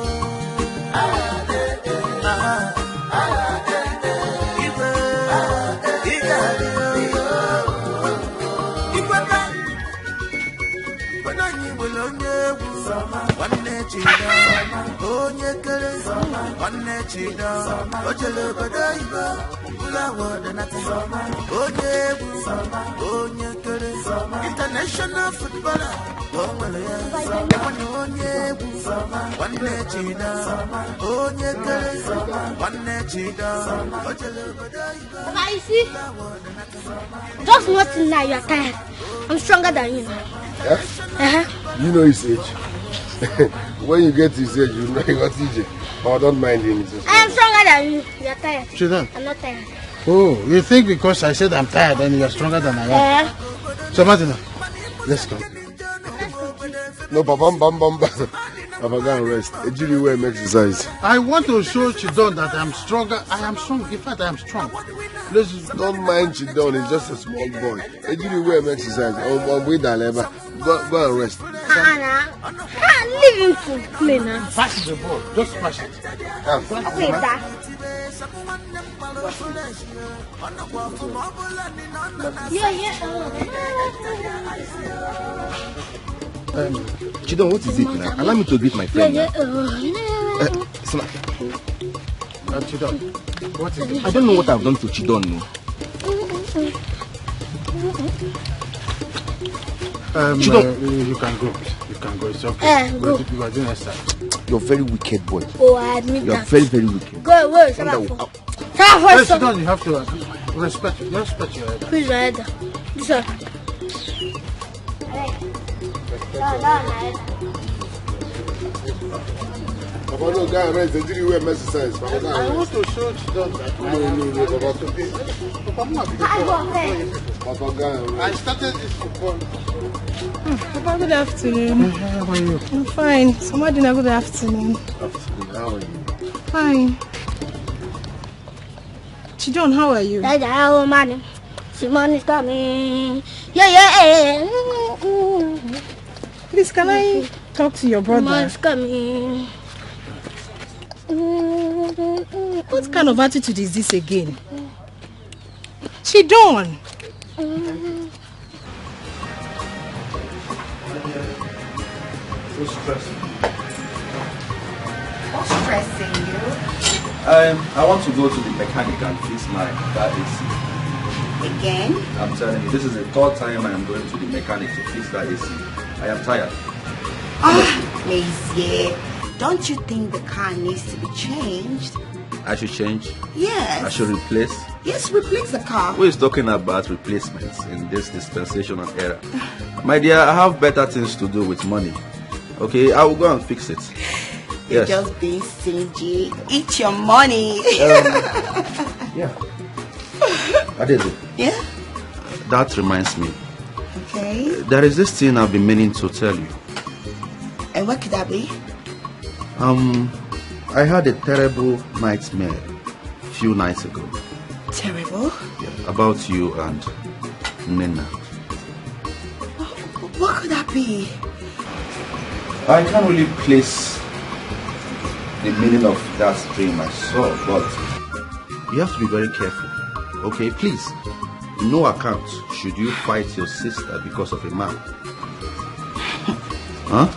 International footballer. I see. Just nothing now, you're tired. I'm stronger than you. Yeah? You know his age. When you get to his age, you know what TJ. Oh, don't mind him. I am stronger than you. You're tired. Sit down. I'm not tired. Oh, you think because I said I'm tired and you're stronger than I am? So, Martina, let's go. No, bam. Papa, go and rest. Ejiri will make exercise. I want to show Chidon that I'm stronger. I am strong. In fact, I am strong. Let's don't mind Chidon. He's just a small boy. Ejiri will make exercise. Go and rest. Leave him to play now. Pass the ball. Just pass it. Play that. Yeah. Chidon, what is it now? Allow me to greet my friend. Chidon, what is it? I don't know what I've done to Chidon. No. You can go. You can go. It's okay. Go. You are doing exercise. You're a very wicked boy. Oh, I admit You're that. very, very wicked. Go away. Shut up. Chidon, you have to respect your elder. Who's your elder? This one. Papa, no, go and rest. Ejiri will make exercise. Papa, go I and want rest. to show Chidon that No, Papa, go and rest. I started this football. Papa, good afternoon. How are you? I'm fine. Somadina, good afternoon. How are you? Fine. Chidon, how are you? Hello, man. Simon is coming. Yeah. Please, can I talk to your brother? Simon's coming. What kind of attitude is this again? Chidon! What's stressing? What's stressing you? I want to go to the mechanic and fix my car AC. Again? I'm telling you, this is the third time I am going to the mechanic to fix that AC. I am tired. Lazy. Don't you think the car needs to be changed? I should change? Yes. I should replace? Yes, replace the car. Who is talking about replacements in this dispensational era? My dear, I have better things to do with money. Okay, I will go and fix it. You're Yes. just being stingy. Eat your money. Yeah. Adeze. Yeah? That reminds me. Okay. There is this thing I've been meaning to tell you. And what could that be? I had a terrible nightmare a few nights ago. Terrible? Yeah, about you and Nina. What could that be? I can't really place the meaning of that dream I saw, but you have to be very careful. Okay, please. In no account should you fight your sister because of a man. Huh?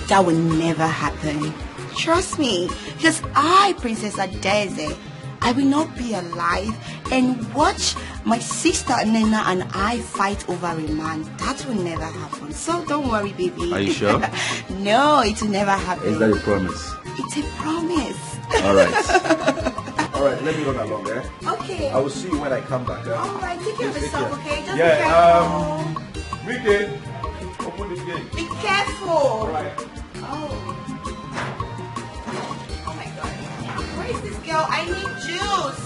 That will never happen. Trust me. Because I, Princess Adeze, I will not be alive and watch my sister Nena and I fight over a man. That will never happen. So don't worry, baby. Are you sure? No, it will never happen. Is that a promise? It's a promise. Alright. Alright, let me run along, eh? Okay. I will see you when I come back. Alright, take care of Please take yourself, care. okay? Just Yeah, be careful. Ricky, open this gate. Be careful. Alright. Oh my god. Where is this girl? I need juice.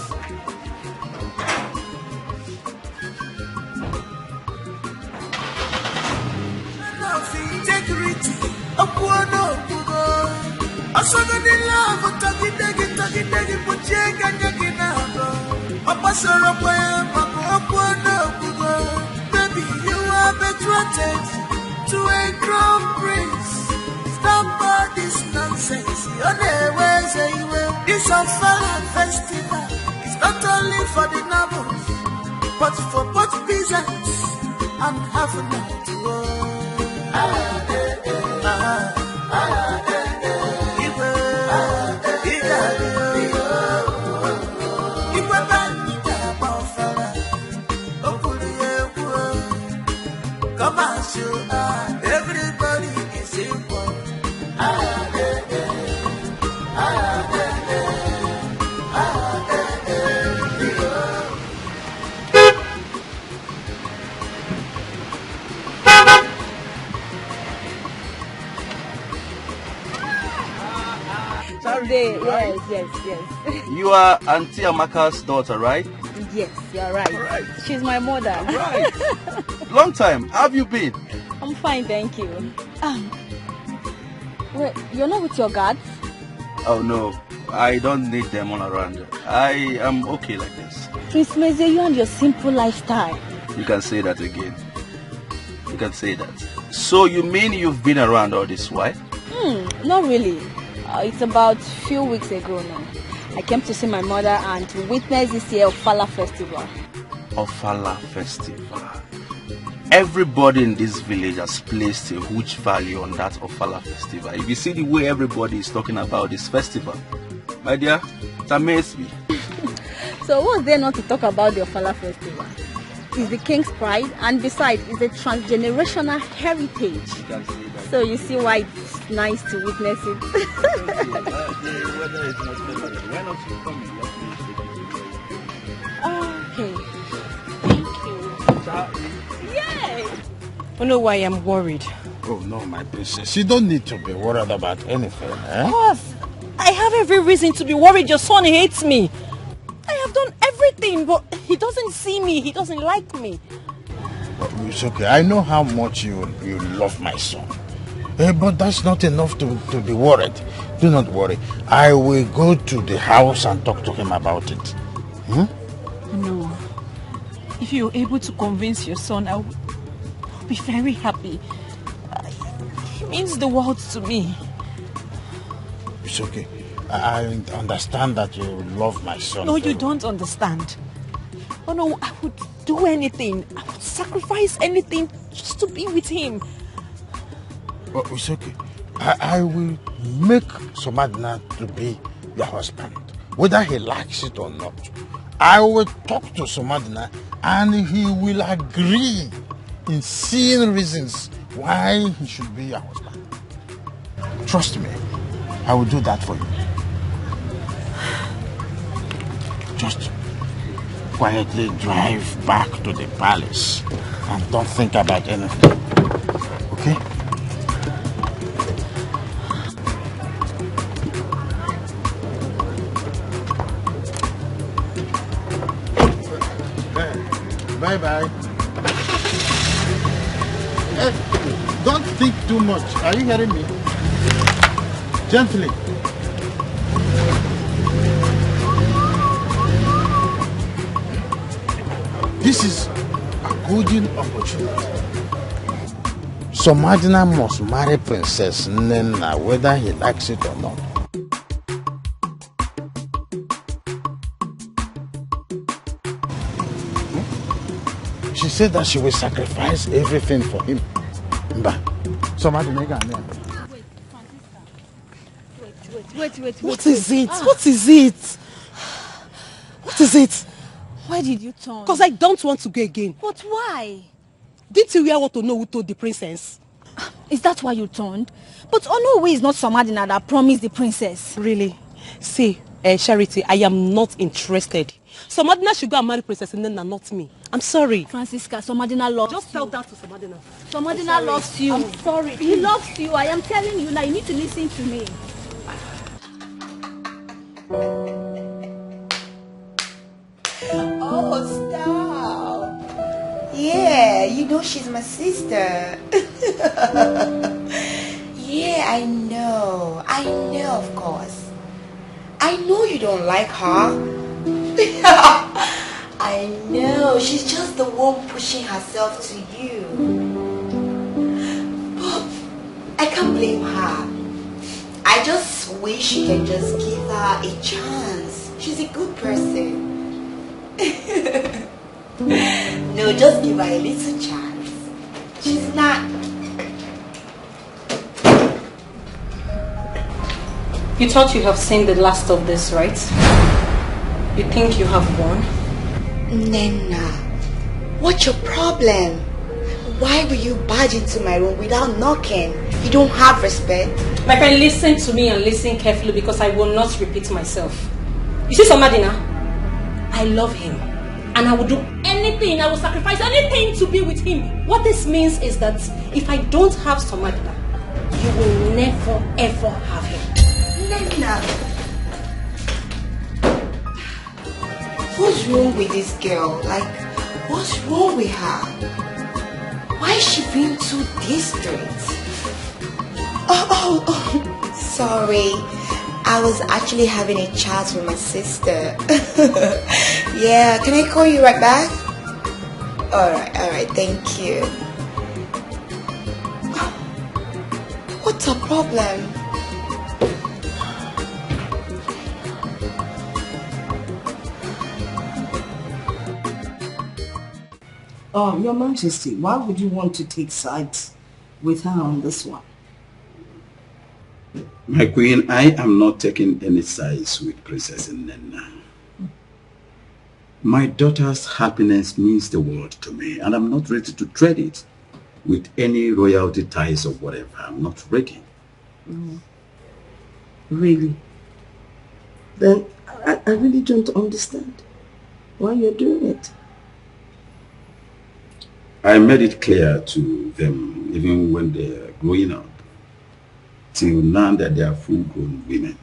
Integrity, Okuano Okugo. Asogani love, Tagi, Puchega, Yaginabo. Opasoro Poya, Okuano Okugo. Baby, you are betrothed to a crown prince. Stop all this nonsense. You're never say you will. This Afala festival is not only for the nobles, but for both peasants and half a night to come on, everybody is equal. Someday, yes. You are Auntie Amaka's daughter, right? Yes, you're right. She's my mother. Right. Long time. How have you been? I'm fine, thank you. Wait, you're not with your guards? Oh no, I don't need them all around. I am okay like this. Prince Meze, you and your simple lifestyle. You can say that again. You can say that. So you mean you've been around all this while? Not really. It's about a few weeks ago now. I came to see my mother and to witness this year Ofala festival. Ofala festival. Everybody in this village has placed a huge value on that Ofala festival. If you see the way everybody is talking about this festival, my dear, it amazes me. So what's there not to talk about the Ofala festival? It's the king's pride, and besides, it's a transgenerational heritage. So you see why it's nice to witness it. Okay. Thank you. Yay! You know why I'm worried? Oh no, my princess. You don't need to be worried about anything, eh? Of course. I have every reason to be worried. Your son hates me. I have done everything, but he doesn't see me. He doesn't like me. It's okay. I know how much you love my son. But that's not enough to be worried. Do not worry. I will go to the house and talk to him about it. No. If you're able to convince your son, I'll be very happy. He means the world to me. It's okay. I understand that you love my son. No, you don't understand. Oh no, I would do anything. I would sacrifice anything just to be with him. Oh, it's okay. I will make Somadina to be your husband, whether he likes it or not. I will talk to Somadina and he will agree in seeing reasons why he should be your husband. Trust me, I will do that for you. Just quietly drive back to the palace and don't think about anything. Okay? Bye-bye. Don't think too much. Are you hearing me? Gently. This is a golden opportunity. Somadina must marry Princess Nena, whether he likes it or not. She said that she will sacrifice everything for him. Wait. What is it? What is it? What is it? Why did you turn? Because I don't want to go again. But why? Didn't you hear what Onowu told the princess? Is that why you turned? But Onowu is not Somadina that promised the princess. Really? See, Charity, I am not interested. Somadina should go and marry Princess Nena, not me. I'm sorry. Francisca, Somadina loves you. Just tell that to Somadina. Somadina loves you. I'm sorry. He loves you. I am telling you now. You need to listen to me. Oh, stop. Yeah, you know she's my sister. Yeah, I know, of course. I know you don't like her. I know, she's just the one pushing herself to you. But I can't blame her. I just wish you can just give her a chance. She's a good person. No, just give her a little chance. She's not. You thought you have seen the last of this, right? You think you have won? Nena, what's your problem? Why will you barge into my room without knocking? You don't have respect. My friend, listen to me and listen carefully because I will not repeat myself. You see Somadina? I love him. And I will do anything, I will sacrifice anything to be with him. What this means is that if I don't have Somadina, you will never ever have him. Nena, what's wrong with this girl? Like, what's wrong with her? Why is she being too distant? Oh, sorry. I was actually having a chat with my sister. Yeah, can I call you right back? Alright, thank you. What's the problem? Your Majesty, why would you want to take sides with her on this one? My queen, I am not taking any sides with Princess Nena. My daughter's happiness means the world to me, and I'm not ready to trade it with any royalty ties or whatever. I'm not ready. Really? Then I really don't understand why you're doing it. I made it clear to them, even when they're growing up, till now that they are full-grown women,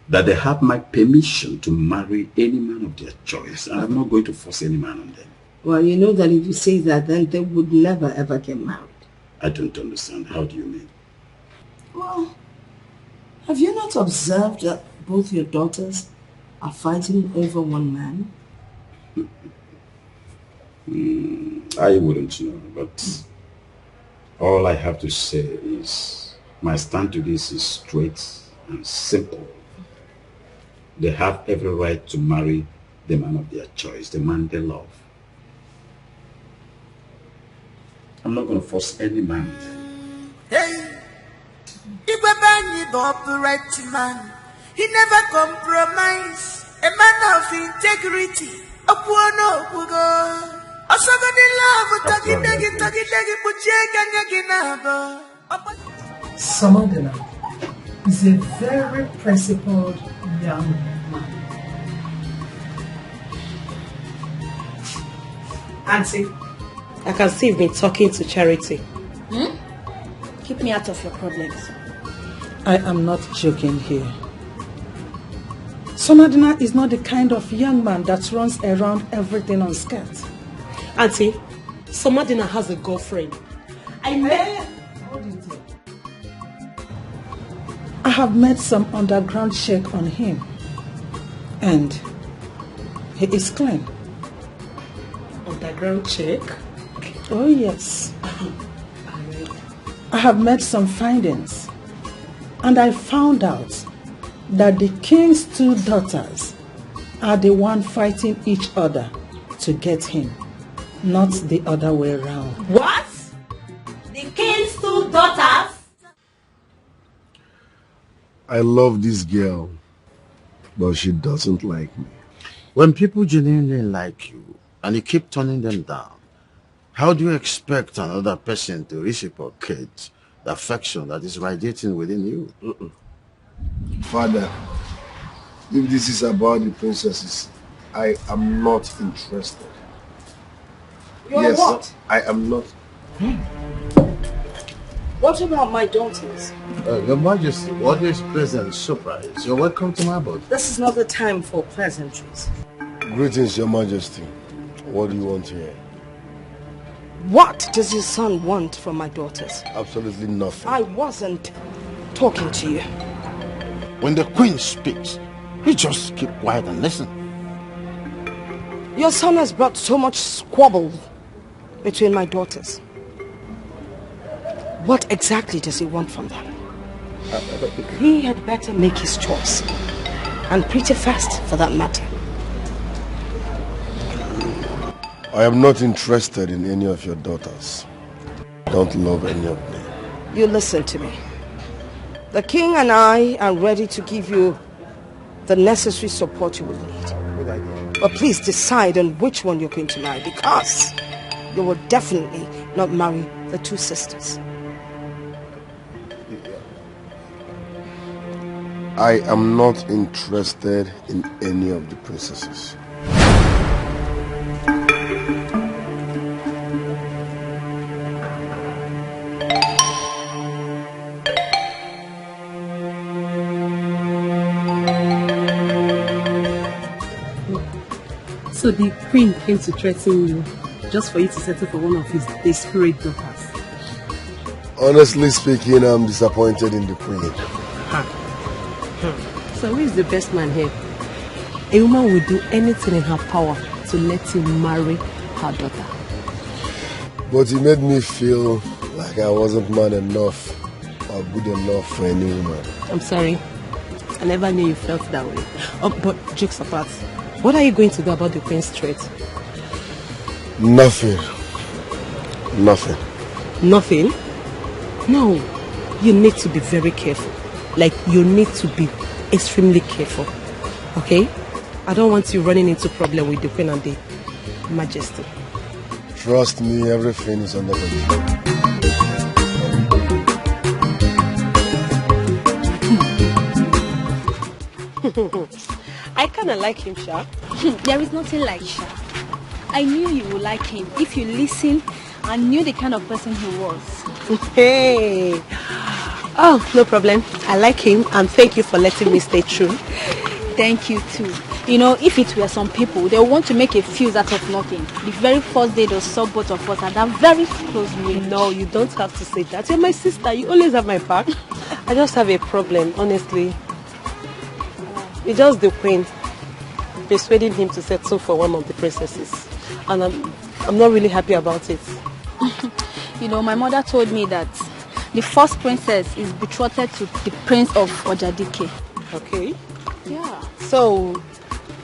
that they have my permission to marry any man of their choice, and I'm not going to force any man on them. Well, you know that if you say that, then they would never ever get married. I don't understand. How do you mean? Well, have you not observed that both your daughters are fighting over one man? I wouldn't know, but all I have to say is my stand to this is straight and simple. They have every right to marry the man of their choice, the man they love. I'm not going to force any man. Hey, Ibabani the upright man. He never compromise. A man of integrity. A poor no go. Samadina is a very principled young man. Auntie, I can see you've been talking to Charity. Keep me out of your problems. I am not joking here. Samadina is not the kind of young man that runs around everything on skirts. Auntie, Samadina has a girlfriend. I have made some underground check on him. And he is clean. Underground check? Oh yes. I have made some findings. And I found out that the king's two daughters are the one fighting each other to get him. Not the other way around. What? The king's two daughters? I love this girl, but she doesn't like me. When people genuinely like you and you keep turning them down, how do you expect another person to reciprocate the affection that is radiating within you? Father, if this is about the princesses, I am not interested. You're what? I am not. What about my daughters? Your Majesty, what is pleasant surprise? You're welcome to my boat. This is not the time for pleasantries. Greetings, Your Majesty. What do you want here? What does your son want from my daughters? Absolutely nothing. I wasn't talking to you. When the queen speaks, you just keep quiet and listen. Your son has brought so much squabble between my daughters. What exactly does he want from them? He had better make his choice. And pretty fast, for that matter. I am not interested in any of your daughters. Don't love any of them. You listen to me. The king and I are ready to give you the necessary support you will need. But please decide on which one you're going to marry, because you will definitely not marry the two sisters. I am not interested in any of the princesses. So the queen came to threaten you just for you to settle for one of his desperate daughters. Honestly speaking, I'm disappointed in the queen. So who is the best man here? A woman will do anything in her power to let him marry her daughter. But he made me feel like I wasn't man enough or good enough for any woman. I'm sorry. I never knew you felt that way. But jokes apart, what are you going to do about the queen's threat? Nothing. Nothing. Nothing? No. You need to be very careful. Like, you need to be extremely careful. Okay? I don't want you running into problem with the Queen and the Majesty. Trust me, everything is under control. I kind of like him, Sha. There is nothing like Sha. I knew you would like him if you listened and knew the kind of person he was. Hey! Oh, no problem. I like him and thank you for letting me stay true. Thank you too. You know, if it were some people, they want to make a fuse out of nothing. The very first day they saw both of us at that very close range. No, you don't have to say that. You're my sister. You always have my back. I just have a problem, honestly. It's just the Queen persuading him to settle for one of the princesses. And I'm not really happy about it. You know, my mother told me that the first princess is betrothed to the Prince of Dikeh. Okay. Yeah. So,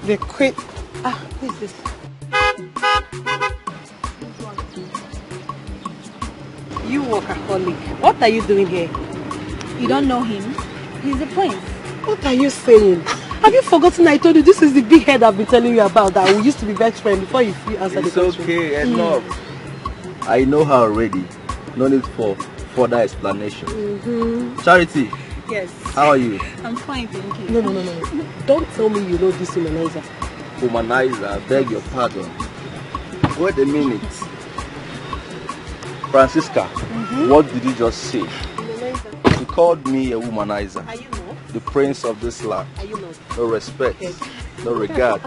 the Queen... what is this? You workaholic. What are you doing here? You don't know him? He's the prince. What are you saying? Have you forgotten I told you this is the big head I've been telling you about, that we used to be best friends before you answered the question? It's okay, enough. I know her already. No need for further explanation. Charity. Yes. How are you? I'm fine, thank you. No. Don't tell me you know this womanizer. Womanizer, I beg your pardon. Wait a minute. Francisca, what did you just say? You called me a womanizer. Are you not? The prince of this land. Are you not? No respect, no regard.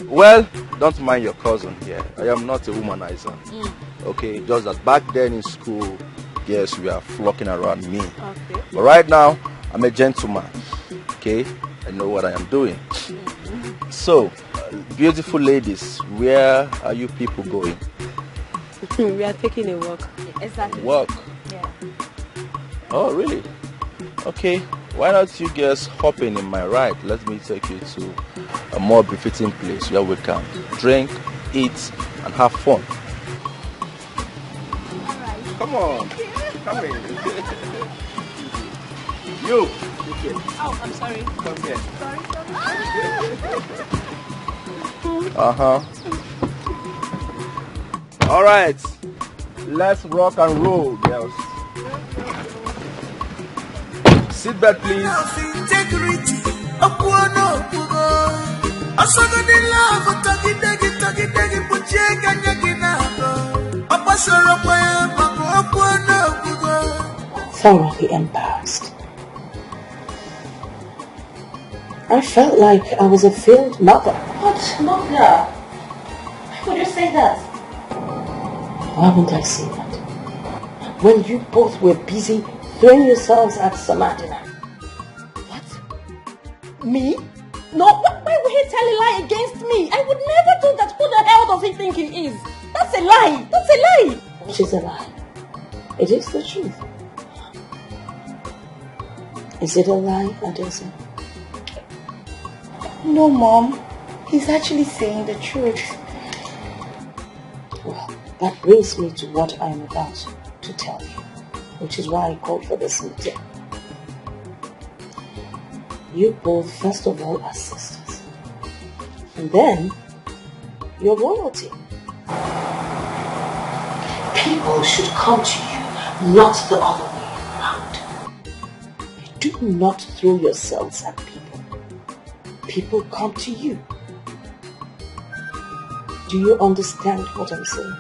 Well, don't mind your cousin here. I am not a womanizer. Okay, just that back then in school, yes, we are flocking around me. Okay. But right now, I'm a gentleman. Okay, I know what I am doing. So, beautiful ladies, where are you people going? We are taking a walk. Exactly. Walk? Yeah. Oh, really? Okay, why not you guys hop in my ride? Let me take you to a more befitting place where we can drink, eat, and have fun. Come on, come in. You. Oh, I'm sorry. Come here. Sorry. All right, let's rock and roll, girls. Sit back, please. Thoroughly embarrassed. I felt like I was a failed mother. What mother? Why would you say that? Why would I say that? When you both were busy throwing yourselves at Samadina. What? Me? No, why would he tell a lie against me? I would never do that. Who the hell does he think he is? That's a lie. That's a lie. Which is a lie? It is the truth. Is it a lie, Adesa? No, Mom. He's actually saying the truth. Well, that brings me to what I am about to tell you, which is why I called for this meeting. You both, first of all, are sisters. And then, you're royalty. People should come to you, not the other way around. Do not throw yourselves at people. People come to you. Do you understand what I'm saying?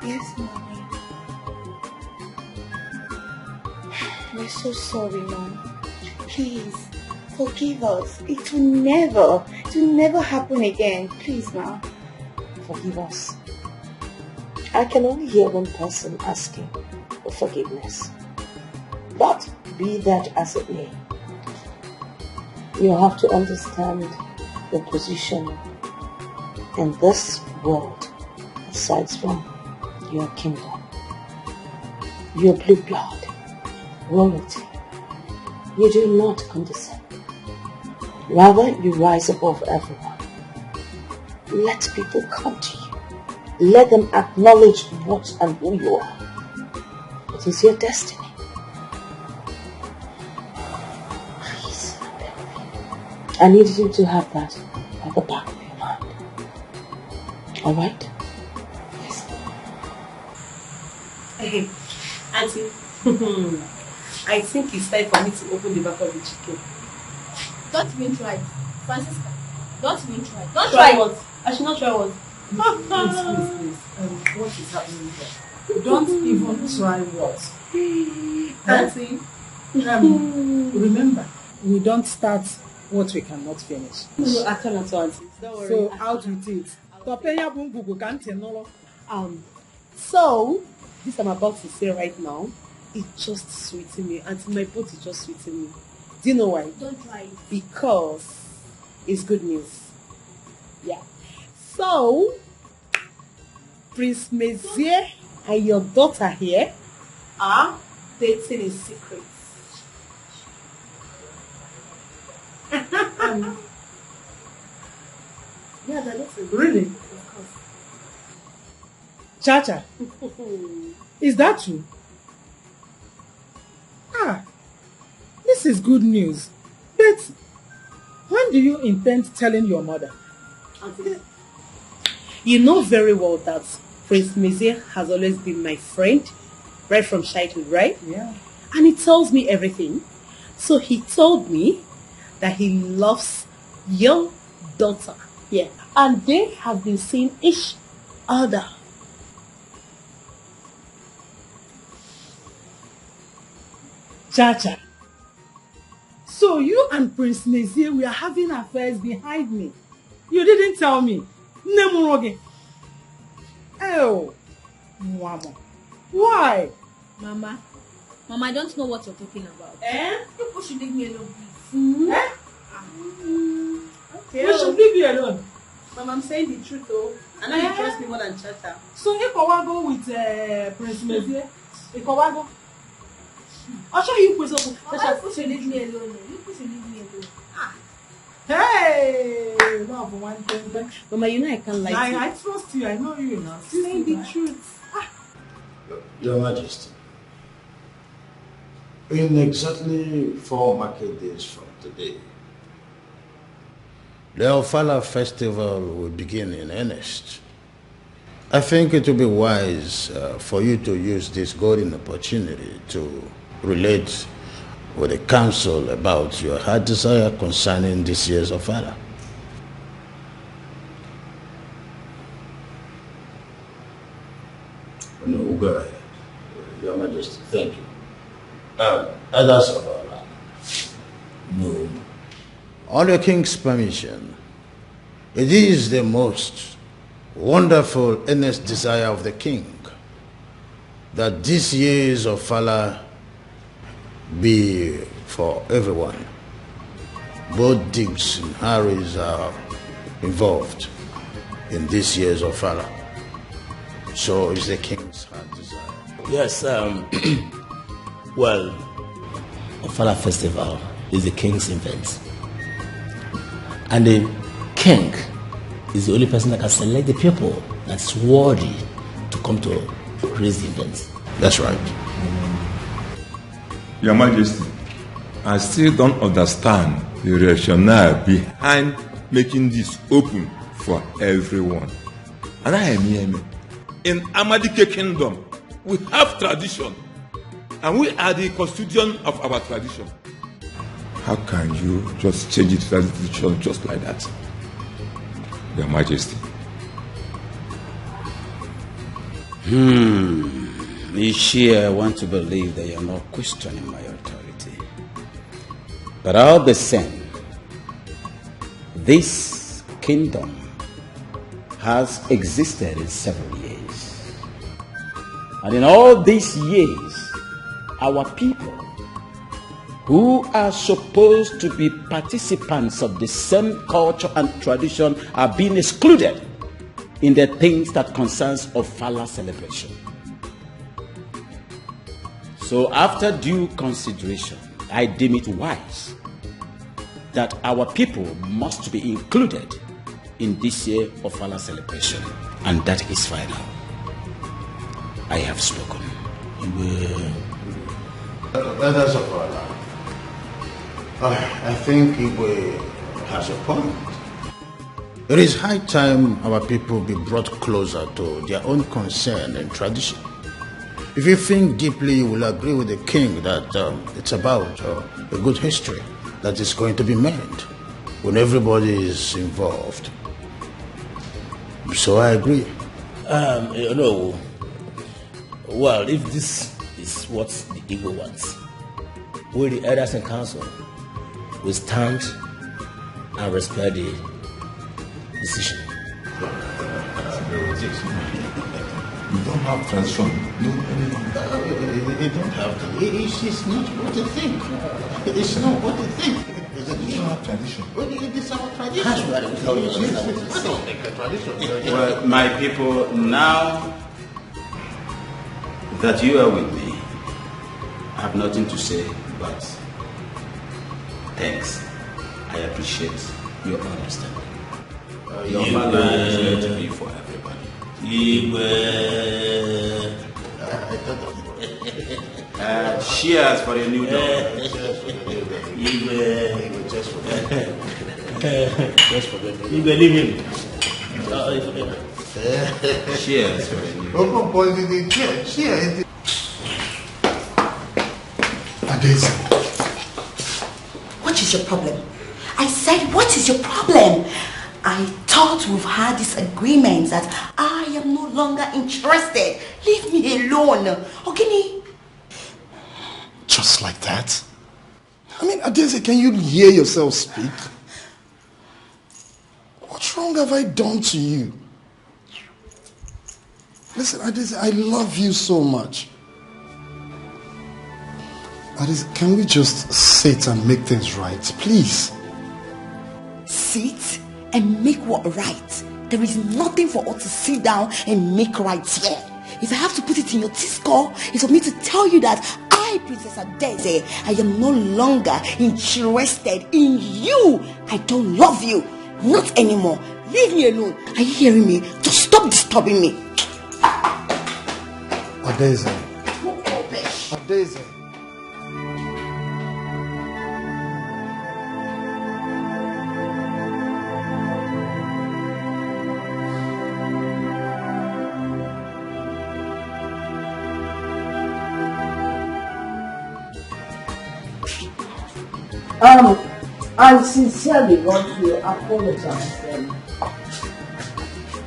Yes, Mommy. We're so sorry, Mom. Please, forgive us. It will never happen again. Please, Mom. Forgive us. I can only hear one person asking, forgiveness. But be that as it may, you have to understand your position in this world aside from your kingdom. Your blue blood, royalty. You do not condescend. Rather, you rise above everyone. Let people come to you. Let them acknowledge what and who you are. It is your destiny. Please, I need you to have that at the back of your mind. Alright? Yes. Hey, Auntie, I think it's time for me to open the back of the chicken. Don't even try, Francisca. Don't even try. Don't Try try. what? I should not try what? Please. What is happening here? Don't even try what? Auntie. Remember, we don't start what we cannot finish. No, I cannot, Auntie. Don't worry. So out with it. So, this I'm about to say right now, it's just sweeting me. Auntie, my boat is just sweeting me. Do you know why? Don't try it. Because it's good news. Yeah. So, Prince Mezier and your daughter here are dating in secret. Yeah, they're dating. Really? Of course. Chacha, is that true? This is good news. But when do you intend telling your mother? Auntie, you know very well that Prince Mezier has always been my friend, right from childhood, right? Yeah. And he tells me everything. So he told me that he loves your daughter. Yeah. And they have been seeing each other. Chacha. So you and Prince Mezier were having affairs behind me. You didn't tell me. Nemuroge. Oh. Mama. Why? Mama, I don't know what you're talking about. People should leave me alone, please. Mm-hmm. Okay. We should leave you alone. Mama, I'm saying the truth though. I know you trust me more than Chacha. So if I go with Prince Mezier, if I go, I'll show you Prince Mezier. Mama, people should leave me alone. People should leave me alone. Hey! No, for one thing. Mama, you know I can't lie to you. I trust you. I know you now. Saying the truth. Your Majesty, in exactly 4 market days from today, the Ofala festival will begin in earnest. I think it will be wise for you to use this golden opportunity to relate with the council about your heart desire concerning this year's Ofala. No, go ahead. Your Majesty, thank you. Others of our land. No. On the King's permission, it is the most wonderful, earnest desire of the King that this year's Ofala be for everyone. Both Dikes and Harrys are involved in this year's Ofala. So is the King's heart desire. Yes, well, Ofala Festival is the King's event. And the King is the only person that can select the people that's worthy to come to praise the event. That's right. Your Majesty, I still don't understand the rationale behind making this open for everyone. And I am here. In Amadike Kingdom, we have tradition, and we are the custodian of our tradition. How can you just change it to that tradition just like that? Your Majesty. I want to believe that you're not questioning my authority. But all the same, this kingdom has existed in several years. And in all these years, our people who are supposed to be participants of the same culture and tradition are being excluded in the things that concerns Ofala celebration. So after due consideration, I deem it wise that our people must be included in this year Ofala celebration, and that is final. I have spoken. That's a problem. I think Igwe has a point. It is high time our people be brought closer to their own concern and tradition. If you think deeply, you will agree with the king that it's about a good history that is going to be made when everybody is involved. So I agree. Well, if this is what the Igbo wants, we the elders and council will stand and respect the decision. You don't have tradition. You don't have to. It's not what you think. It's not what you think. You don't have tradition. It is our tradition. Well, my people, now that you are with me, I have nothing to say but thanks. I appreciate your understanding. Your father is going to be for everybody. Cheers for the new dog. Just forget it. You believe him? Cheers for the new dog. Cheers. What is your problem? I said, what is your problem? I thought we've had this agreement that I am no longer interested. Leave me alone. Okay? Just like that? I mean, Adeze, can you hear yourself speak? What wrong have I done to you? Listen, Adeze, I love you so much. Adeze, can we just sit and make things right, please? Sit and make what right? There is nothing for us to sit down and make right here. If I have to put it in your T-score, it's for me to tell you that I, Princess Adeze, I am no longer interested in you. I don't love you. Not anymore. Leave me alone. Are you hearing me? Just stop disturbing me. Adeze. Adeze. I sincerely want to apologize for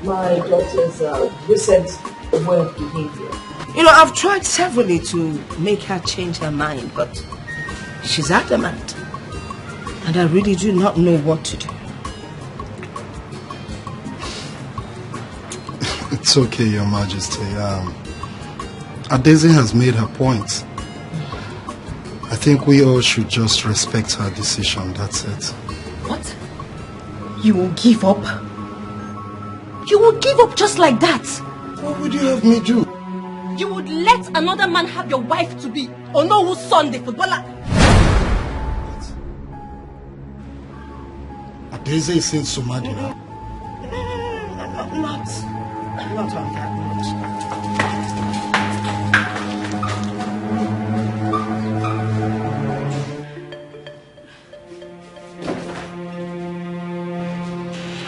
my daughter's recent work behavior. You know, I've tried severally to make her change her mind, but she's adamant. And I really do not know what to do. It's okay, Your Majesty. Adeze has made her point. I think we all should just respect her decision, that's it. What? You will give up? You will give up just like that? What would you have me do? You would let another man have your wife to be Onowu son, the footballer? Adeze is in Somadi now. Not on that much.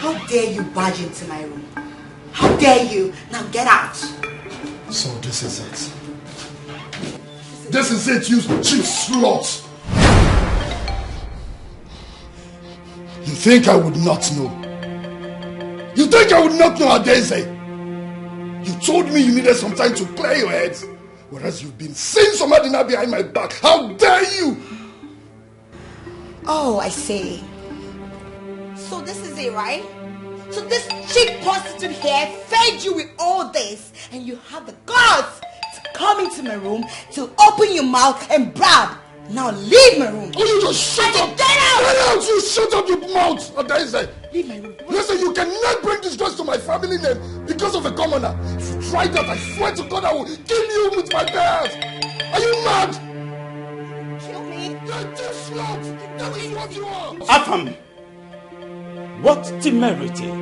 How dare you barge into my room? How dare you? Now get out. So this is it. This is it, you cheap slut. You think I would not know? You think I would not know, Adeze? You told me you needed some time to clear your heads, whereas you've been seeing somebody now behind my back. How dare you? Oh, I see. So this is it, right? So this cheap prostitute here fed you with all this, and you have the guts to come come into my room to open your mouth and brab. Now leave my room. Oh, you just shut up! Get out! Get out! You shut up your mouth! Leave my room. Listen, you cannot bring disgrace to my family name because of a commoner. If you try that, I swear to God I will kill you with my bare hands. Are you mad? Kill me? You're just slut! That is what you are! Afam! What temerity!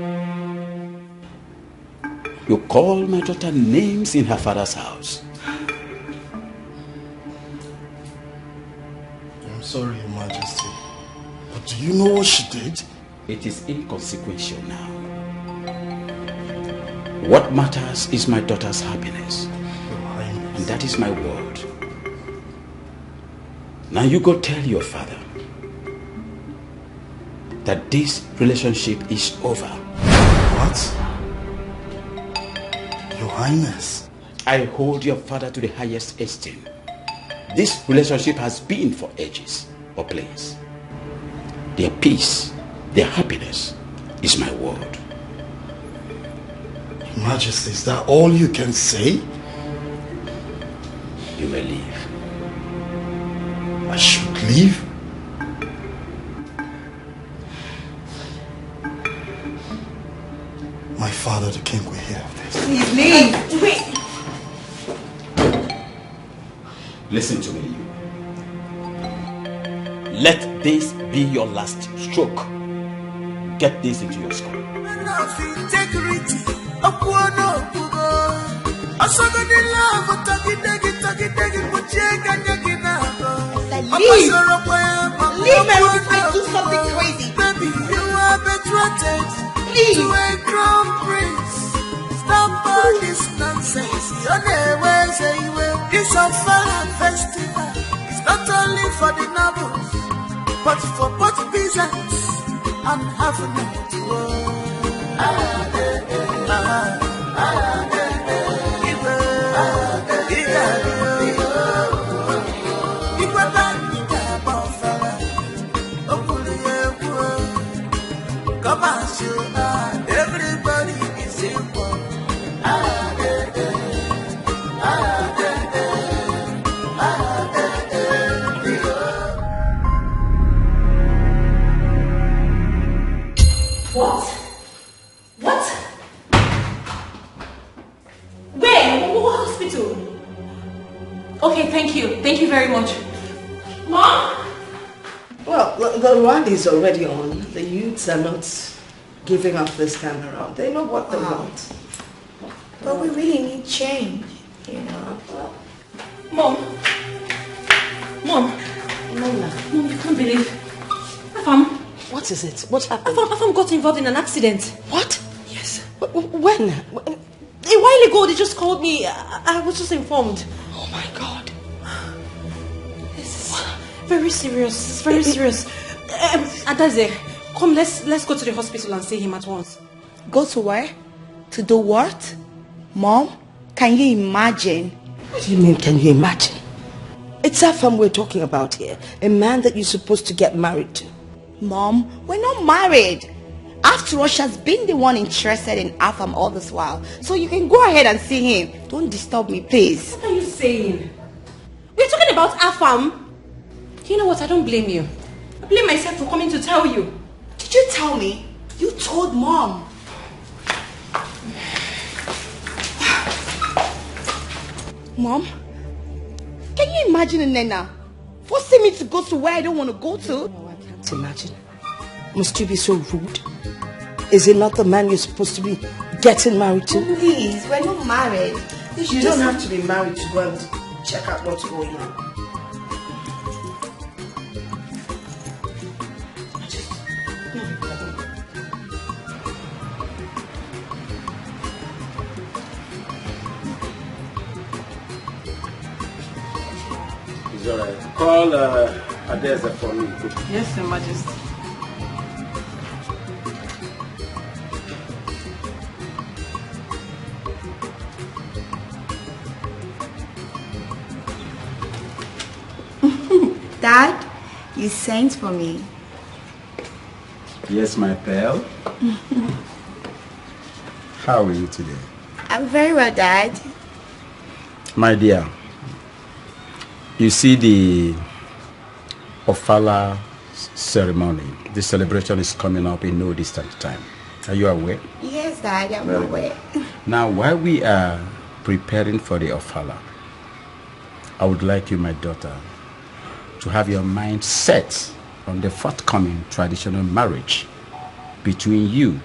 You call my daughter names in her father's house. I'm sorry, Your Majesty. But do you know what she did? It is inconsequential now. What matters is my daughter's happiness. And that is my word. Now you go tell your father that this relationship is over. What? Your Highness. I hold your father to the highest esteem. This relationship has been for ages, or place. Their peace, their happiness is my word. Your Majesty, is that all you can say? You may leave. I should leave? My father, the king, will hear of this. Please leave. Wait. Listen to me, you. Let this be your last stroke. Get this into your skull. Leave my room if I do something crazy. Baby, you are betrothed to a crown prince. Stop all this nonsense. Your name say you will. This Afara festival is not only for the nobles, but for both peasants and half-men to come on, everybody is equal. What? What? Where? What hospital? Okay, thank you. Thank you very much. Mom? Well, the rally is already on. The youths are not giving up this time around. They know what they want. But we really need change, you know. Mom. Mom, you can't believe. Afam. What is it? What happened? Afam got involved in an accident. What? Yes. When? A while ago, they just called me. I was just informed. Oh my God. This is very serious. It's very serious. Adaze, come, let's go to the hospital and see him at once. Go to where? To do what? Mom, can you imagine? What do you mean, can you imagine? It's Afam we're talking about here. A man that you're supposed to get married to. Mom, we're not married. After all, she's been the one interested in Afam all this while. So you can go ahead and see him. Don't disturb me, please. What are you saying? We're talking about Afam. You know what? I don't blame you. I blame myself for coming to tell you. Did you tell me? You told Mom. Mom, can you imagine Nena forcing me to go to where I don't want to go to? No, I can't imagine. Must you be so rude? Is it not the man you're supposed to be getting married to? Please, we're not married. You don't have to be married to go and check out what's going on. It's all right. Call Adeza for me. Yes, Your Majesty. Dad, you sent for me. Yes, my pal. How are you today? I'm very well, Dad. My dear, You see, the Ofala ceremony, the celebration is coming up in no distant time. Are you aware? Yes, Dad, I'm aware. Now, while we are preparing for the Ofala, I would like you, my daughter, to have your mind set on the forthcoming traditional marriage between you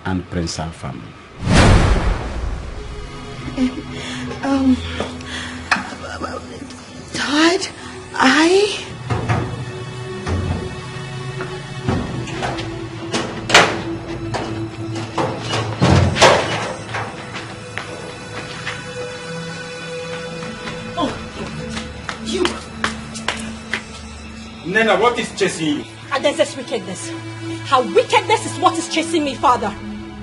and Prince Afam. Dad, You! Nena, what is chasing you? Adeze's wickedness. Her wickedness is what is chasing me, Father.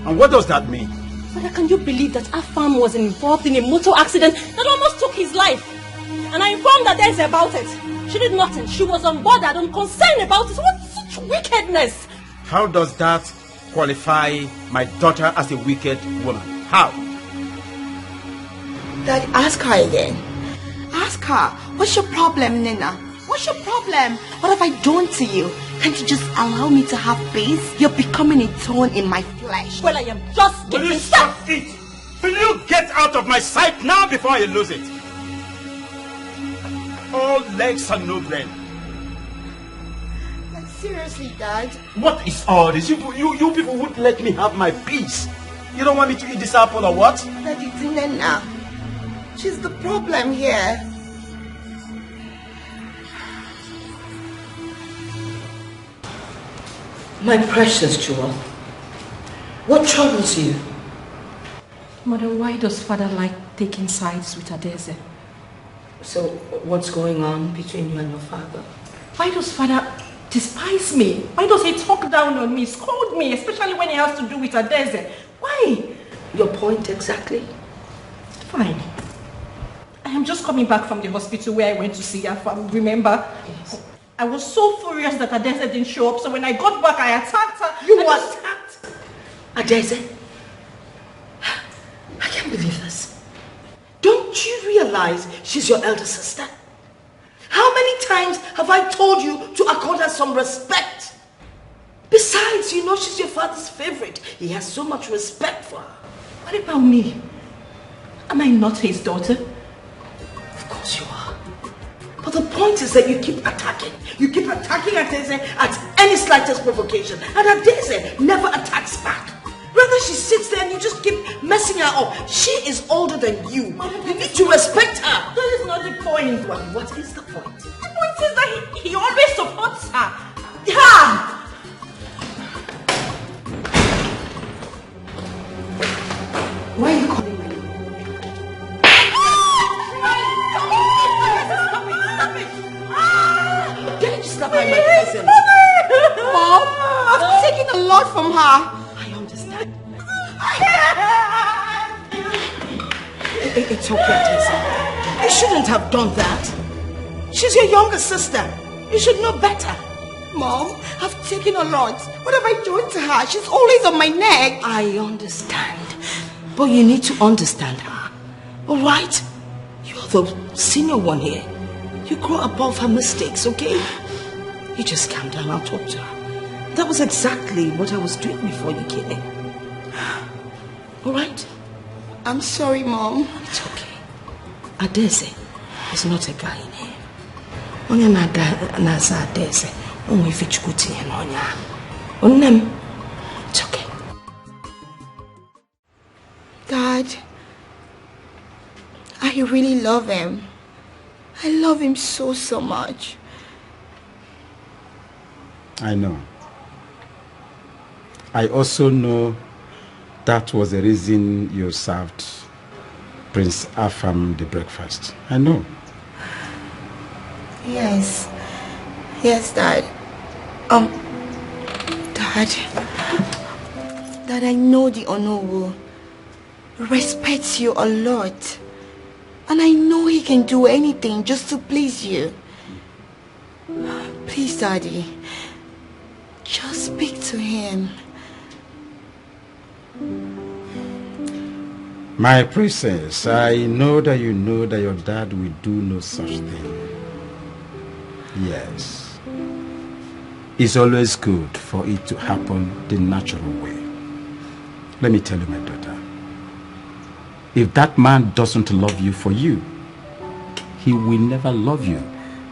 And what does that mean? Father, can you believe that Afam was involved in a motor accident that almost took his life? And I informed Adeze about it. She did nothing. She was unbothered, unconcerned about it. What such wickedness? How does that qualify my daughter as a wicked woman? How? Dad, ask her again. Ask her. What's your problem, Nina? What's your problem? What have I done to you? Can't you just allow me to have peace? You're becoming a thorn in my flesh. Well, I am just getting... Will you stop it? Will you get out of my sight now before you lose it? All legs are no brain. Like, seriously, Dad? What is all this? You people wouldn't let me have my peace. You don't want me to eat this apple or what? That it's Nina. She's the problem here. My precious Jewel, what troubles you? Mother, why does Father like taking sides with Adeze? So, what's going on between you and your father? Why does Father despise me? Why does he talk down on me, scold me, especially when it has to do with Adeze? Why? Your point exactly? Fine. I am just coming back from the hospital where I went to see her, remember? Yes. I was so furious that Adeze didn't show up, so when I got back, I attacked her. You attacked Adeze? I can't believe this. Don't you realize she's your elder sister? How many times have I told you to accord her some respect? Besides, you know she's your father's favorite. He has so much respect for her. What about me? Am I not his daughter? Of course you are. But the point is that you keep attacking. You keep attacking Adeze at any slightest provocation. And Adeze never attacks back. Rather, she sits there and you just keep messing her up. She is older than you. You need to respect her. That is not the point. Well, what is the point? The point is that he always supports her. Yeah! Why are you calling me? Did you slap her in my presence? Mom, I've taken a lot from her. I understand. It's okay, Tessa. You shouldn't have done that. She's your younger sister. You should know better. Mom, I've taken a lot. What have I done to her? She's always on my neck. I understand. But you need to understand her. Alright? You're the senior one here. You grow above her mistakes, okay? You just calm down, I'll talk to her. That was exactly what I was doing before you came in. Alright? I'm sorry, Mom. It's okay. Adeze is not a guy in here. Onye na-aza Adeze, onwe ifichukwu tinye n'ọnya. Onnem, it's okay. Dad, I really love him. I love him so much. I know. I also know that was the reason you served Prince Afam the breakfast. I know. Yes. Yes, Dad. Dad, I know the Onowu respects you a lot. And I know he can do anything just to please you. Please, Daddy, just speak to him. My princess, I know that you know that your dad will do no such thing. Yes. It's always good for it to happen the natural way. Let me tell you, my daughter. If that man doesn't love you for you, he will never love you.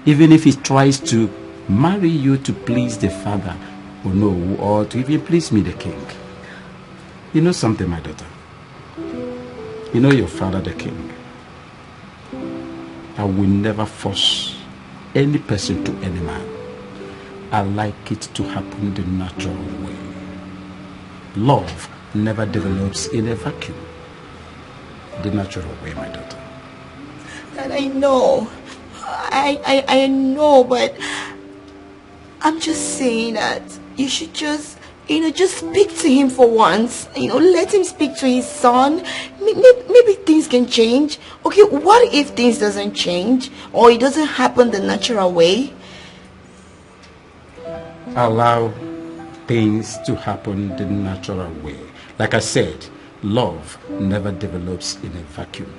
Even if he tries to marry you to please the father, or to even please me, the king. You know something, my daughter? You know your father, the king. I will never force any person to any man. I like it to happen the natural way. Love never develops in a vacuum. The natural way, my daughter. That I know. I know, but I'm just saying that you should just speak to him for once. Let him speak to his son. Maybe things can change. Okay, what if things doesn't change? Or it doesn't happen the natural way? Allow things to happen the natural way. Like I said, love never develops in a vacuum.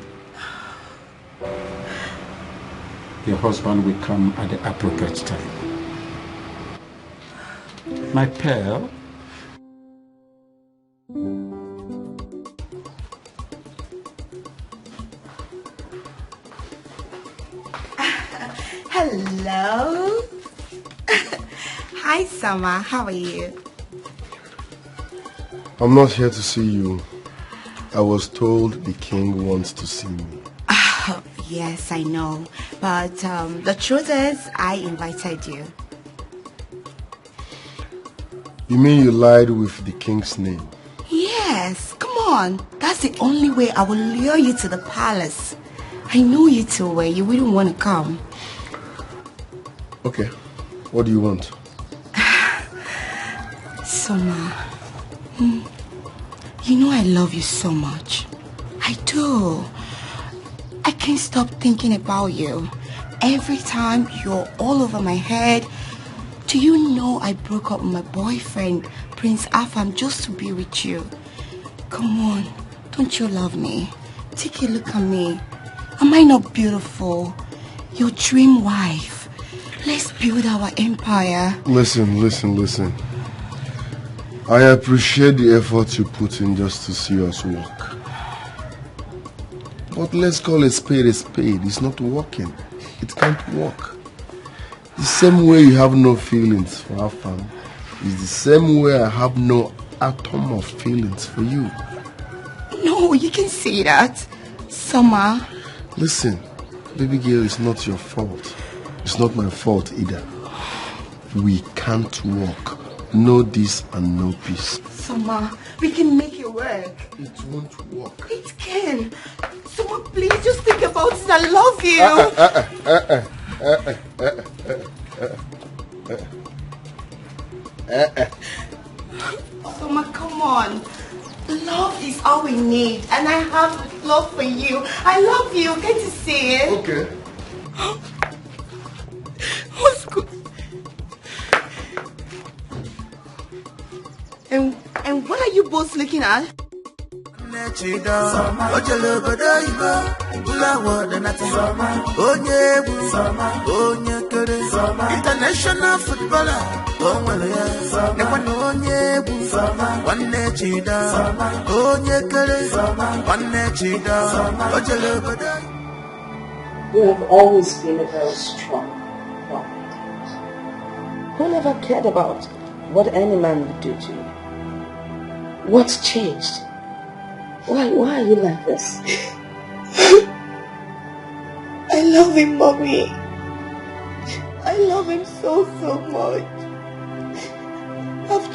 Your husband will come at the appropriate time. My pearl. Hello. Hi, Sama. How are you? I'm not here to see you. I was told the king wants to see me. Yes, I know. But the truth is, I invited you. You mean you lied with the king's name? Yes, come on. That's the only way I will lure you to the palace. I know you too well. You wouldn't want to come. Okay. What do you want? Soma, you know I love you so much. I do. I can't stop thinking about you. Every time you're all over my head. Do you know I broke up with my boyfriend, Prince Afam, just to be with you? Come on, don't you love me? Take a look at me. Am I not beautiful? Your dream wife. Let's build our empire. Listen. I appreciate the effort you put in just to see us work. But let's call a spade a spade. It's not working. It can't work. The same way you have no feelings for Afam is the same way I have no atom of feelings for you. No, you can say that. Summer. Listen, baby girl, it's not your fault. It's not my fault either. We can't work. No this and no peace. Summer, we can make it work. It won't work. It can. Summer, please just think about it. I love you. Summer, come on. Love is all we need, and I have love for you. I love you. Can't you see it? Okay. What's good? And what are you both looking at? International footballer. You have always been a very strong woman. Who never cared about what any man would do to you? What's changed? Why are you like this? I love him, Mommy. I love him so much. I've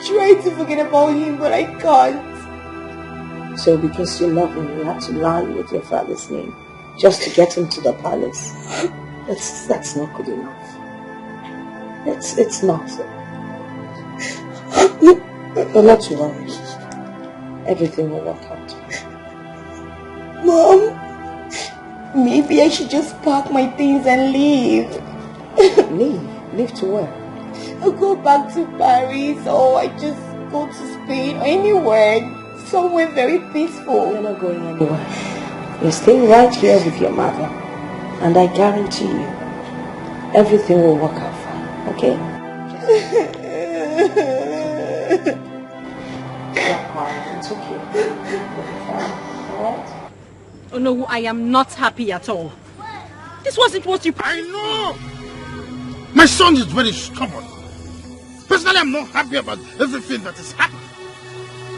tried to forget about him, but I can't. So because you love him, you have to lie with your father's name just to get him to the palace. That's not good enough. It's not. But not to worry. Everything will work out. Mom, maybe I should just pack my things and leave. Leave to where? I'll go back to Paris, or I just go to Spain, or anywhere. somewhere very peaceful. You're not going anywhere. You're staying right here with your mother. And I guarantee you, everything will work out fine, okay? It's okay. Alright? Oh no, I am not happy at all. This wasn't what you... I know! My son is very stubborn. Personally, I'm not happy about everything that is happening.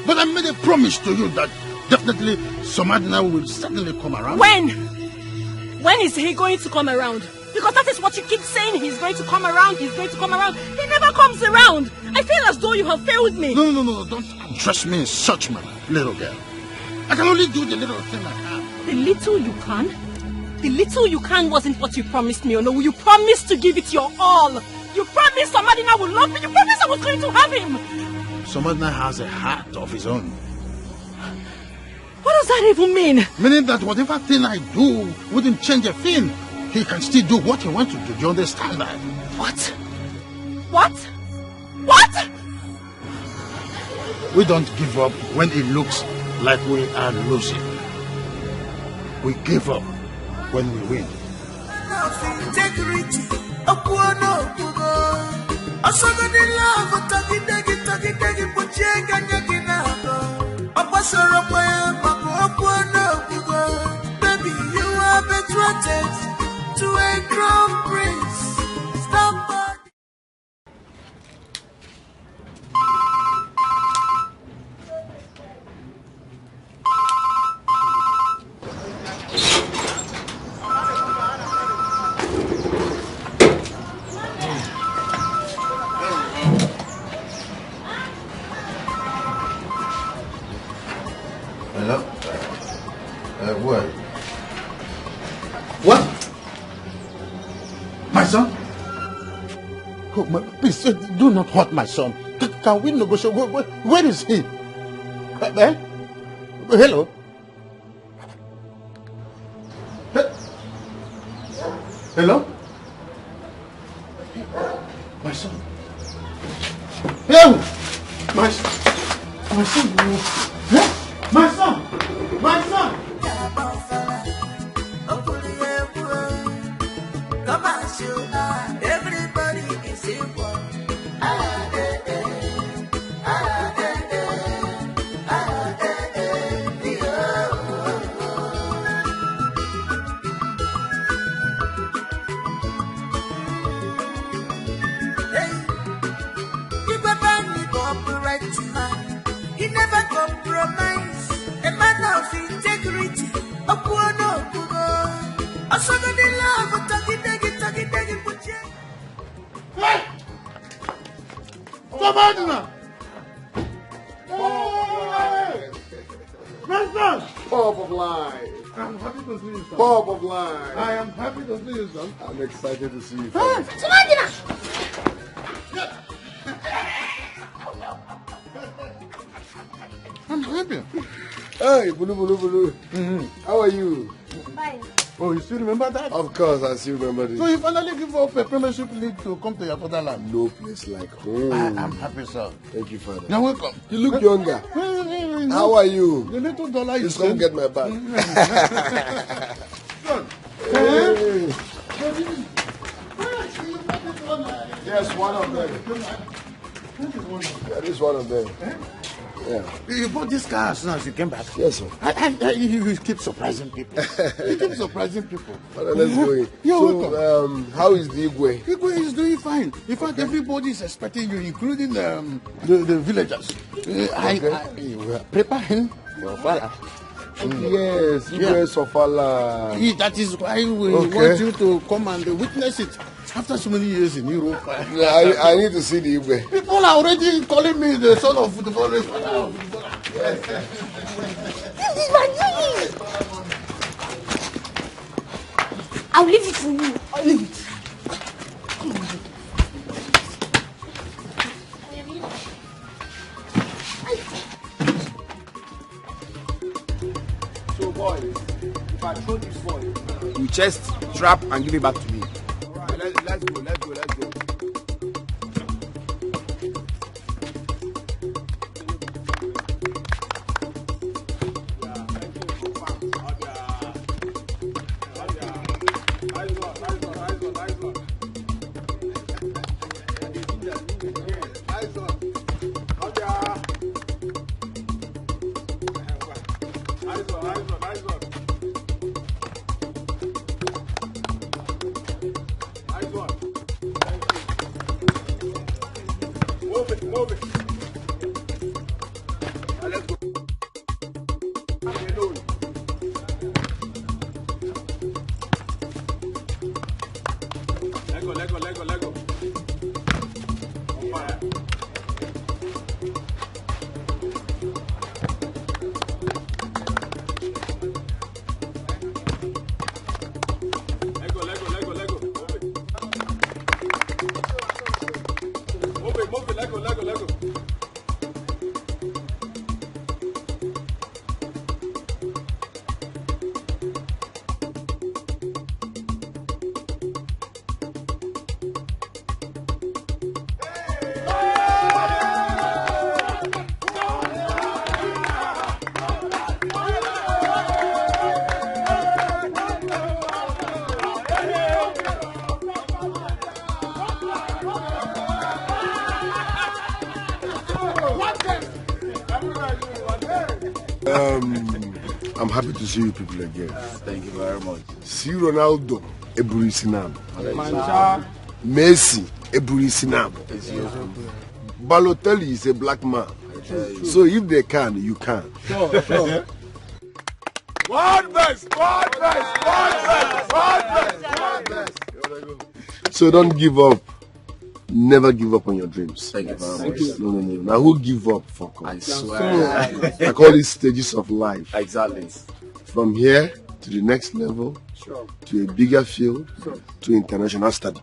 But I made a promise to you that definitely Somadina will certainly come around. When? When is he going to come around? Because that is what you keep saying. He's going to come around, he's going to come around. He never comes around. I feel as though you have failed me. No. Don't address me in such manner, little girl. I can only do the little thing I can. The little you can? The little you can wasn't what you promised me, no. You promised to give it your all. You promised Somadina would love me. You promised I was going to have him. Somadina has a heart of his own. What does that even mean? Meaning that whatever thing I do wouldn't change a thing. He can still do what he wants to do. Do you understand that? What? What? What? We don't give up when it looks like we are losing. We give up when we win. Integrity, baby, you are betrothed to a crown prince. Stop by. Hello? Where? What? My son? Oh, please, do not hurt my son. Can we negotiate? Where is he? Hello? Hello? My son? Hello? My son? Huh? My son! My son! Everybody is equal. He never compromise. A man of integrity. Hey! Somadina! My son! Pop of life. I'm happy to see you, son. Pop of life. I am happy to see you, son. I'm excited to see you. Somadina! I'm happy. Hey, Bulu. How are you? Fine. Oh, you still remember that? Of course, I still remember this. So you finally give up a premiership league to come to your fatherland? No place like home. I'm happy, sir. Thank you, Father. You're welcome. You look younger. How are you? The little dollar Just come get my bag. Hey. Yes, one of them. Yeah, this is one of them. Yeah. You bought this car as soon as you came back? Yes, sir. You keep surprising people. You keep surprising people. Father, let's go in. You're welcome. How is the Igwe? Igwe is doing fine. In fact, everybody is expecting you, including the villagers. I will prepare him for father. Yes, Igwe Sofala. That is why we want you to come and witness it. After so many years in Europe, I need to see the Igwe. People are already calling me the son of the forest. This is my dream. I'll leave it for you. I'll leave it. Come on. So, boy, if I throw this boy, you just trap and give it back to me. Let's go. I'm happy to see you people again. Thank you very much. See Ronaldo, Eburi Sinam. Messi, Eburi Sinam. Balotelli is a black man. So if they can, you can. Sure. One best. So don't give up. Never give up on your dreams. Thank you very much. No. Now who give up? Fuck off. I swear. I call it stages of life. Exactly. From here to the next level, to a bigger field, to international study.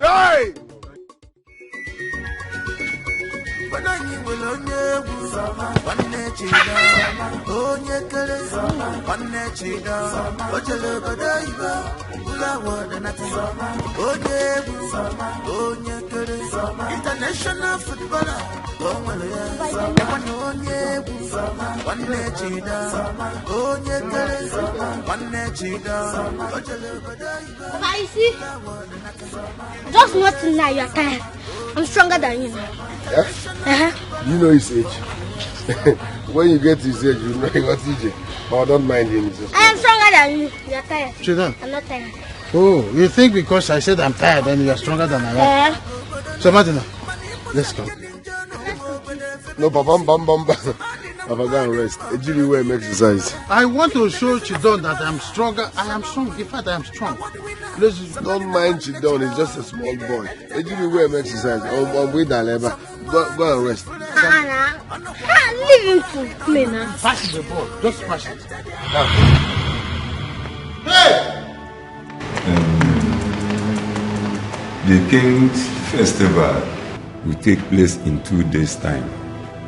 Hey! International footballer. But you see, just nothing now you're tired. I'm stronger than you now. Yeah? You know his age. When you get his age, you know he got age. But I don't mind him. I am stronger than you. You're tired. Chidam. I'm not tired. Oh, you think because I said I'm tired and you're stronger than I am? Yeah. So Martina, let's go. No, Papa, bam. Papa, go and rest. Ejiri wear exercise. I want to show Chidon that I'm stronger. I am strong. In fact, I am strong. Don't mind Chidon. He's just a small boy. Ejiri wear exercise. I'm with Aleba. Go and rest. Leave him to play now. Pass the ball. Just pass it. Hey! The King's Festival will take place in 2 days' time.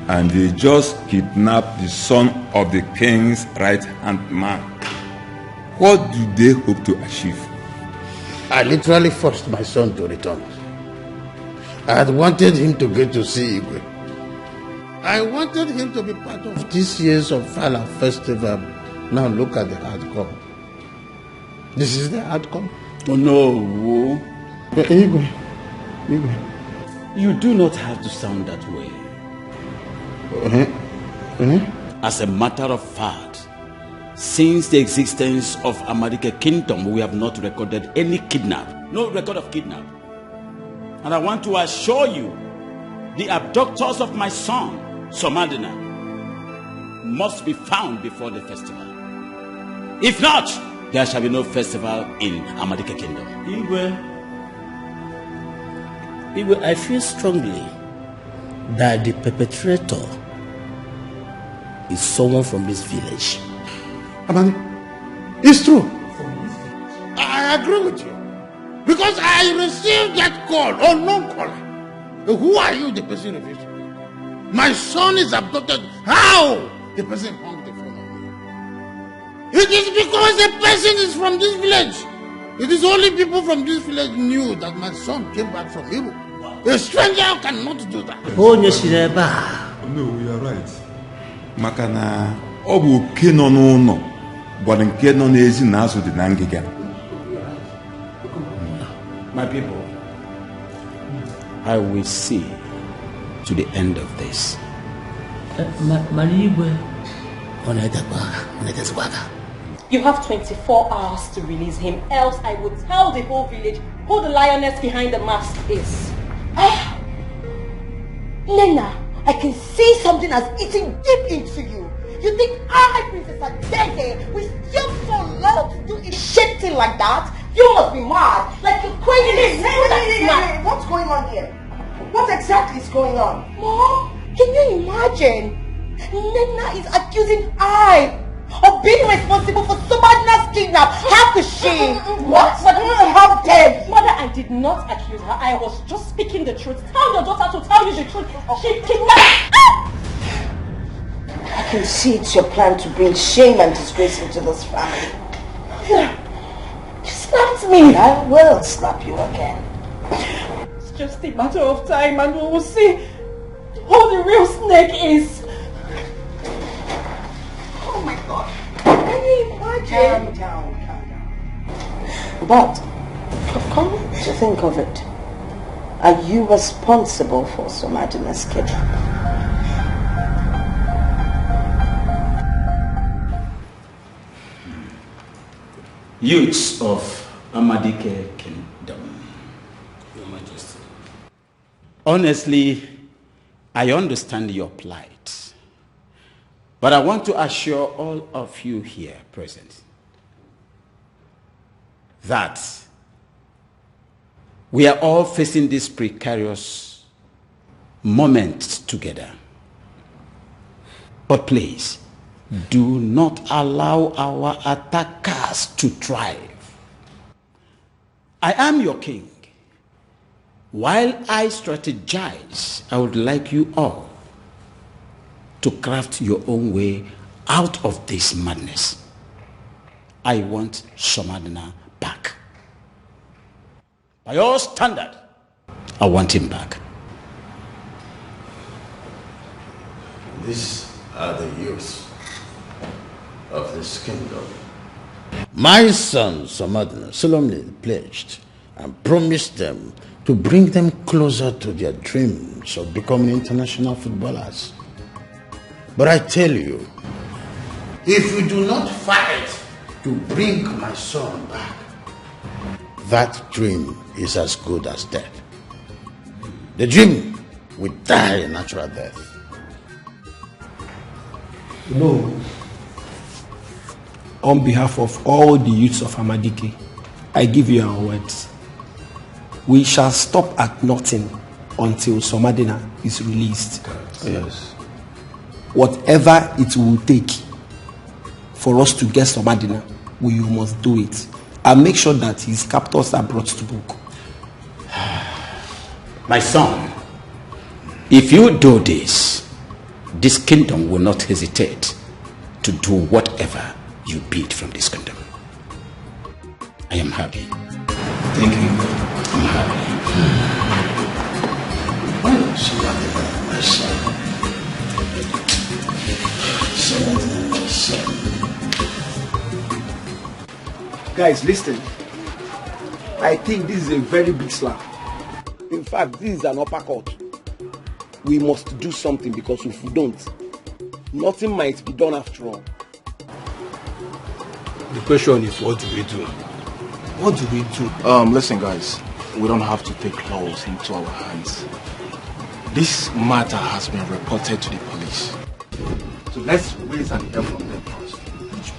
And they just kidnapped the son of the king's right-hand man. What do they hope to achieve? I literally forced my son to return. I had wanted him to get to see Igwe. I wanted him to be part of this year's Ofala festival. Now look at the outcome. This is the outcome. Oh no. But Igwe. You do not have to sound that way. As a matter of fact, since the existence of Amadike Kingdom, we have not recorded any kidnap. No record of kidnap. And I want to assure you, the abductors of my son, Somadina, must be found before the festival. If not, there shall be no festival in Amadike Kingdom. Igwe, I feel strongly that the perpetrator is someone from this village. Amani, it's true. I agree with you. Because I received that call, unknown caller. Who are you? The person refused. My son is abducted. How? The person hung the phone on me. It is because the person is from this village. It is only people from this village knew that my son came back from Igbo. A stranger cannot do that. No, you are right. Makana obu ke no no but nke no n'ezi na azu dị na ngịga. My people, I will see to the end of this. You have 24 hours to release him, else I will tell the whole village who the lioness behind the mask is. Nena, I can see something has eaten deep into you. You think I, Princess Dikeh, will still so low to do a shit thing like that? You must be mad. Like you're crazy. What's going on here? What exactly is going on? Mom, can you imagine? Nena is accusing I of being responsible for Somadina's kidnap. How could she? What? How dare you? Mother, I did not accuse her. I was just speaking the truth. Tell your daughter to tell you the truth. She kidnapped. I can see it's your plan to bring shame and disgrace into this family. You slapped me. I will slap you again. It's just a matter of time and we will see who the real snake is. Oh my God. Can you imagine? Calm down. But, come to think of it, are you responsible for Somadina's kidnapping? Youths of Dikeh Kingdom, Your Majesty. Honestly, I understand your plight, but I want to assure all of you here present that we are all facing this precarious moment together. But please, do not allow our attackers to thrive. I am your king. While I strategize, I would like you all to craft your own way out of this madness. I want Somadina back. By your standard, I want him back. These are the youth of this kingdom. My son Somadina solemnly pledged and promised them to bring them closer to their dreams of becoming international footballers. But I tell you, if we do not fight to bring my son back, that dream is as good as dead. The dream will die a natural death. You know, on behalf of all the youths of Amadike, I give you our words. We shall stop at nothing until Somadina is released. Yes. Whatever it will take for us to get Somadina, we must do it. And make sure that his captors are brought to book. My son, if you do this, this kingdom will not hesitate to do whatever you bid from this kingdom. I am happy. Thank you. I'm happy. Guys, listen. I think this is a very big slap. In fact, this is an uppercut. We must do something, because if we don't, nothing might be done after all. The question is, what do we do? What do we do? Listen guys, we don't have to take laws into our hands. This matter has been reported to the police. So let's raise an air from them first. Which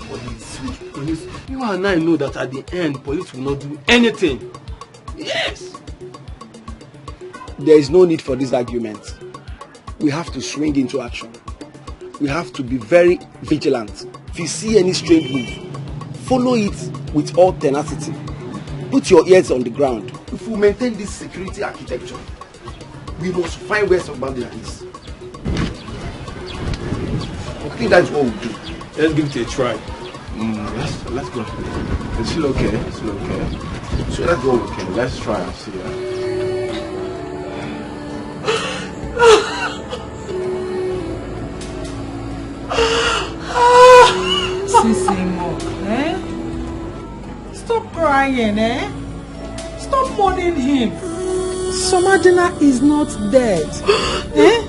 police? You and I know that at the end, police will not do anything. Yes! There is no need for this argument. We have to swing into action. We have to be very vigilant. If you see any strange move, follow it with all tenacity. Put your ears on the ground. If we maintain this security architecture, we must find where Somadina is. I think that's what we'll do. Let's give it a try. Let's go. It's still okay. It's still okay. So let's go. Okay, let's try and see. Sissimo, eh? Stop crying, eh? Stop mourning him. Somadina is not dead. Eh?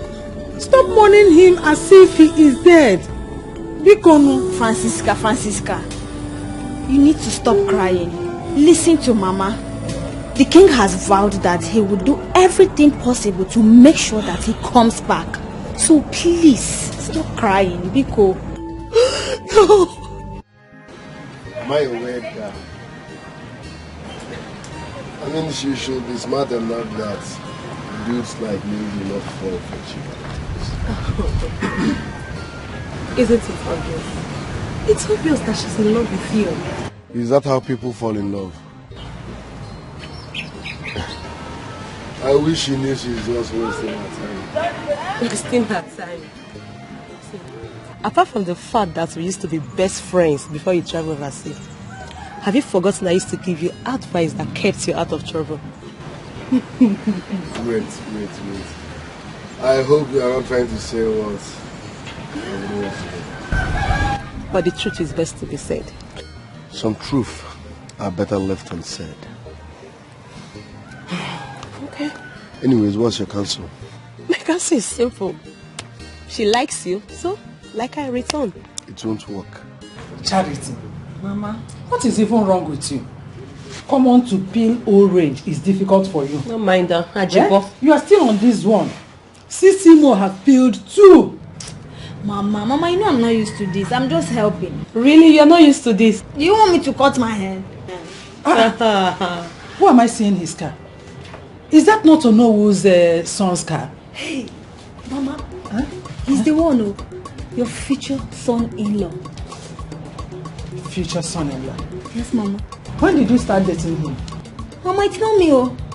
Stop mourning him as if he is dead. Bikono. Francisca, you need to stop crying. Listen to Mama. The king has vowed that he will do everything possible to make sure that he comes back. So please, stop crying, Biko. No. Am I aware that? I mean, she should be smart enough that dudes like me will not fall for cheap. Isn't it obvious? It's obvious that she's in love with you. Is that how people fall in love? I wish she knew she's just wasting her time. Wasting her time. Apart from the fact that we used to be best friends before you traveled overseas, have you forgotten I used to give you advice that kept you out of trouble? Wait. I hope you are not trying to say what. But the truth is best to be said. Some truth are better left unsaid. Okay. Anyways, what's your counsel? My counsel is simple. She likes you, so like I return. It won't work. Charity. Mama, what is even wrong with you? Come on to peel orange is difficult for you. No mind her, Ajibo. You are still on this one. Sisimo have peeled 2. Mama, you know I'm not used to this. I'm just helping. Really? You're not used to this? Do you want me to cut my hair? Who am I seeing his car? Is that not Onowu's son's car? Hey, Mama. Huh? He's the one who, your future son-in-law. Future son-in-law? Yes, Mama. When did you start dating him? Mama, it's not me,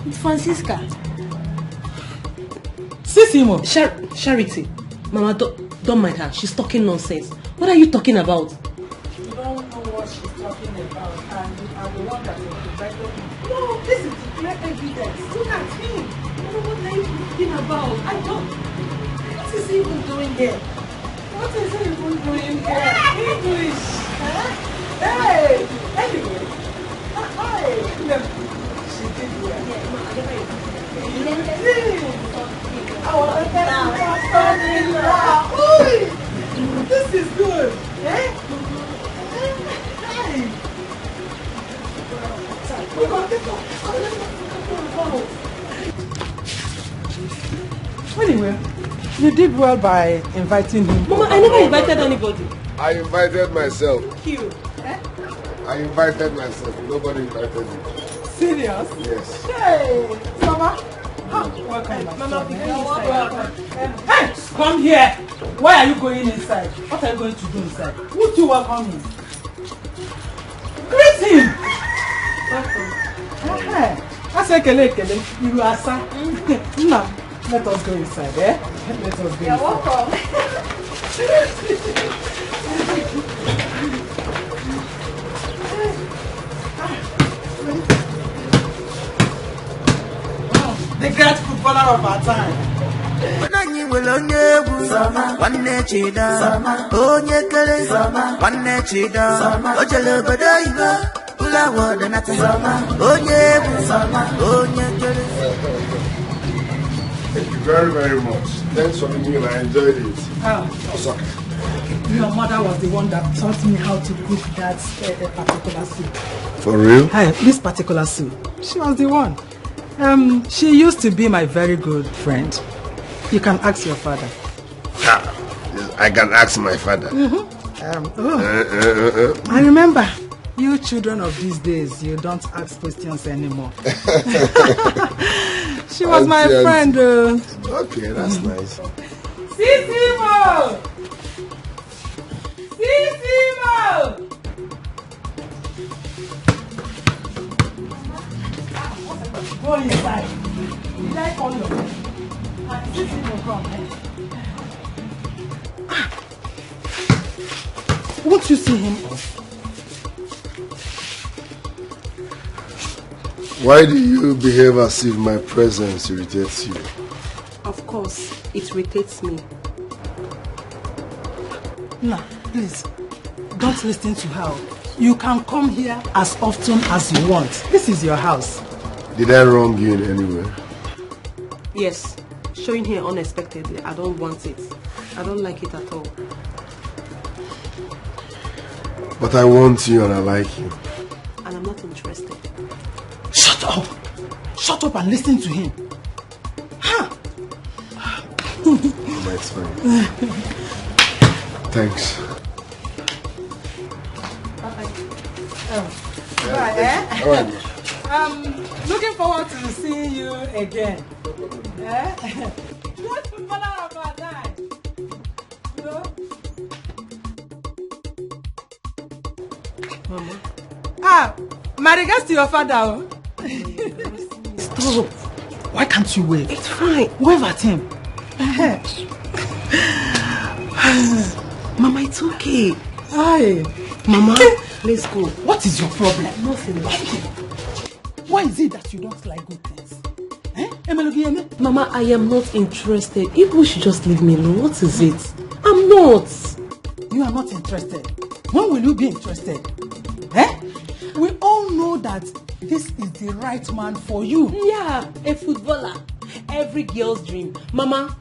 it's Francisca. Sisimo! Charity. Mama, don't mind her. She's talking nonsense. What are you talking about? You don't know what she's talking about, and you are the one that is invited. No, this is clear evidence. Look at him. What are you talking about? I don't. What is he even doing here? What is he even doing here? English. Huh? Hey! Anyway. Hi. She did well. This is good. Eh? Hey. Anyway, you did well by inviting him. Mama, I never invited anybody. I invited myself. You. I invited myself. Nobody invited me. Serious? Yes. Hey, Mama. Welcome. Mama, Hey, come here. Why are you going inside? What are you going to do inside? Who do you welcome him? Greet him. Welcome. Hey, I say kele. You are sir. Now, let us go inside, eh? Let us go inside. You're welcome. The great footballer of our time. Onye nwere onye egwu nwanne chida onye kere nwanne chida o jere obodo oyibo ụlọ awọdụ nata onye egwu onye kere. Thank you very, very much. Thanks for the meal. I enjoyed it. Okay. Your mother was the one that taught me how to cook that particular soup. For real? Hey, this particular soup. She was the one. She used to be my very good friend. You can ask your father. I can ask my father. I remember, you children of these days, you don't ask questions anymore. She was my friend. Okay, that's nice. Sisimo! Sisimo! Go inside. Did I call you? Sisimo, come. Won't you see him off? Why do you behave as if my presence irritates you? Of course, it irritates me. No, please, don't listen to her. You can come here as often as you want. This is your house. Did I wrong you in any way? Yes, showing here unexpectedly, I don't want it. I don't like it at all. But I want you and I like you. And I'm not interested. Shut up! Shut up and listen to him. That's fine. Thanks. Right, eh? All right. I'm looking forward to seeing you again. Eh? Just follow up our time. You know? Mama. My regards to your father. Stop. Why can't you wave? It's fine. Wave at him. Mama, it's okay. Hi. Mama, let's go. What is your problem? Nothing. Why is it that you don't like good things? Mama, I am not interested. If we should just leave me alone, what is it? I'm not. You are not interested. When will you be interested? We all know that this is the right man for you. Yeah, a footballer. Every girl's dream. Mama,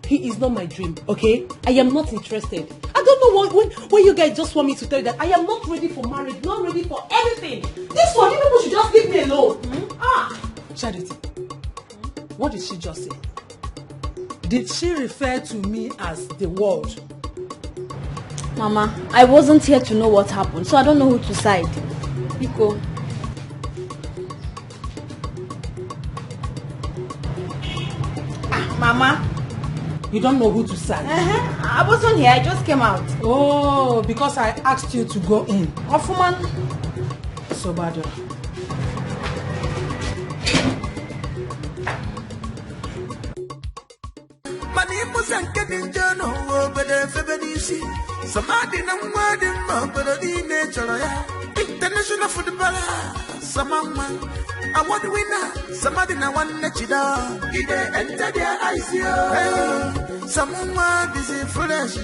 he is not my dream, okay? I am not interested. I don't know when you guys just want me to tell you that I am not ready for marriage, not ready for anything. This one, you people should just leave me alone. Charity, what did she just say? Did she refer to me as the world? Mama, I wasn't here to know what happened, so I don't know who to side. Biko. Mama, you don't know who to side? I wasn't here, I just came out. Oh, because I asked you to go in. Ofuman. So bad. International footballer, Samama, award winner, somebody na one let you down. Did they enter their eyes? Someone busy foolish.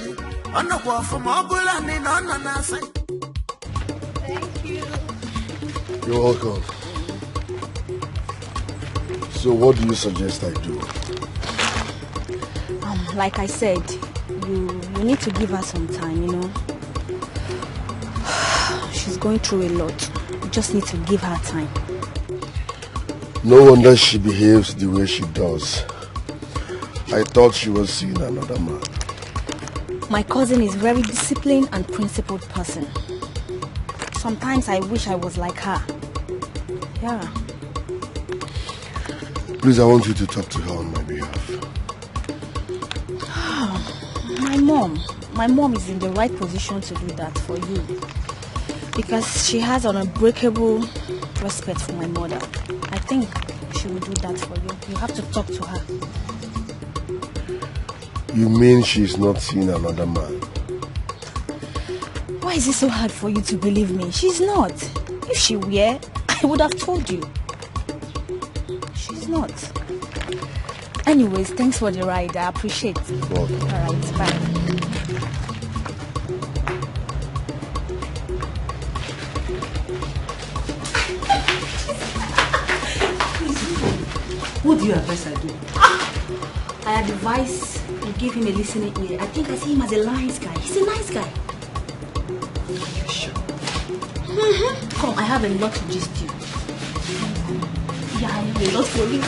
On the wall from Mobile and in on our side. Thank you. You're welcome. So what do you suggest I do? Like I said, you need to give her some time, you know. She's going through a lot. You just need to give her time. No wonder she behaves the way she does. I thought she was seeing another man. My cousin is a very disciplined and principled person. Sometimes I wish I was like her. Yeah. Please, I want you to talk to her on my behalf. My mom is in the right position to do that for you. Because she has an unbreakable respect for my mother. I think she will do that for you. You have to talk to her. You mean she's not seeing another man? Why is it so hard for you to believe me? She's not. If she were, I would have told you. She's not. Anyways, thanks for the ride. I appreciate it. Alright, bye. What do you advise I do? I advise you give him a listening ear. I think I see him as a nice guy. He's a nice guy. Are you sure? Come, I have a lot to gist you. Yeah, I have a lot for you.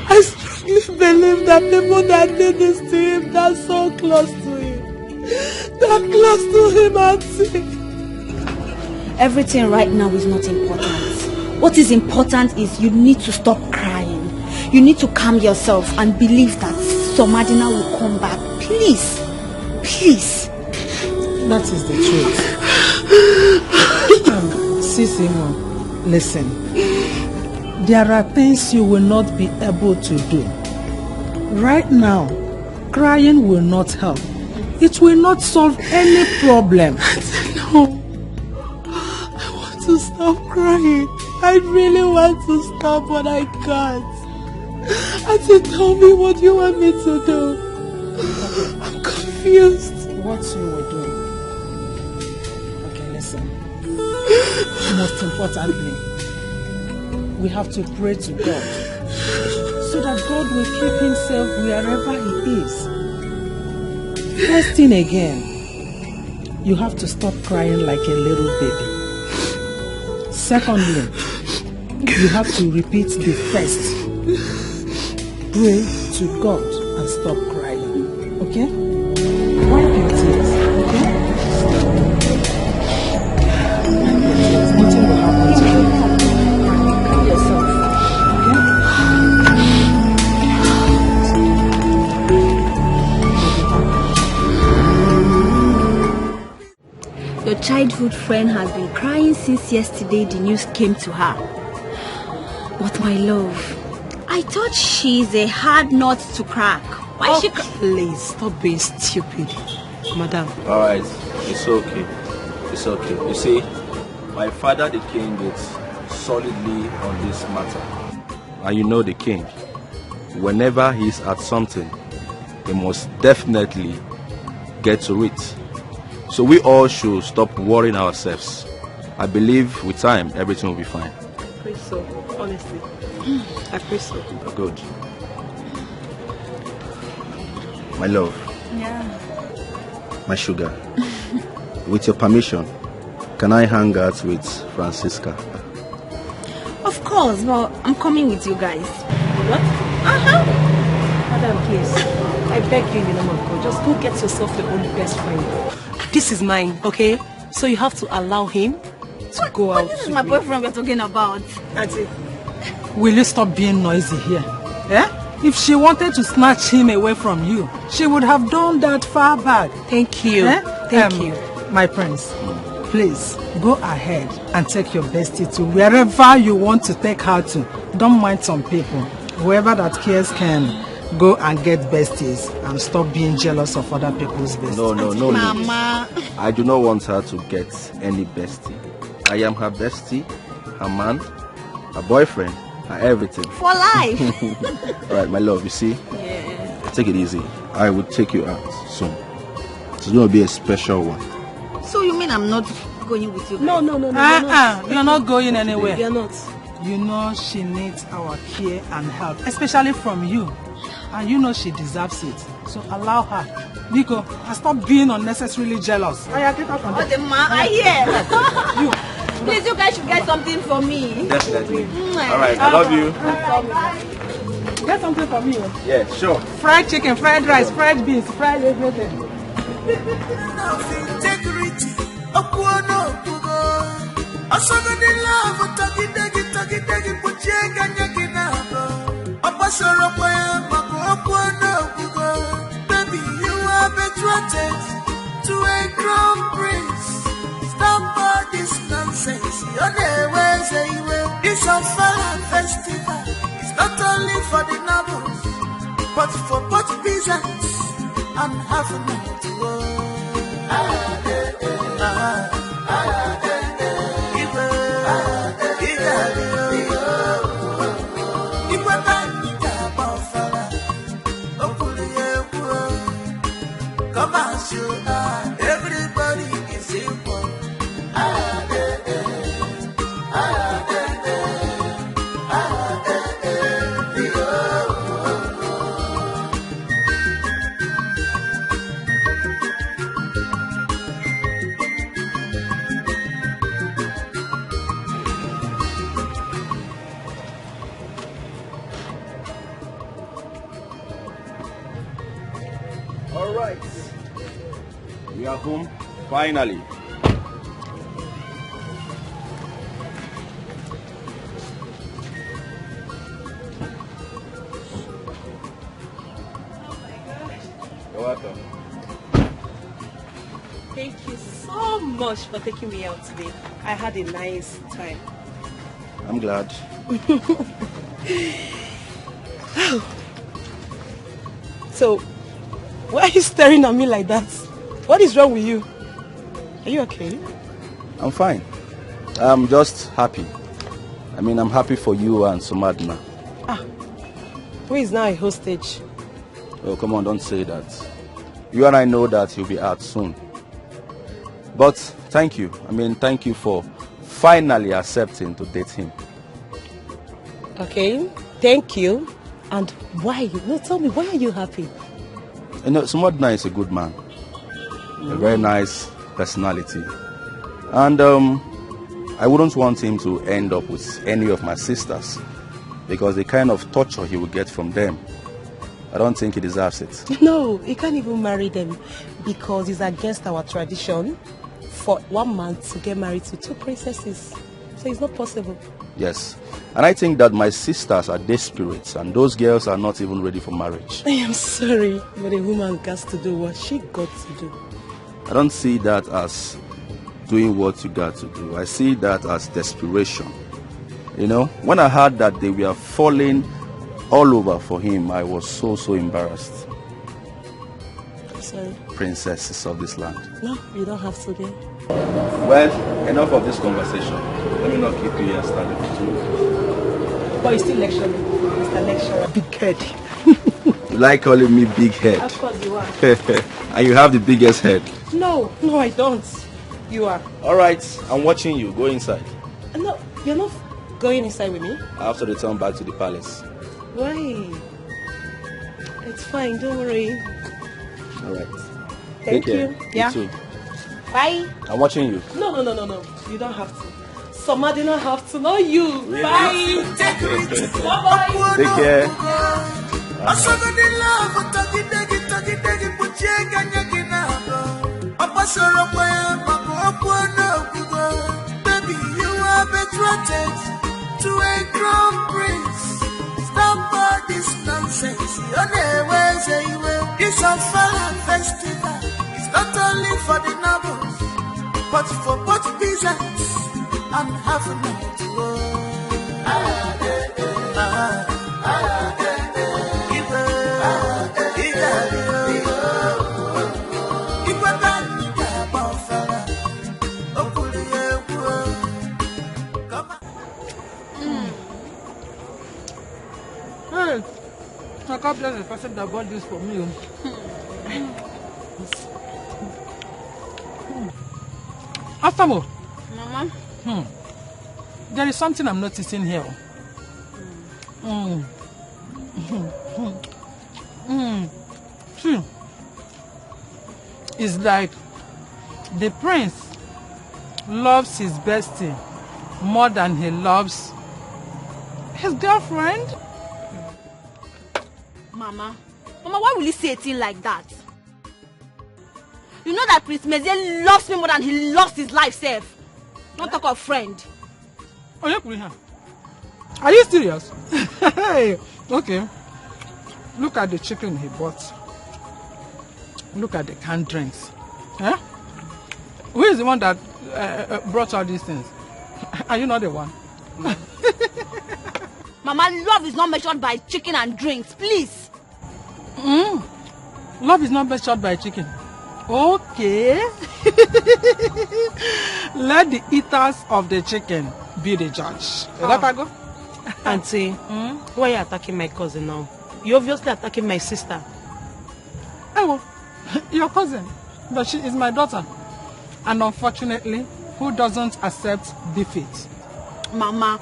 I strongly believe that people that did this to him, they're so close to him. They're close to him, Auntie. Everything right now is not important. What is important is you need to stop crying. You need to calm yourself and believe that Somadina will come back. Please. Please. That is the truth. Sisimo, listen. There are things you will not be able to do. Right now, crying will not help. It will not solve any problem. No. I want to stop crying. I really want to stop, but I can't. Auntie, tell me what you want me to do. I'm confused. What you were doing? Okay, listen. Most importantly, we have to pray to God so that God will keep himself wherever he is. First thing again, you have to stop crying like a little baby. Secondly, you have to repeat the first. Pray to God and stop crying. Okay? Wipe your tears. Okay? Nothing will happen to you. Calm yourself. Your childhood friend has been crying since yesterday the news came to her. But my love, I thought she's a hard nut to crack. Why she... Please, stop being stupid, madam. Alright, it's okay. It's okay. You see, my father, the king, is solidly on this matter. And you know the king. Whenever he's at something, he must definitely get to it. So we all should stop worrying ourselves. I believe with time, everything will be fine. I pray so, honestly. I pray so. Good. My love. Yeah. My sugar. With your permission, can I hang out with Francisca? Of course, but I'm coming with you guys. What? Madam, please. I beg you in the name of God, just go get yourself your own best friend. This is mine, okay? So you have to allow him to go out. This is my boyfriend we're talking about. Auntie. Will you stop being noisy here? Eh? If she wanted to snatch him away from you, she would have done that far back. Thank you. Eh? Thank you. My prince, please go ahead and take your bestie to wherever you want to take her to. Don't mind some people. Whoever that cares can go and get besties and stop being jealous of other people's besties. No, Mama. I do not want her to get any bestie. I am her bestie, her man, her boyfriend, her everything. For life. Alright, my love, you see? Yeah. Take it easy. I will take you out soon. It's going to be a special one. So you mean I'm not going with you guys? No. You're not going anywhere. You're not. You know she needs our care and help, especially from you. And you know she deserves it. So allow her. Nico, and stop being unnecessarily jealous. Oh, the man, I hear. Please, you guys should get something for me. Definitely. Alright, I love you. Get something for me. Yeah, sure. Fried chicken, fried rice, fried beans, fried everything. Integrity, baby, you are betrothed to a crown prince. Stop all this nonsense. This Ofala festival is not only for the nobles, but for both peasants and half a night to go. Come as you are, everybody is equal. All right. We are home, finally. You're welcome. Thank you so much for taking me out today. I had a nice time. I'm glad. So, why are you staring at me like that? What is wrong with you? Are you okay? I'm fine. I'm just happy. I mean, I'm happy for you and Sumadna. Who is now a hostage? Oh, come on, don't say that. You and I know that you'll be out soon. But thank you. I mean, thank you for finally accepting to date him. Okay, thank you. And why? No, tell me, why are you happy? You know, Sumadna is a good man. A very nice personality. And I wouldn't want him to end up with any of my sisters, because the kind of torture he will get from them, I don't think he deserves it. No, he can't even marry them because it's against our tradition for one man to get married to two princesses. So it's not possible. Yes. And I think that my sisters are desperate and those girls are not even ready for marriage. I am sorry, but a woman got to do what she got to do. I don't see that as doing what you got to do. I see that as desperation. You know, when I heard that they were falling all over for him, I was so embarrassed. Sorry. princesses of this land. No, you don't have to, dear. Well, enough of this conversation. Let me not keep you here standing for too long. But you still lecturing, Mr. Lecturer. Big head. You like calling me big head? Of course you are. And you have the biggest head. No, I don't. You are. Alright, I'm watching you. Go inside. No, you're not going inside with me. I have to return back to the palace. Why? It's fine, don't worry. Alright. Thank Take care. you. Yeah. too. Bye. I'm watching you. No. You don't have to. Somebody don't have to, not you. Really? Bye. Bye-bye. Take care. Baby, you are betrothed to a crown prince. Stop all this nonsense. This Ofala festival is not only for the nobles, but for both peasants and having Hey, I can't bless the person that bought this for me. Afamo. Mama. There is something I'm noticing here. See, it's like the prince loves his bestie more than he loves his girlfriend. Mama, why will you say a thing like that? You know that Prince Mezie loves me more than he loves his life, self. Not talk of friend. Oh, yeah, are you serious? Okay. Look at the chicken he bought. Look at the canned drinks. Huh? Who is the one that brought all these things? Are you not the one? Mama, love is not measured by chicken and drinks, please. Love is not measured by chicken. Okay. Let the eaters of the chicken be the judge. Let her go. Auntie, why are you attacking my cousin now? You're obviously attacking my sister. Oh, your cousin. But she is my daughter. And unfortunately, who doesn't accept defeat? Mama.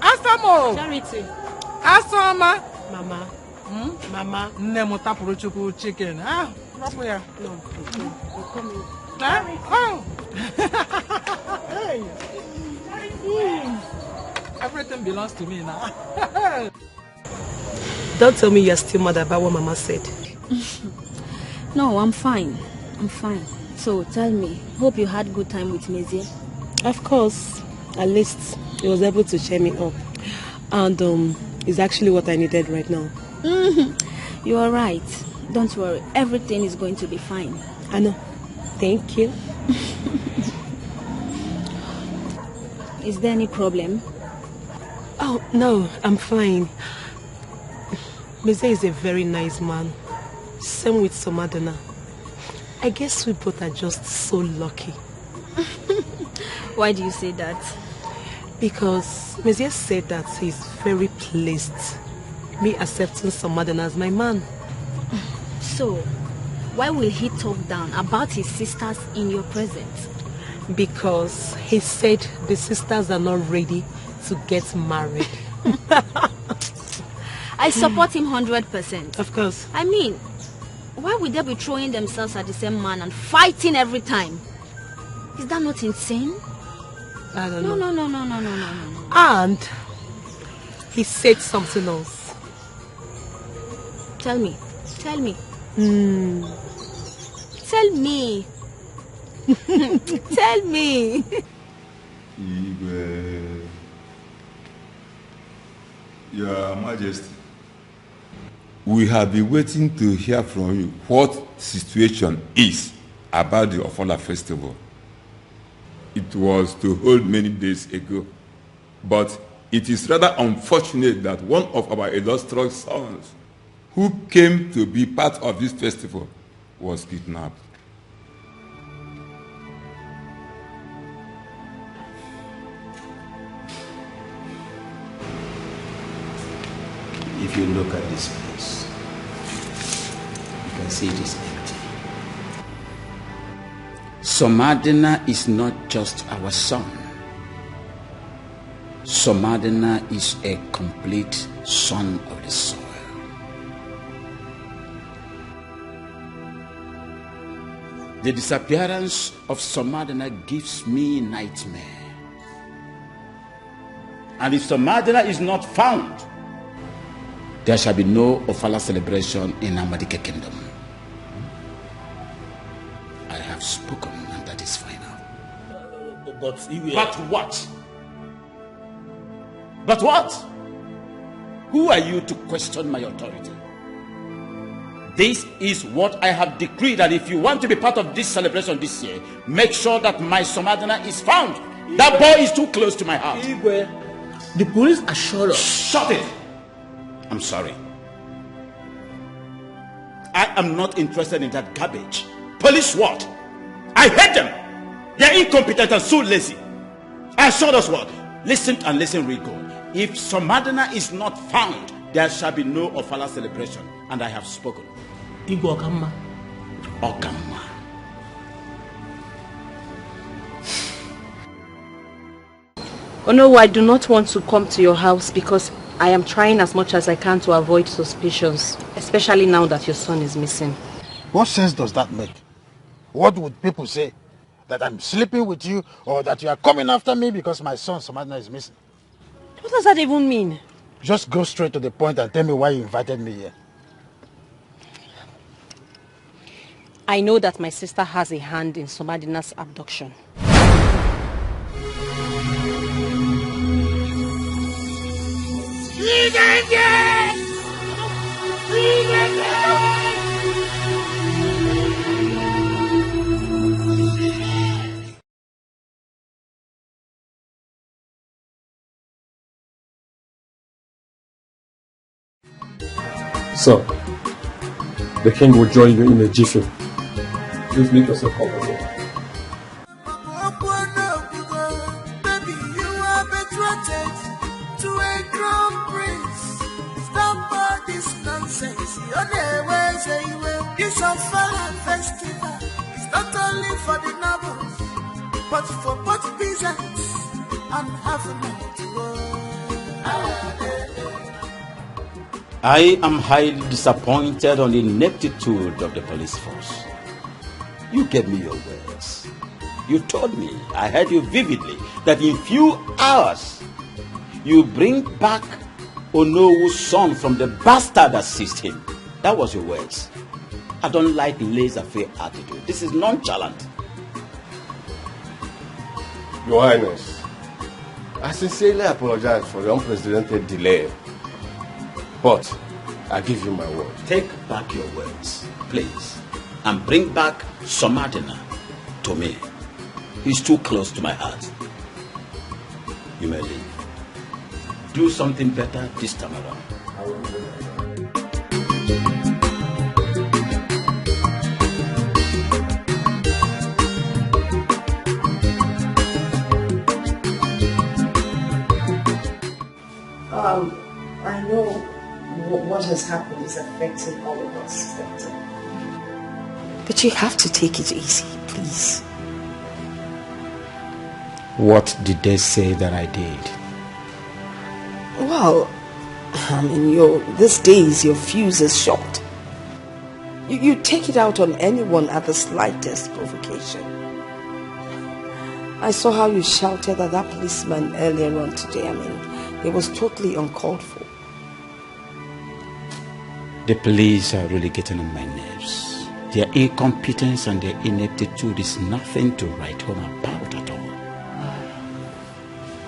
Asamo. Charity. Asama. Mama. Mama. Nemo tapuruchuku chicken. No. Hey. Everything belongs to me now. Don't tell me you're still mad about what Mama said. No, I'm fine. So tell me, hope you had good time with Mezie. Of course. At least he was able to cheer me up. And it's actually what I needed right now. You are right. Don't worry. Everything is going to be fine. I know. Thank you. Is there any problem? Oh, no. I'm fine. Mezie is a very nice man. Same with Somadana. I guess we both are just so lucky. Why do you say that? Because Mezie said that he's very pleased me accepting Somadana as my man. So, why will he talk down about his sisters in your presence? Because he said the sisters are not ready to get married. I support him 100%. Of course. I mean, why would they be throwing themselves at the same man and fighting every time? Is that not insane? I don't know. No. And he said something else. Tell me. Tell me. Tell me. Your Majesty, we have been waiting to hear from you what situation is about the Ofala festival. It was to hold many days ago, but it is rather unfortunate that one of our illustrious sons, who came to be part of this festival was kidnapped. If you look at this place, you can see it is empty. Somadina is not just our son. Somadina is a complete son of the soil. The disappearance of Somadina gives me nightmare. And if Somadina is not found, there shall be no Ofala celebration in Amadike Kingdom. I have spoken, and that is final. But what? But what? Who are you to question my authority? This is what I have decreed, and if you want to be part of this celebration this year, make sure that my Somadina is found. That boy is too close to my heart. Igwe, the police assured us. Shut it! I'm sorry. I am not interested in that garbage. Police what? I hate them. They're incompetent and so lazy. I assured us what? Listen and listen, Rico. If Somadina is not found, there shall be no Ofala celebration. And I have spoken. Igwe Okamma. Okamma. Oh no, I do not want to come to your house because I am trying as much as I can to avoid suspicions, especially now that your son is missing. What sense does that make? What would people say? That I'm sleeping with you, or that you are coming after me because my son Somadina is missing? What does that even mean? Just go straight to the point and tell me why you invited me here. I know that my sister has a hand in Somadina's abduction. So, the king will join you in a jiffy. Please make yourself comfortable. Baby, you are betrothed to a crown prince. Stop all this nonsense. This Ofala festival is not only for the nobles, but for both peasants and half-men to go. I am highly disappointed on the ineptitude of the police force. You gave me your words. You told me, I heard you vividly, that in few hours you bring back Onowu's son from the bastard that seized him. That was your words. I don't like laissez-faire attitude. This is nonchalant. Your Highness, I sincerely apologize for the unprecedented delay. But I give you my word. Take back your words, please, and bring back Somadina to me. He's too close to my heart. You may leave. Do something better this time around. I know what has happened is affecting all of us. But you have to take it easy, please. What did they say that I did? Well, I mean, these days your fuse is short. You take it out on anyone at the slightest provocation. I saw how you shouted at that policeman earlier on today. I mean, it was totally uncalled for. The police are really getting on my nerves. Their incompetence and their ineptitude is nothing to write home about at all.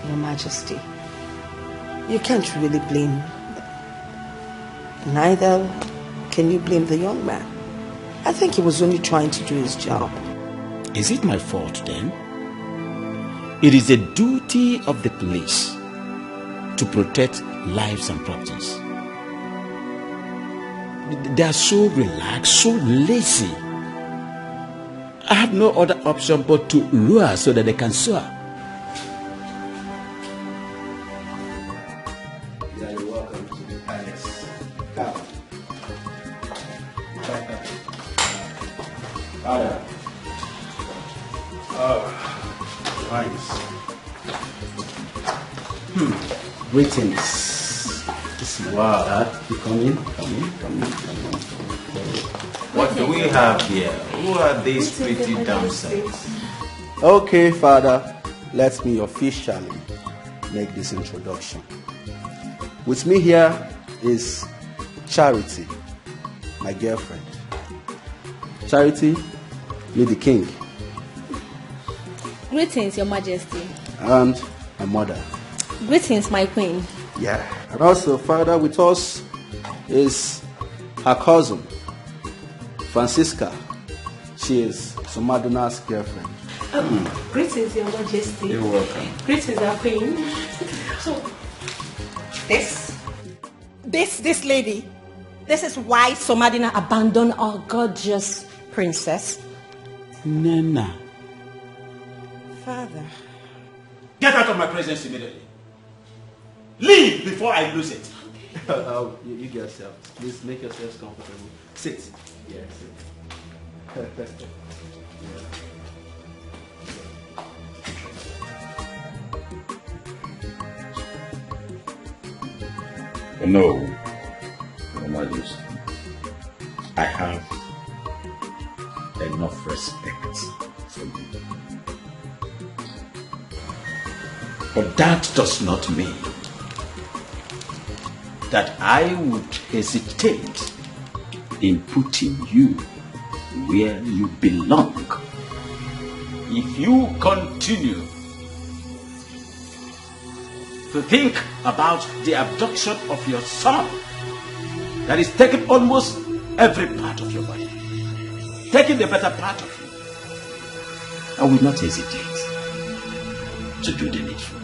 Your Majesty, you can't really blame them. Neither can you blame the young man. I think he was only trying to do his job. Is it my fault then? It is the duty of the police to protect lives and properties. They are so relaxed, so lazy. I have no other option but to lure so that they can soar. You're welcome to the palace. Come. Father. Oh, nice. Greetings. Wow. You come in. What do we have here? Who are these pretty damsels? Okay, Father, let me officially make this introduction. With me here is Charity, my girlfriend. Charity, meet the king. Greetings, Your Majesty. And my mother. Greetings, my queen. Yeah. And also, Father, with us is her cousin, Francisca. She is Somadina's girlfriend. Greetings, Your Majesty. You're welcome. Greetings, our queen. So, this lady, this is why Somadina abandoned our gorgeous princess. Nana. Father. Get out of my presence immediately. Leave before I lose it. You get yourself. Please make yourselves comfortable. Sit. Yeah, sit. No, Your Majesty. I have enough respect for you. But that does not mean that I would hesitate in putting you where you belong. If you continue to think about the abduction of your son that is taking almost every part of your body, taking the better part of you, I will not hesitate to do the needful.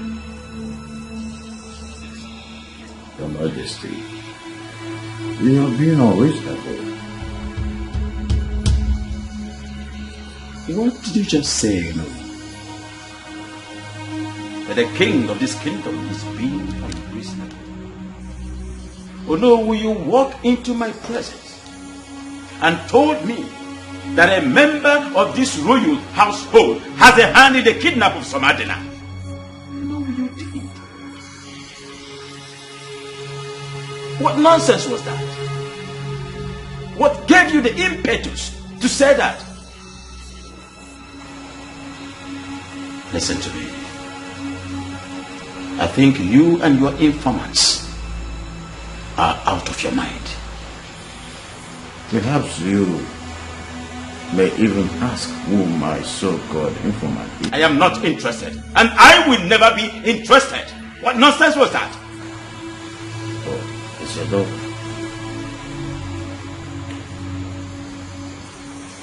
Your Majesty, you are being unreasonable. What did you just say, no? That the king of this kingdom is being unreasonable. Oh no, will you walk into my presence and told me that a member of this royal household has a hand in the kidnap of Somadina? No, you didn't. What nonsense was that? What gave you the impetus to say that? Listen to me. I think you and your informants are out of your mind. Perhaps you may even ask who my so-called informant is. I am not interested, and I will never be interested. What nonsense was that? Oh, it's your daughter.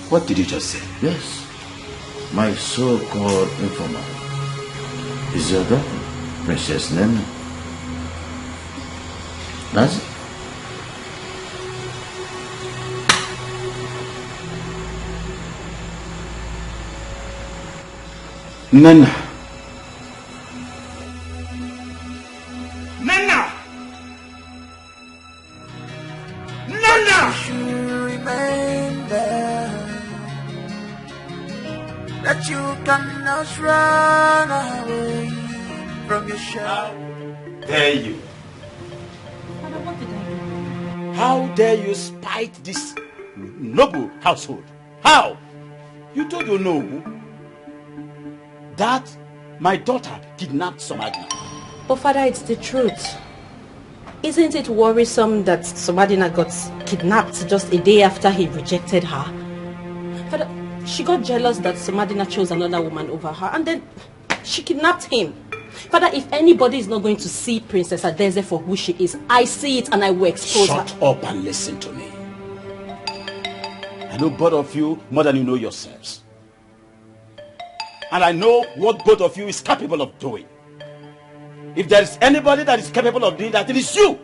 What did you just say? Yes. My so-called informant is your daughter, Princess Nena. That's it. Nana. Nana! Nana! Remain there, that you cannot run away from your shadow. Dare you? How dare you spite this noble household? How? You told you know that my daughter kidnapped Somadina. But Father, it's the truth. Isn't it worrisome that Somadina got kidnapped just a day after he rejected her? Father, she got jealous that Somadina chose another woman over her, and then she kidnapped him. Father, if anybody is not going to see Princess Adeze for who she is, I see it and I will expose her. Shut up and listen to me. I know both of you more than you know yourselves. And I know what both of you is capable of doing. If there is anybody that is capable of doing that, it is you.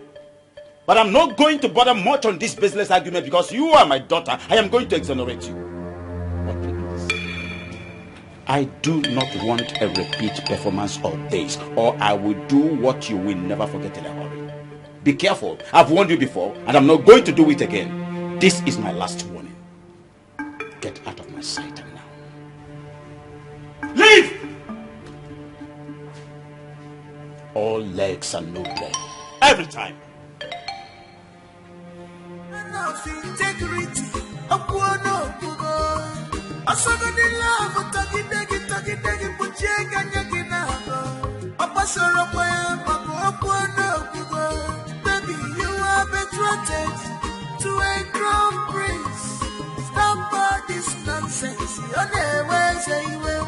But I'm not going to bother much on this business argument because you are my daughter. I am going to exonerate you. But please, I do not want a repeat performance of this, or I will do what you will never forget in a hurry. Be careful. I've warned you before, and I'm not going to do it again. This is my last warning. Get out of my sight now. Leave! All legs and no leg. Every time. Baby, you are betrothed to a crown prince. Stop all this nonsense.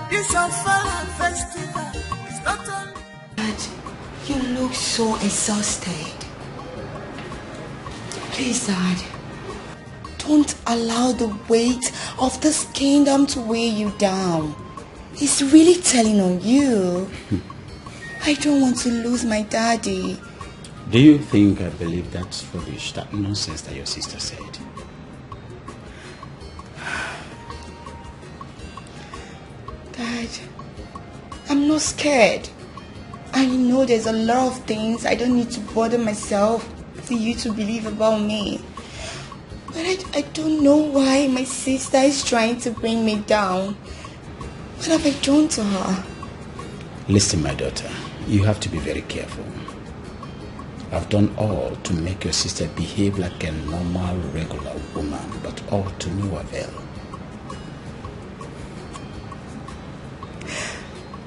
This Ofala festival is not only. Dad, you look so exhausted. Please, Dad, don't allow the weight of this kingdom to weigh you down. It's really telling on you. I don't want to lose my daddy. Do you think I believe that's rubbish, that nonsense that your sister said? Dad, I'm not scared. I know there's a lot of things I don't need to bother myself for you to believe about me. But I don't know why my sister is trying to bring me down. What have I done to her? Listen, my daughter, you have to be very careful. I've done all to make your sister behave like a normal, regular woman, but all to no avail.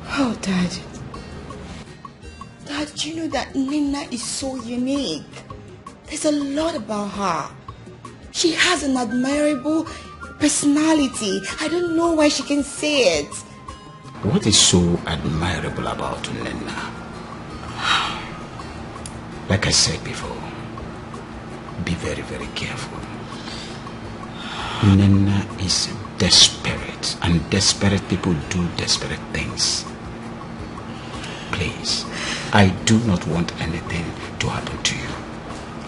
Oh, Dad. Dad, do you know that Nina is so unique? There's a lot about her. She has an admirable personality. I don't know why she can say it. What is so admirable about Nina? Like I said before, be very, very careful. Nina is desperate, and desperate people do desperate things. Please, I do not want anything to happen to you.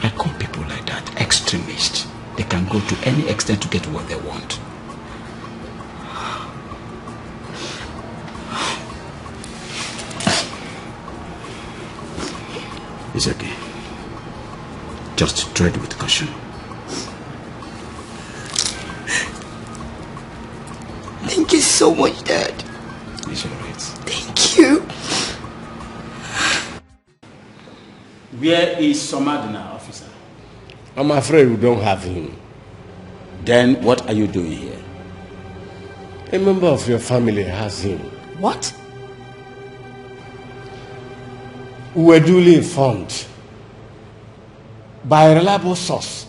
I call people like that extremists. They can go to any extent to get what they want. It's okay. Just tread with caution. Thank you so much, Dad. It's all right. Thank you. Where is Somadina, officer? I'm afraid we don't have him. Then what are you doing here? A member of your family has him. What? We were duly informed by a reliable source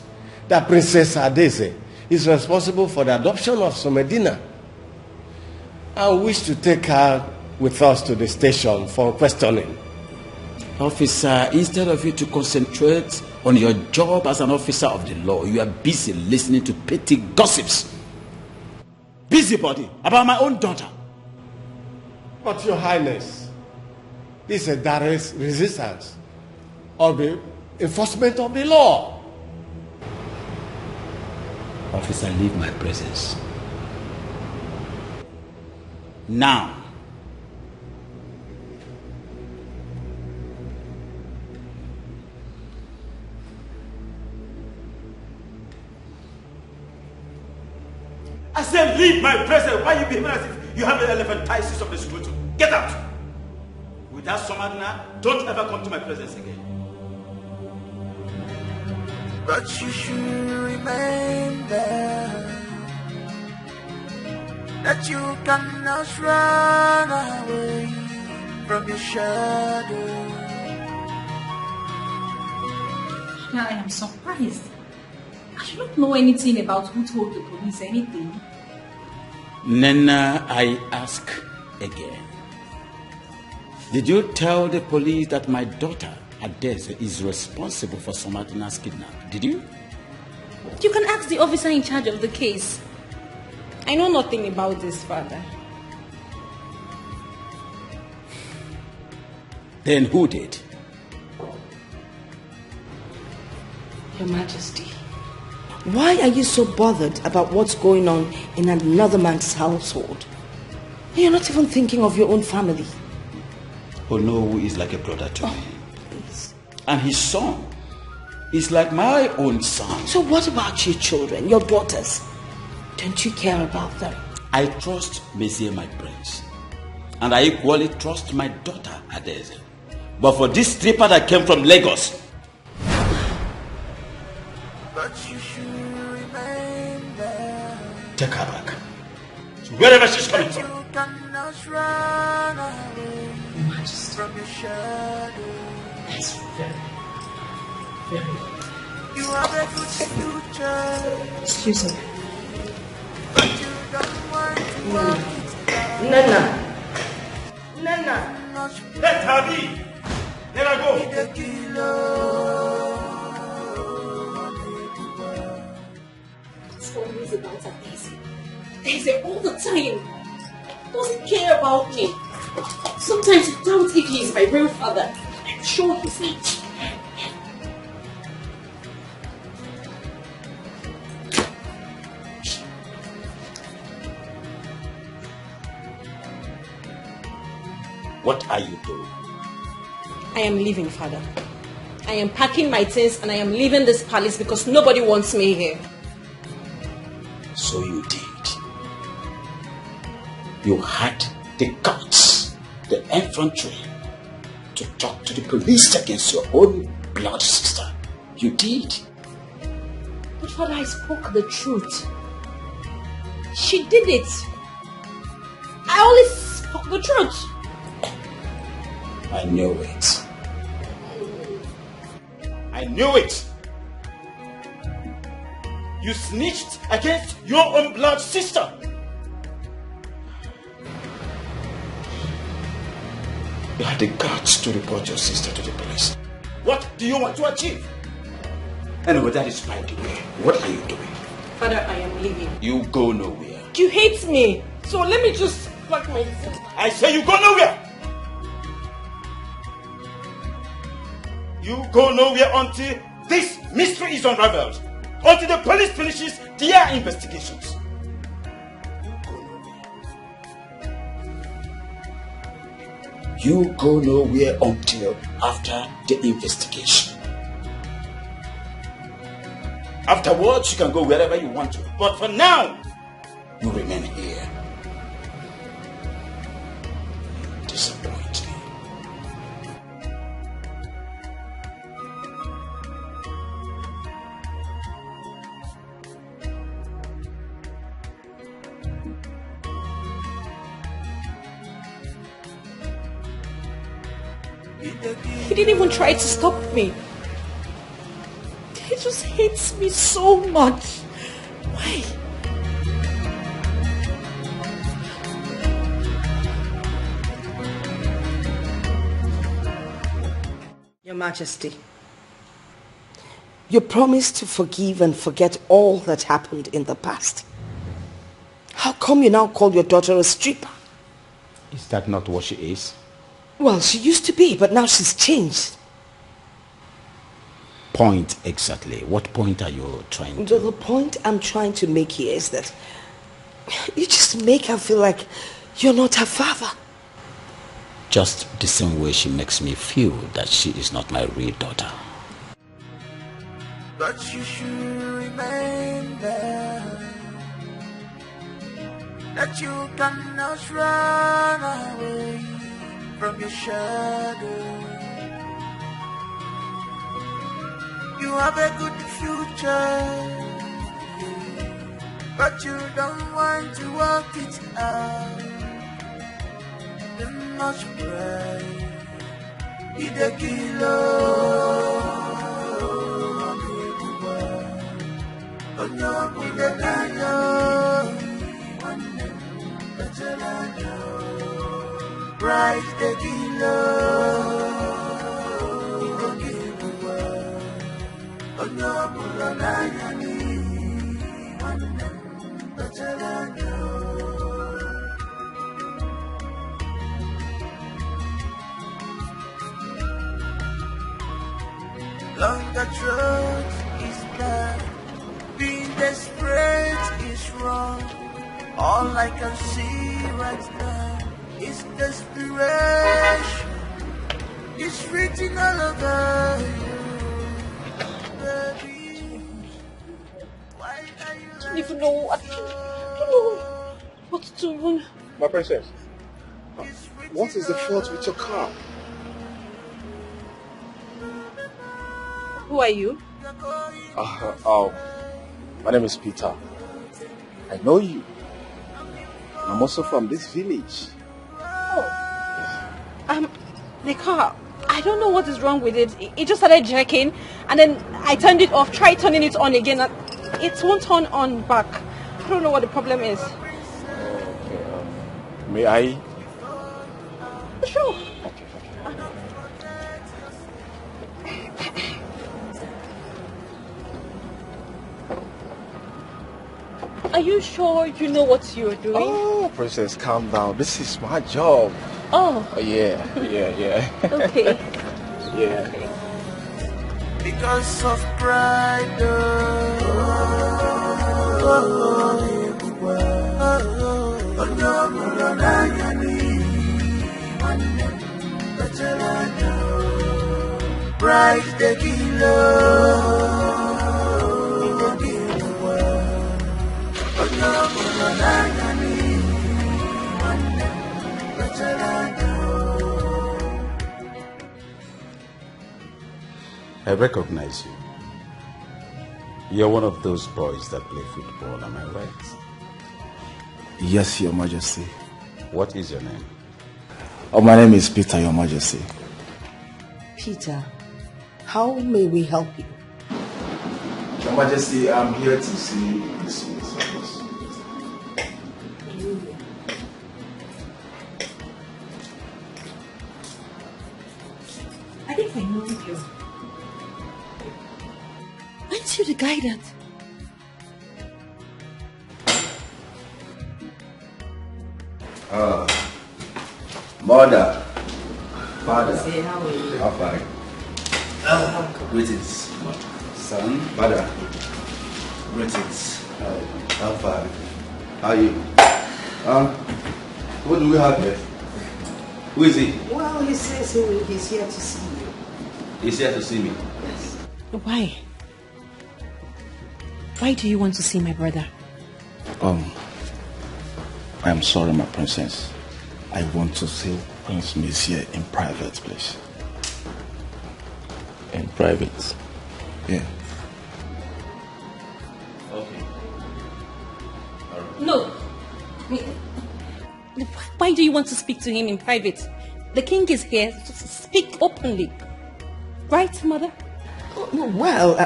that Princess Adeze is responsible for the adoption of Somadina. I wish to take her with us to the station for questioning. Officer, instead of you to concentrate on your job as an officer of the law, you are busy listening to petty gossips. Busybody about my own daughter. But Your Highness, this is a direct resistance of the enforcement of the law. Officer, leave my presence. Now. I said leave my presence. Why are you behaving as if you have the elephantiasis of the scrotum? Get out! Without Somadina, don't ever come to my presence again. But you should remember that you cannot run away from your shadow. I am surprised. I do not know anything about who told the police anything. Nena, I ask again. Did you tell the police that my daughter, Adeze, is responsible for Somadina's kidnapping? Did you? You can ask the officer in charge of the case. I know nothing about this, Father. Then who did? Your Majesty, why are you so bothered about what's going on in another man's household? You're not even thinking of your own family. Onowu is like a brother to me. Please. And his son is like my own son. So what about your children, your daughters? Don't you care about them? I trust Monsieur, my prince. And I equally trust my daughter, Adeze. But for this stripper that came from Lagos, take her back. So wherever she's coming from. Your Majesty. That's very. You have a good future. Excuse me. But you don't want to walk it down. Nana. Let her be. Let her go. It's always about her easy. Daisy all the time. Doesn't care about me. Sometimes I doubt if he is my real father. I'm sure he's not. what are you doing? I am leaving, Father. I am packing my things and I am leaving this palace because nobody wants me here. So you did. You had the guts, the effrontery to talk to the police against your own blood sister. You did. But Father, I spoke the truth. She did it. I only spoke the truth. I knew it. I knew it. You snitched against your own blood sister. You had the guts to report your sister to the police. What do you want to achieve? Anyway, that is by the way. What are you doing? Father, I am leaving. You go nowhere. You hate me. So let me just pack my things. I say you go nowhere. You go nowhere until this mystery is unraveled. Until the police finishes their investigations. You go nowhere until after the investigation. Afterwards, you can go wherever you want to. But for now, you remain here. You disappoint me. He didn't even try to stop me. He just hates me so much. Why? Your Majesty, you promised to forgive and forget all that happened in the past. How come you now call your daughter a stripper? Is that not what she is? Well, she used to be, but now she's changed. Point exactly. What point are you trying to... The point I'm trying to make here is that you just make her feel like you're not her father. Just the same way she makes me feel that she is not my real daughter. But you should remember that you cannot run away from your shadow. You have a good future, but you don't want to work it out. You must pray. Ide kilo, onyo ide kanyo, right the kilo, onyo mulonanya ni, Long the truth is All I can see right now is desperation. It's written all over you, baby. Why are you I don't even know what to do. My princess, what is the fault with your car? Who are you? My name is Peter. I know you. I'm also from this village. The car, I don't know what is wrong with it. It just started jerking, and then I turned it off, tried turning it on again, and it won't turn on back. I don't know what the problem is. May I? Sure. Are you sure you know what you're doing? Oh, princess, calm down. This is my job. Oh. Yeah. Okay. Yeah. Because of pride. Pride taking love. I recognize you. You're one of those boys that play football, am I right? Yes, Your Majesty. What is your name? Oh, my name is Peter, Your Majesty. Peter, how may we help you? Your Majesty, I'm here to see this service. I think I know you. Aren't you the guy that... Mother, father, Say, how are you? how far? Greetings, son, father. Greetings. How far? How are you? What do we have here? Who is he? Well, he says he's here to see you. He's here to see me. Yes. Why? Why do you want to see my brother? I am sorry, my princess. I want to see Prince Monsieur in private, please. In private? Yeah. Okay. No. Why do you want to speak to him in private? The king is here. Speak openly. Right, mother? Well,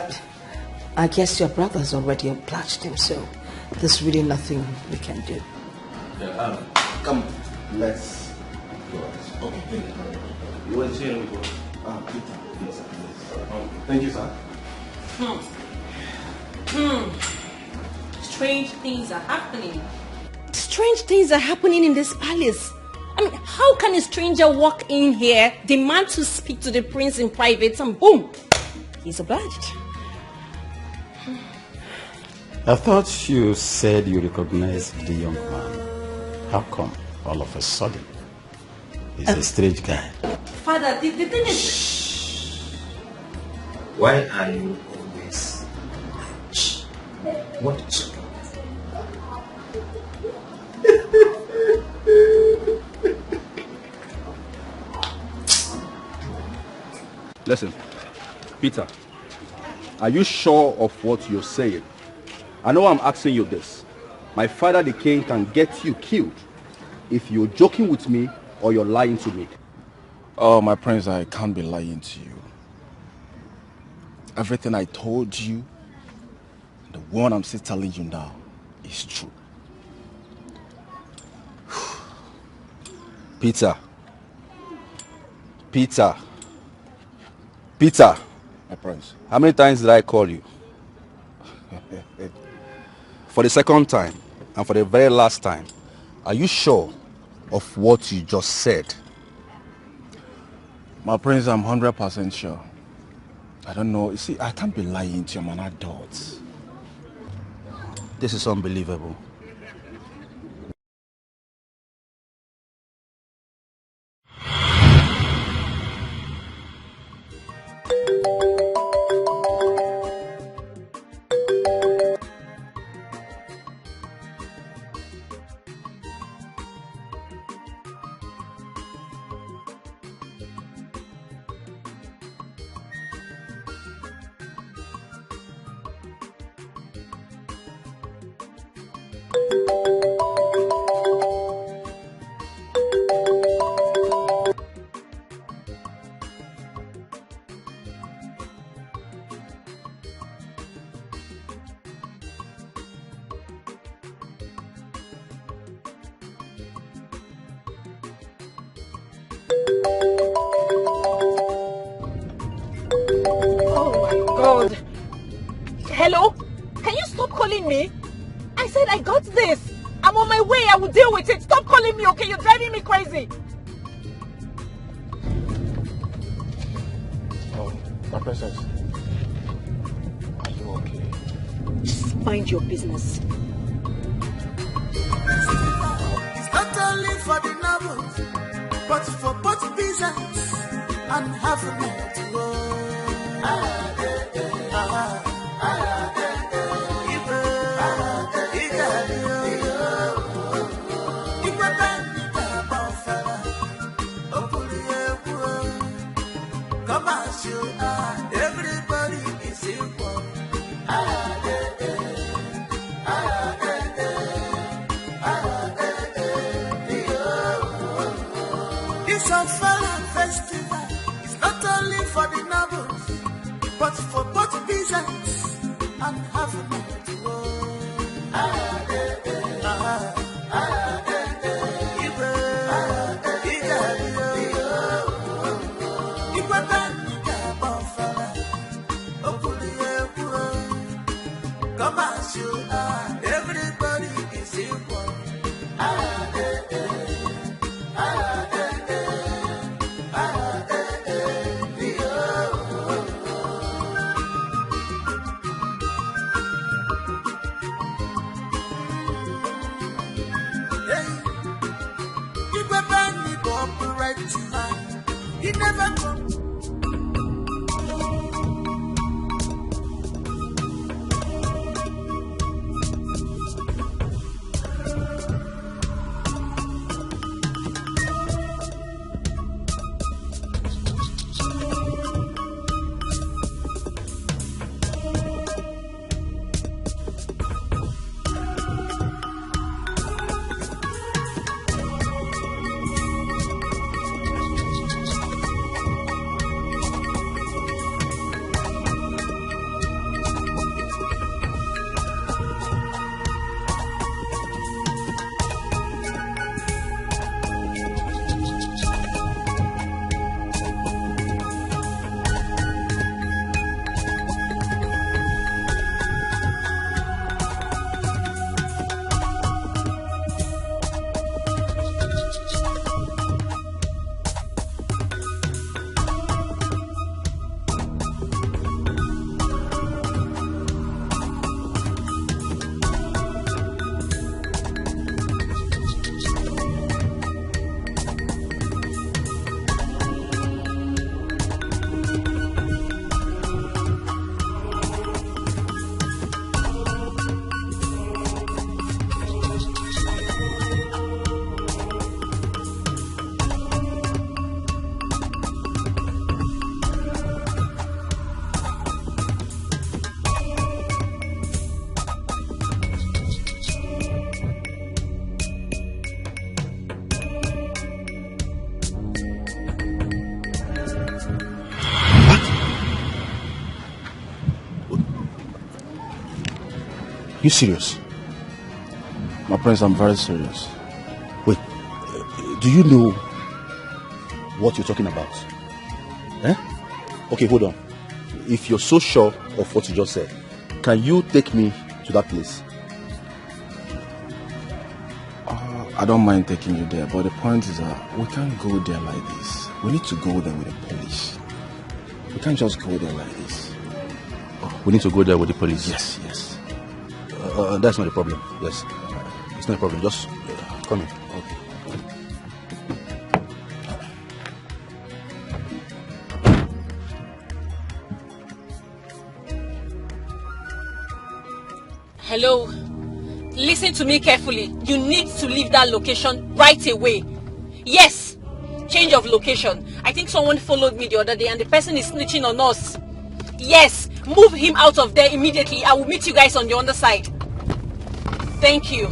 I guess your brother's already obliged him, so there's really nothing we can do. Come, let's go. Okay. You want to share with us? Peter, yes. Thank you, sir. Strange things are happening. Strange things are happening in this palace. I mean, how can a stranger walk in here, demand to speak to the prince in private, and boom, he's obliged? I thought you said you recognized the young man. How come all of a sudden? He's a strange guy. Father, the thing is... Why are you always... Shh. What? Listen, Peter, are you sure of what you're saying? I know I'm asking you this. My father, the king, can get you killed if you're joking with me or you're lying to me. Oh, my prince, I can't be lying to you. Everything I told you, the one I'm still telling you now, is true. Peter. My prince. How many times did I call you? For the second time, and for the very last time, are you sure of what you just said? My prince, I'm 100% sure. I don't know. You see, I can't be lying to you. I'm an adult. This is unbelievable. Hello? Can you stop calling me? I said I got this. I'm on my way. I will deal with it. Stop calling me, okay? You're driving me crazy. Oh, my princess. Are you okay? Just mind your business. It's not only for the novels, but for both peasants and having it to go. Come as you are, everybody is equal. It's a Fala festival. It's not only for the nobles, but for both peasants and having it to go. Come as you are, everybody is equal. He never comes. You serious? My friends, I'm very serious. Wait, do you know what you're talking about? Eh? Okay, hold on. If you're so sure of what you just said, can you take me to that place? I don't mind taking you there, but the point is that we can't go there like this. We need to go there with the police. We can't just go there like this. Oh, we need to go there with the police? Yes, yes. That's not a problem. Yes. It's not a problem. Just come in. Okay. Hello. Listen to me carefully. You need to leave that location right away. Yes. Change of location. I think someone followed me the other day and the person is snitching on us. Yes. Move him out of there immediately. I will meet you guys on the other side. Thank you.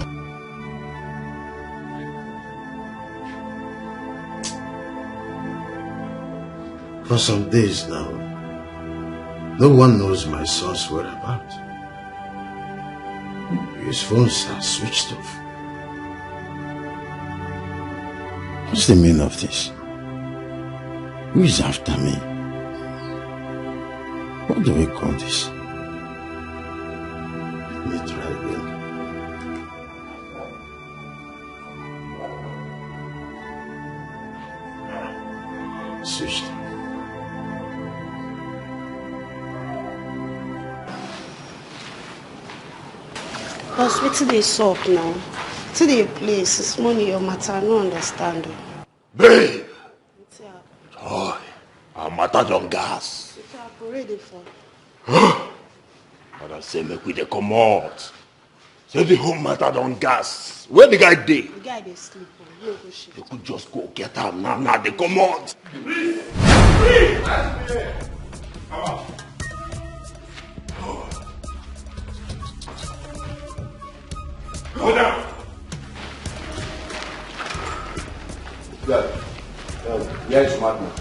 For some days now, no one knows my son's whereabouts. His phones are switched off. What's the meaning of this? Who is after me? What do we call this? Let me try again. Switched off. Boss, wait till they suck now. Till they place, it's money your matter, I don't understand. Babe! Joy, our matter don't gas. I'm ready for. But I say make we dey come out. Say the whole matter don't gas. Where the guy dey? The guy they sleep on. No go shit. They could just go get him now. Now they come out. Please! Please! Come on. Go down. Where is Madman?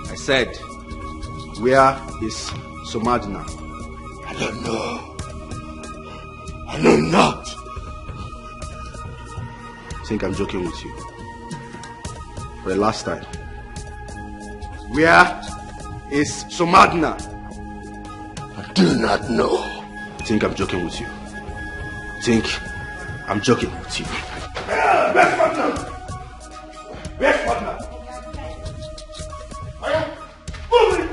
I said, where is Somadina? I don't know. I know not. I think I'm joking with you. For the last time. Where is Somadina? I do not know. I think I'm joking with you. I think I'm joking with you. Where's partner? Where's partner? Move it!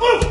Move!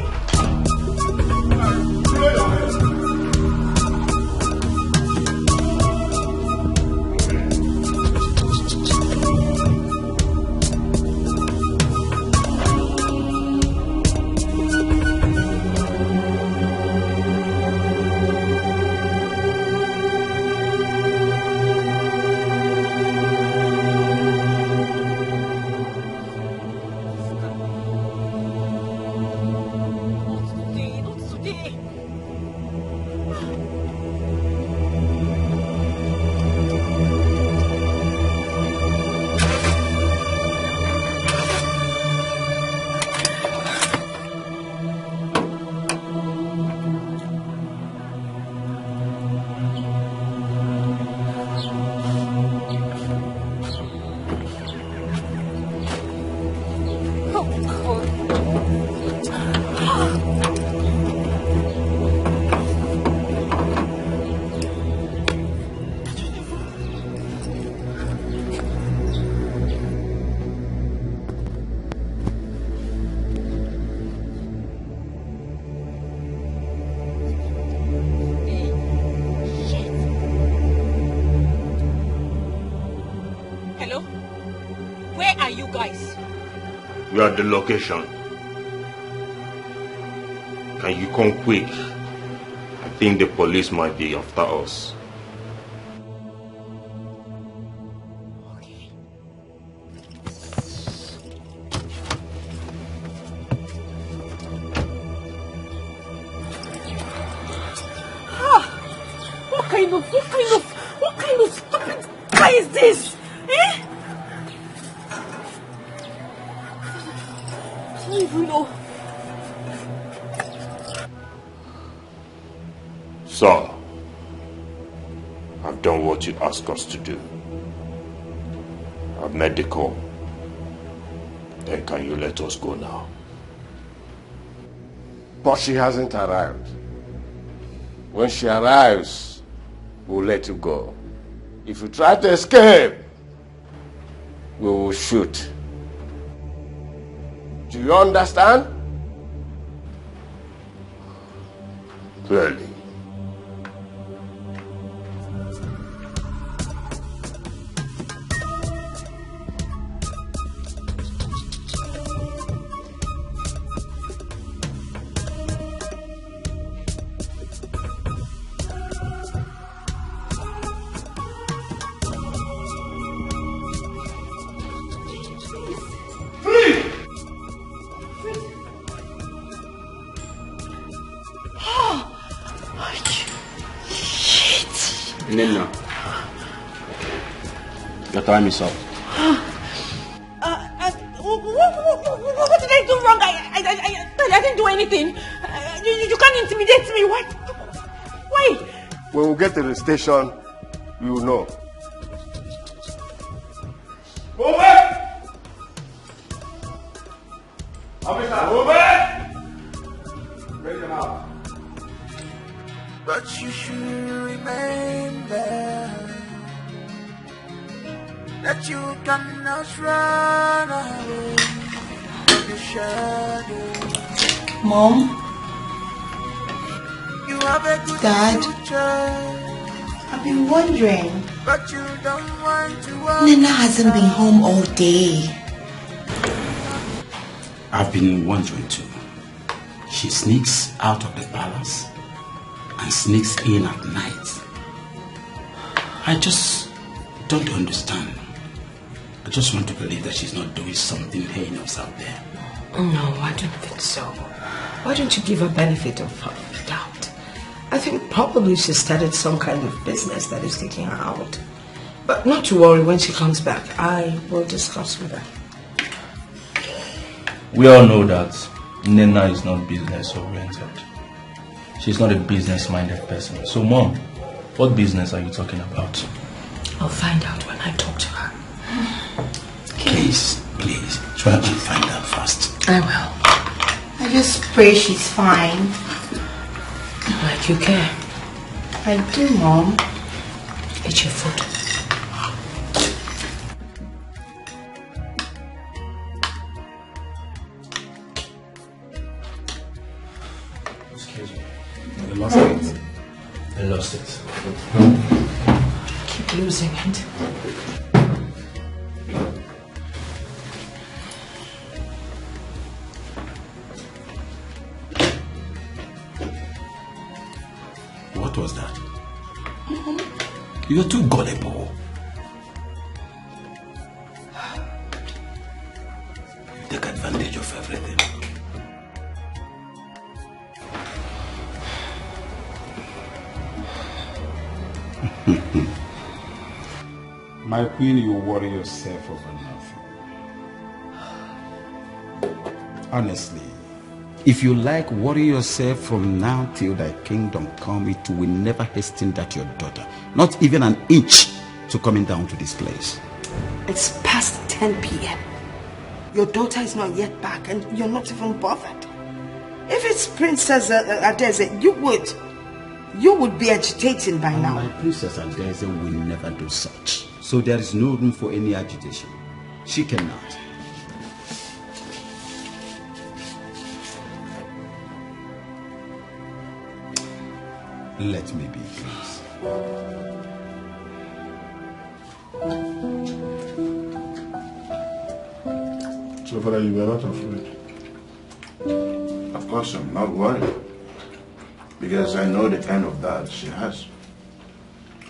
We are at the location. Can you come quick? I think the police might be after us. What kind of stupid guy is this? Eh? I don't even know. Sir, I've done what you asked us to do. I've made the call. Then can you let us go now? But she hasn't arrived. When she arrives, we'll let you go. If you try to escape, we will shoot. Do you understand? Clearly. Nina, your time is up. What did I do wrong? I didn't do anything. You can't intimidate me. Why? When we get to the station, you will know. Move it! Officer, move it! Bring them out. But you should remember that you cannot run away from the shadow. Mom? You have a good Dad? future, I've been wondering. but you don't want to walk. Nina hasn't been home all day. I've been wondering too. She sneaks out of the palace and sneaks in at night. I just don't understand. I just want to believe that she's not doing something heinous out there. No, I don't think so. Why don't you give her benefit of doubt? I think probably she started some kind of business that is taking her out. But not to worry, when she comes back, I will discuss with her. We all know that Nena is not business oriented. She's not a business-minded person. So, Mom, what business are you talking about? I'll find out when I talk to her. Please, try and find out fast. I will. I just pray she's fine. Like you care. I do, Mom. Eat your food. Excuse me. You lost it. I lost it. Keep losing it. What was that? You're too gullible. You take advantage of everything. My queen, you worry yourself over nothing. Honestly, if you like worry yourself from now till thy kingdom come, it will never hasten that your daughter, not even an inch, to coming down to this place. It's past 10 p.m. Your daughter is not yet back and you're not even bothered. If it's Princess Adeze, you would be agitating by now. My Princess Adeze will never do such. So there is no room for any agitation. She cannot. Let me be, please. So, Father, you are not afraid? Of course, I'm not worried. Because I know the kind of dad she has.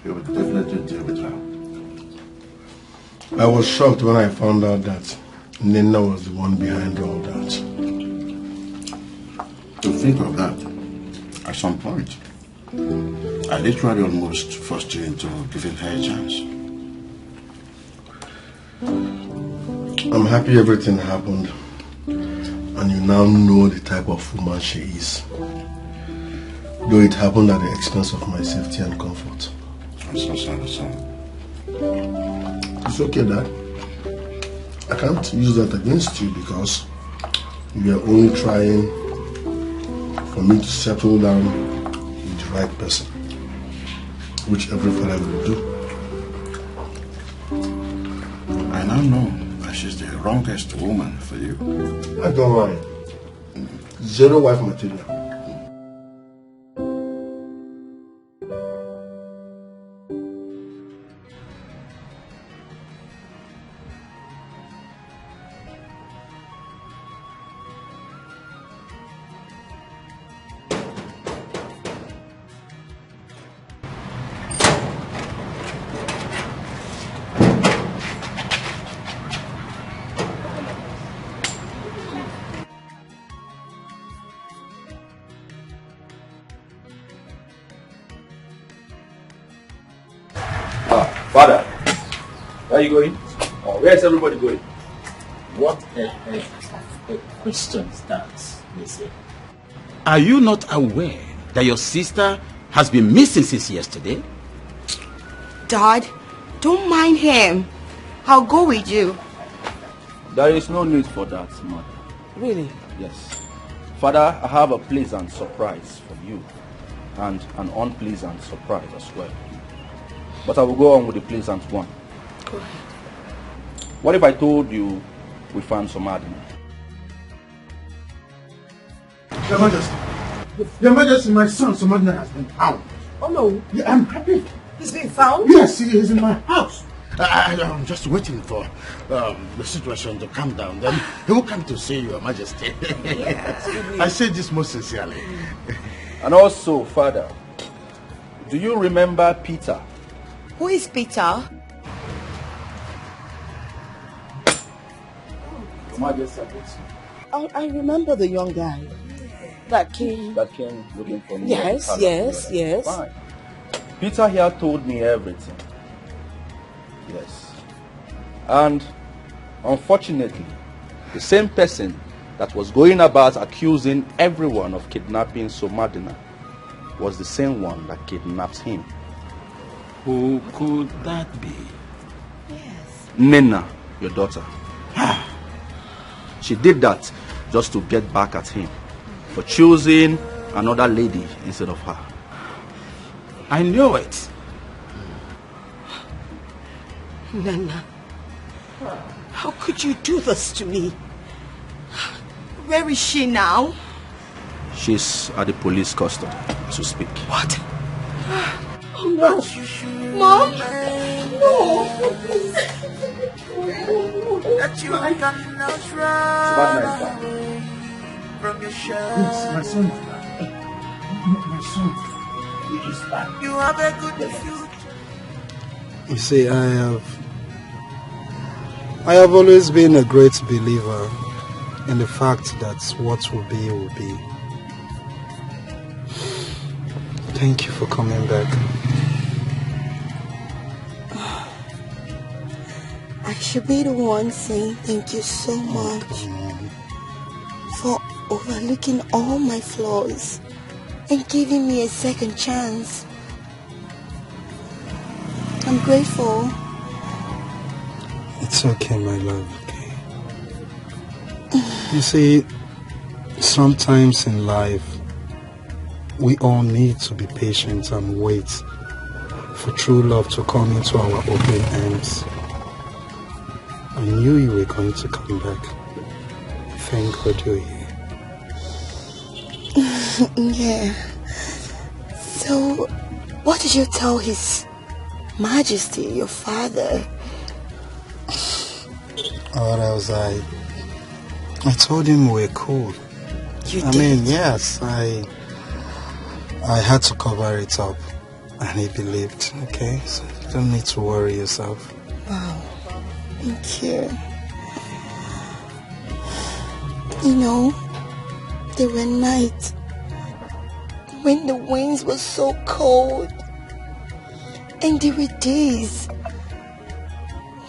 He will definitely deal with her. I was shocked when I found out that Nina was the one behind all that. To think of that, at some point, I literally almost forced you into giving her a chance. I'm happy everything happened, and you now know the type of woman she is. Though it happened at the expense of my safety and comfort. I'm so sorry, son. It's okay, Dad. I can't use that against you because you are only trying for me to settle down with the right person, which every father will do. I now know that she's the wrongest woman for you. I don't mind. Zero wife material. Father, where are you going? Or where is everybody going? What a question is that, they say? Are you not aware that your sister has been missing since yesterday? Dad, don't mind him. I'll go with you. There is no need for that, Mother. Really? Yes. Father, I have a pleasant surprise for you. And an unpleasant surprise as well. But I will go on with the pleasant one. Go ahead. What if I told you we found some Maiden? Your Majesty. Your Majesty, my son, Somadina, has been found. Oh no. Yeah, I'm happy. He's been found? Yes, he is in my house. I'm just waiting for the situation to calm down. Then he will come to see Your Majesty. Yes, I say this most sincerely. And also, Father, do you remember Peter? Who is Peter? I remember the young guy that came. That came looking for me. Yes. Fine. Peter here told me everything. Yes. And unfortunately, the same person that was going about accusing everyone of kidnapping Somadina was the same one that kidnapped him. Who could that be? Nina, your daughter. She did that just to get back at him for choosing another lady instead of her. I knew it. Nana, how could you do this to me? Where is she now? She's at the police custody as we speak. What? Oh no. Mom? No. That you cannot run away from your shadow. Yes, my son is back. My son is back. You have a good future. You see, I have always been a great believer in the fact that what will be will be. Thank you for coming back. I should be the one saying thank you so much for overlooking all my flaws and giving me a second chance. I'm grateful. It's okay, my love, okay? You see, sometimes in life, we all need to be patient and wait for true love to come into our open arms. I knew you were going to come back. Thank God you're here. Yeah. So, what did you tell His Majesty, your father? What else? I told him we're cool. You I did? mean, yes, I had to cover it up, and he believed. Okay, so you don't need to worry yourself. Wow. Thank you. You know, there were nights when the winds were so cold, and there were days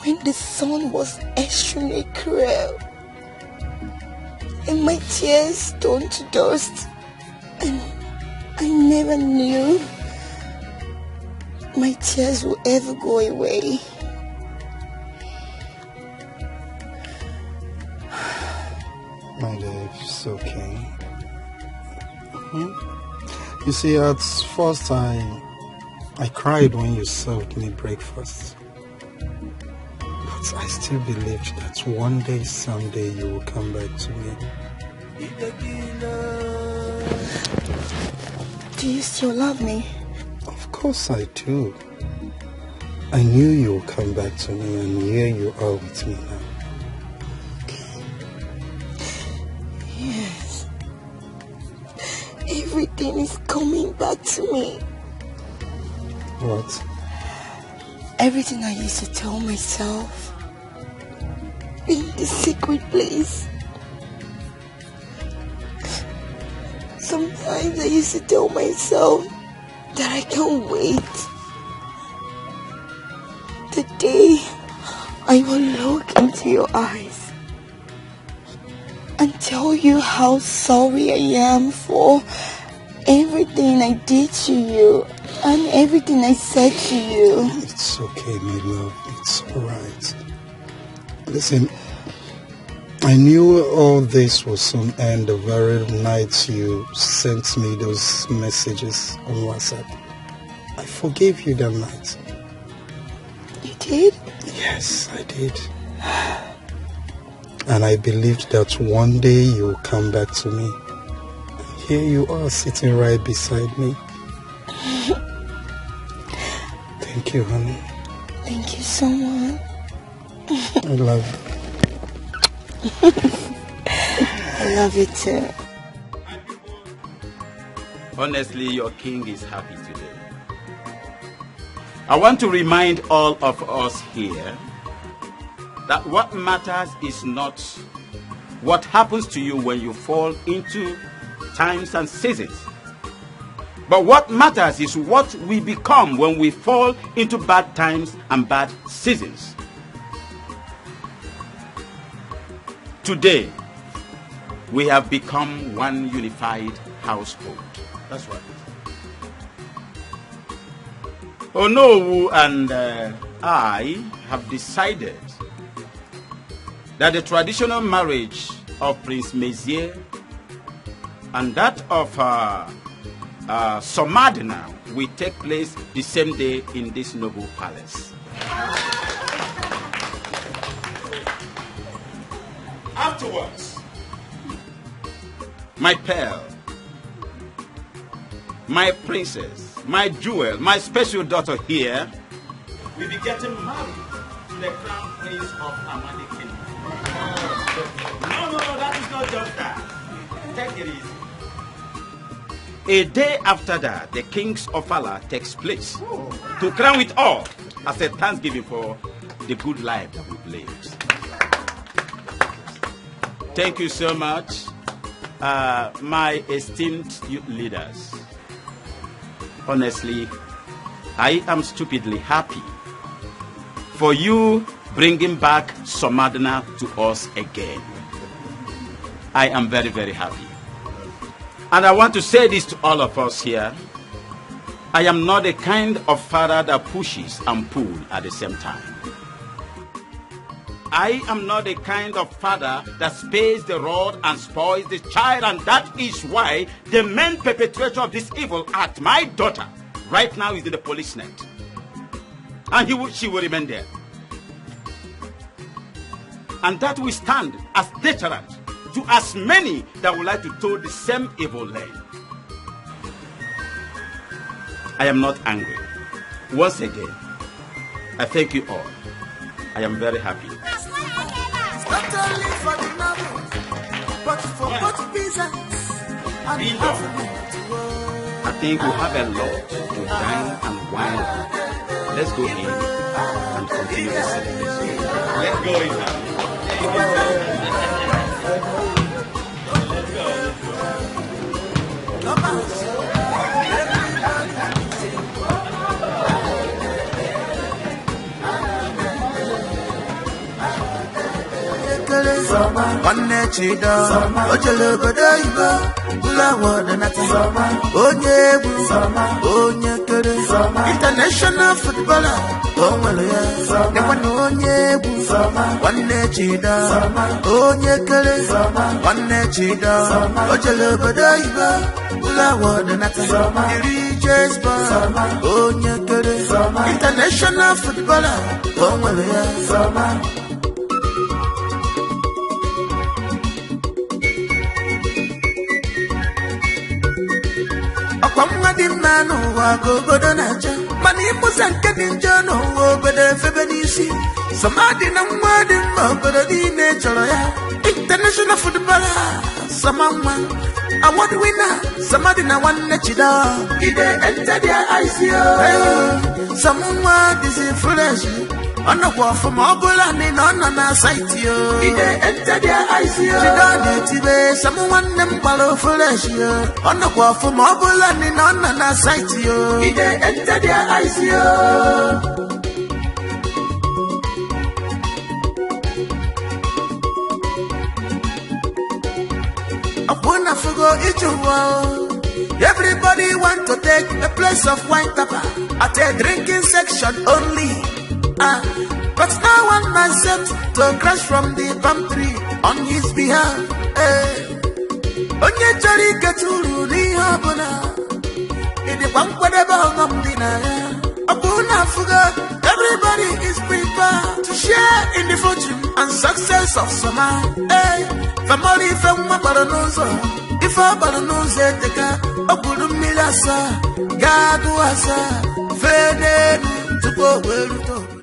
when the sun was extremely cruel, and my tears turned to dust, and I never knew my tears would ever go away. My love, it's okay. You see, at first I cried when you served me breakfast. But I still believed that one day, someday, you will come back to me. Do you still love me? Of course I do. I knew you would come back to me, and here you are with me now. Yes. Everything is coming back to me. What? Everything I used to tell myself in the secret place. Sometimes I used to tell myself that I can't wait. Today, I will look into your eyes and tell you how sorry I am for everything I did to you and everything I said to you. It's okay, my love. It's alright. Listen, I knew all this was soon end the very night you sent me those messages on WhatsApp. I forgave you that night. You did? Yes, I did. And I believed that one day you'll come back to me. And here you are sitting right beside me. Thank you, honey. Thank you so much. I love you. I love you too. Honestly, your king is happy today. I want to remind all of us here that what matters is not what happens to you when you fall into times and seasons. But what matters is what we become when we fall into bad times and bad seasons. Today, we have become one unified household. That's right. Onowu and I have decided that the traditional marriage of Prince Mezier and that of Somadina will take place the same day in this noble palace. Afterwards, my pearl, my princess, my jewel, my special daughter here will be getting married to the crown prince of Amadi Kingdom. No, that is not just that. Take it easy. A day after that, the King's Ofala takes place to crown it all as a thanksgiving for the good life that we've lived. Thank you so much, my esteemed youth leaders. Honestly, I am stupidly happy for you bringing back Somadina to us again. I am very, very happy. And I want to say this to all of us here. I am not the kind of father that pushes and pulls at the same time. I am not the kind of father that spares the rod and spoils the child, and that is why the main perpetrator of this evil act, my daughter, right now is in the police net. And she will remain there. And that will stand as deterrent to as many that would like to toe the same evil lane. I am not angry. Once again, I thank you all. I am very happy. Not only for the novel, but for both business and I think we have a lot to dine and wine. Let's go in and continue the celebration. Let's go in now. One chida, ojele godoiba, ulawa denata, onye kere, international footballer, onwelaya, nekwana one chida, onye kere, one chida, ojele godoiba, ulawa denata, diriges bar, onye kere, international footballer, onwelaya. No, I go good on a jam. Money was and getting John over the February. Somebody no word in but the nature. International footballer, someone. Award winner, somebody now one let you down. Did they enter their eyes? Someone is in flesh. On the wall from Ogoland and on our site. Did they enter their eyes? She don't need to someone them follow flesh. On the wall from Ogoland and on our site. Did they enter their eyes? Apuna fugo ichuwa. Everybody want to take a place of white pepper at a drinking section only. But now one man set to crash from the palm tree on his behalf. Onye chori keturu ni habuna. Idi kwankwadeba ngomdina. Apuna fugo. Everybody is prepared to share in the fortune and success of summer. Family from Baranosa. If I Baranosa take a good milasa, God was a faded to go well.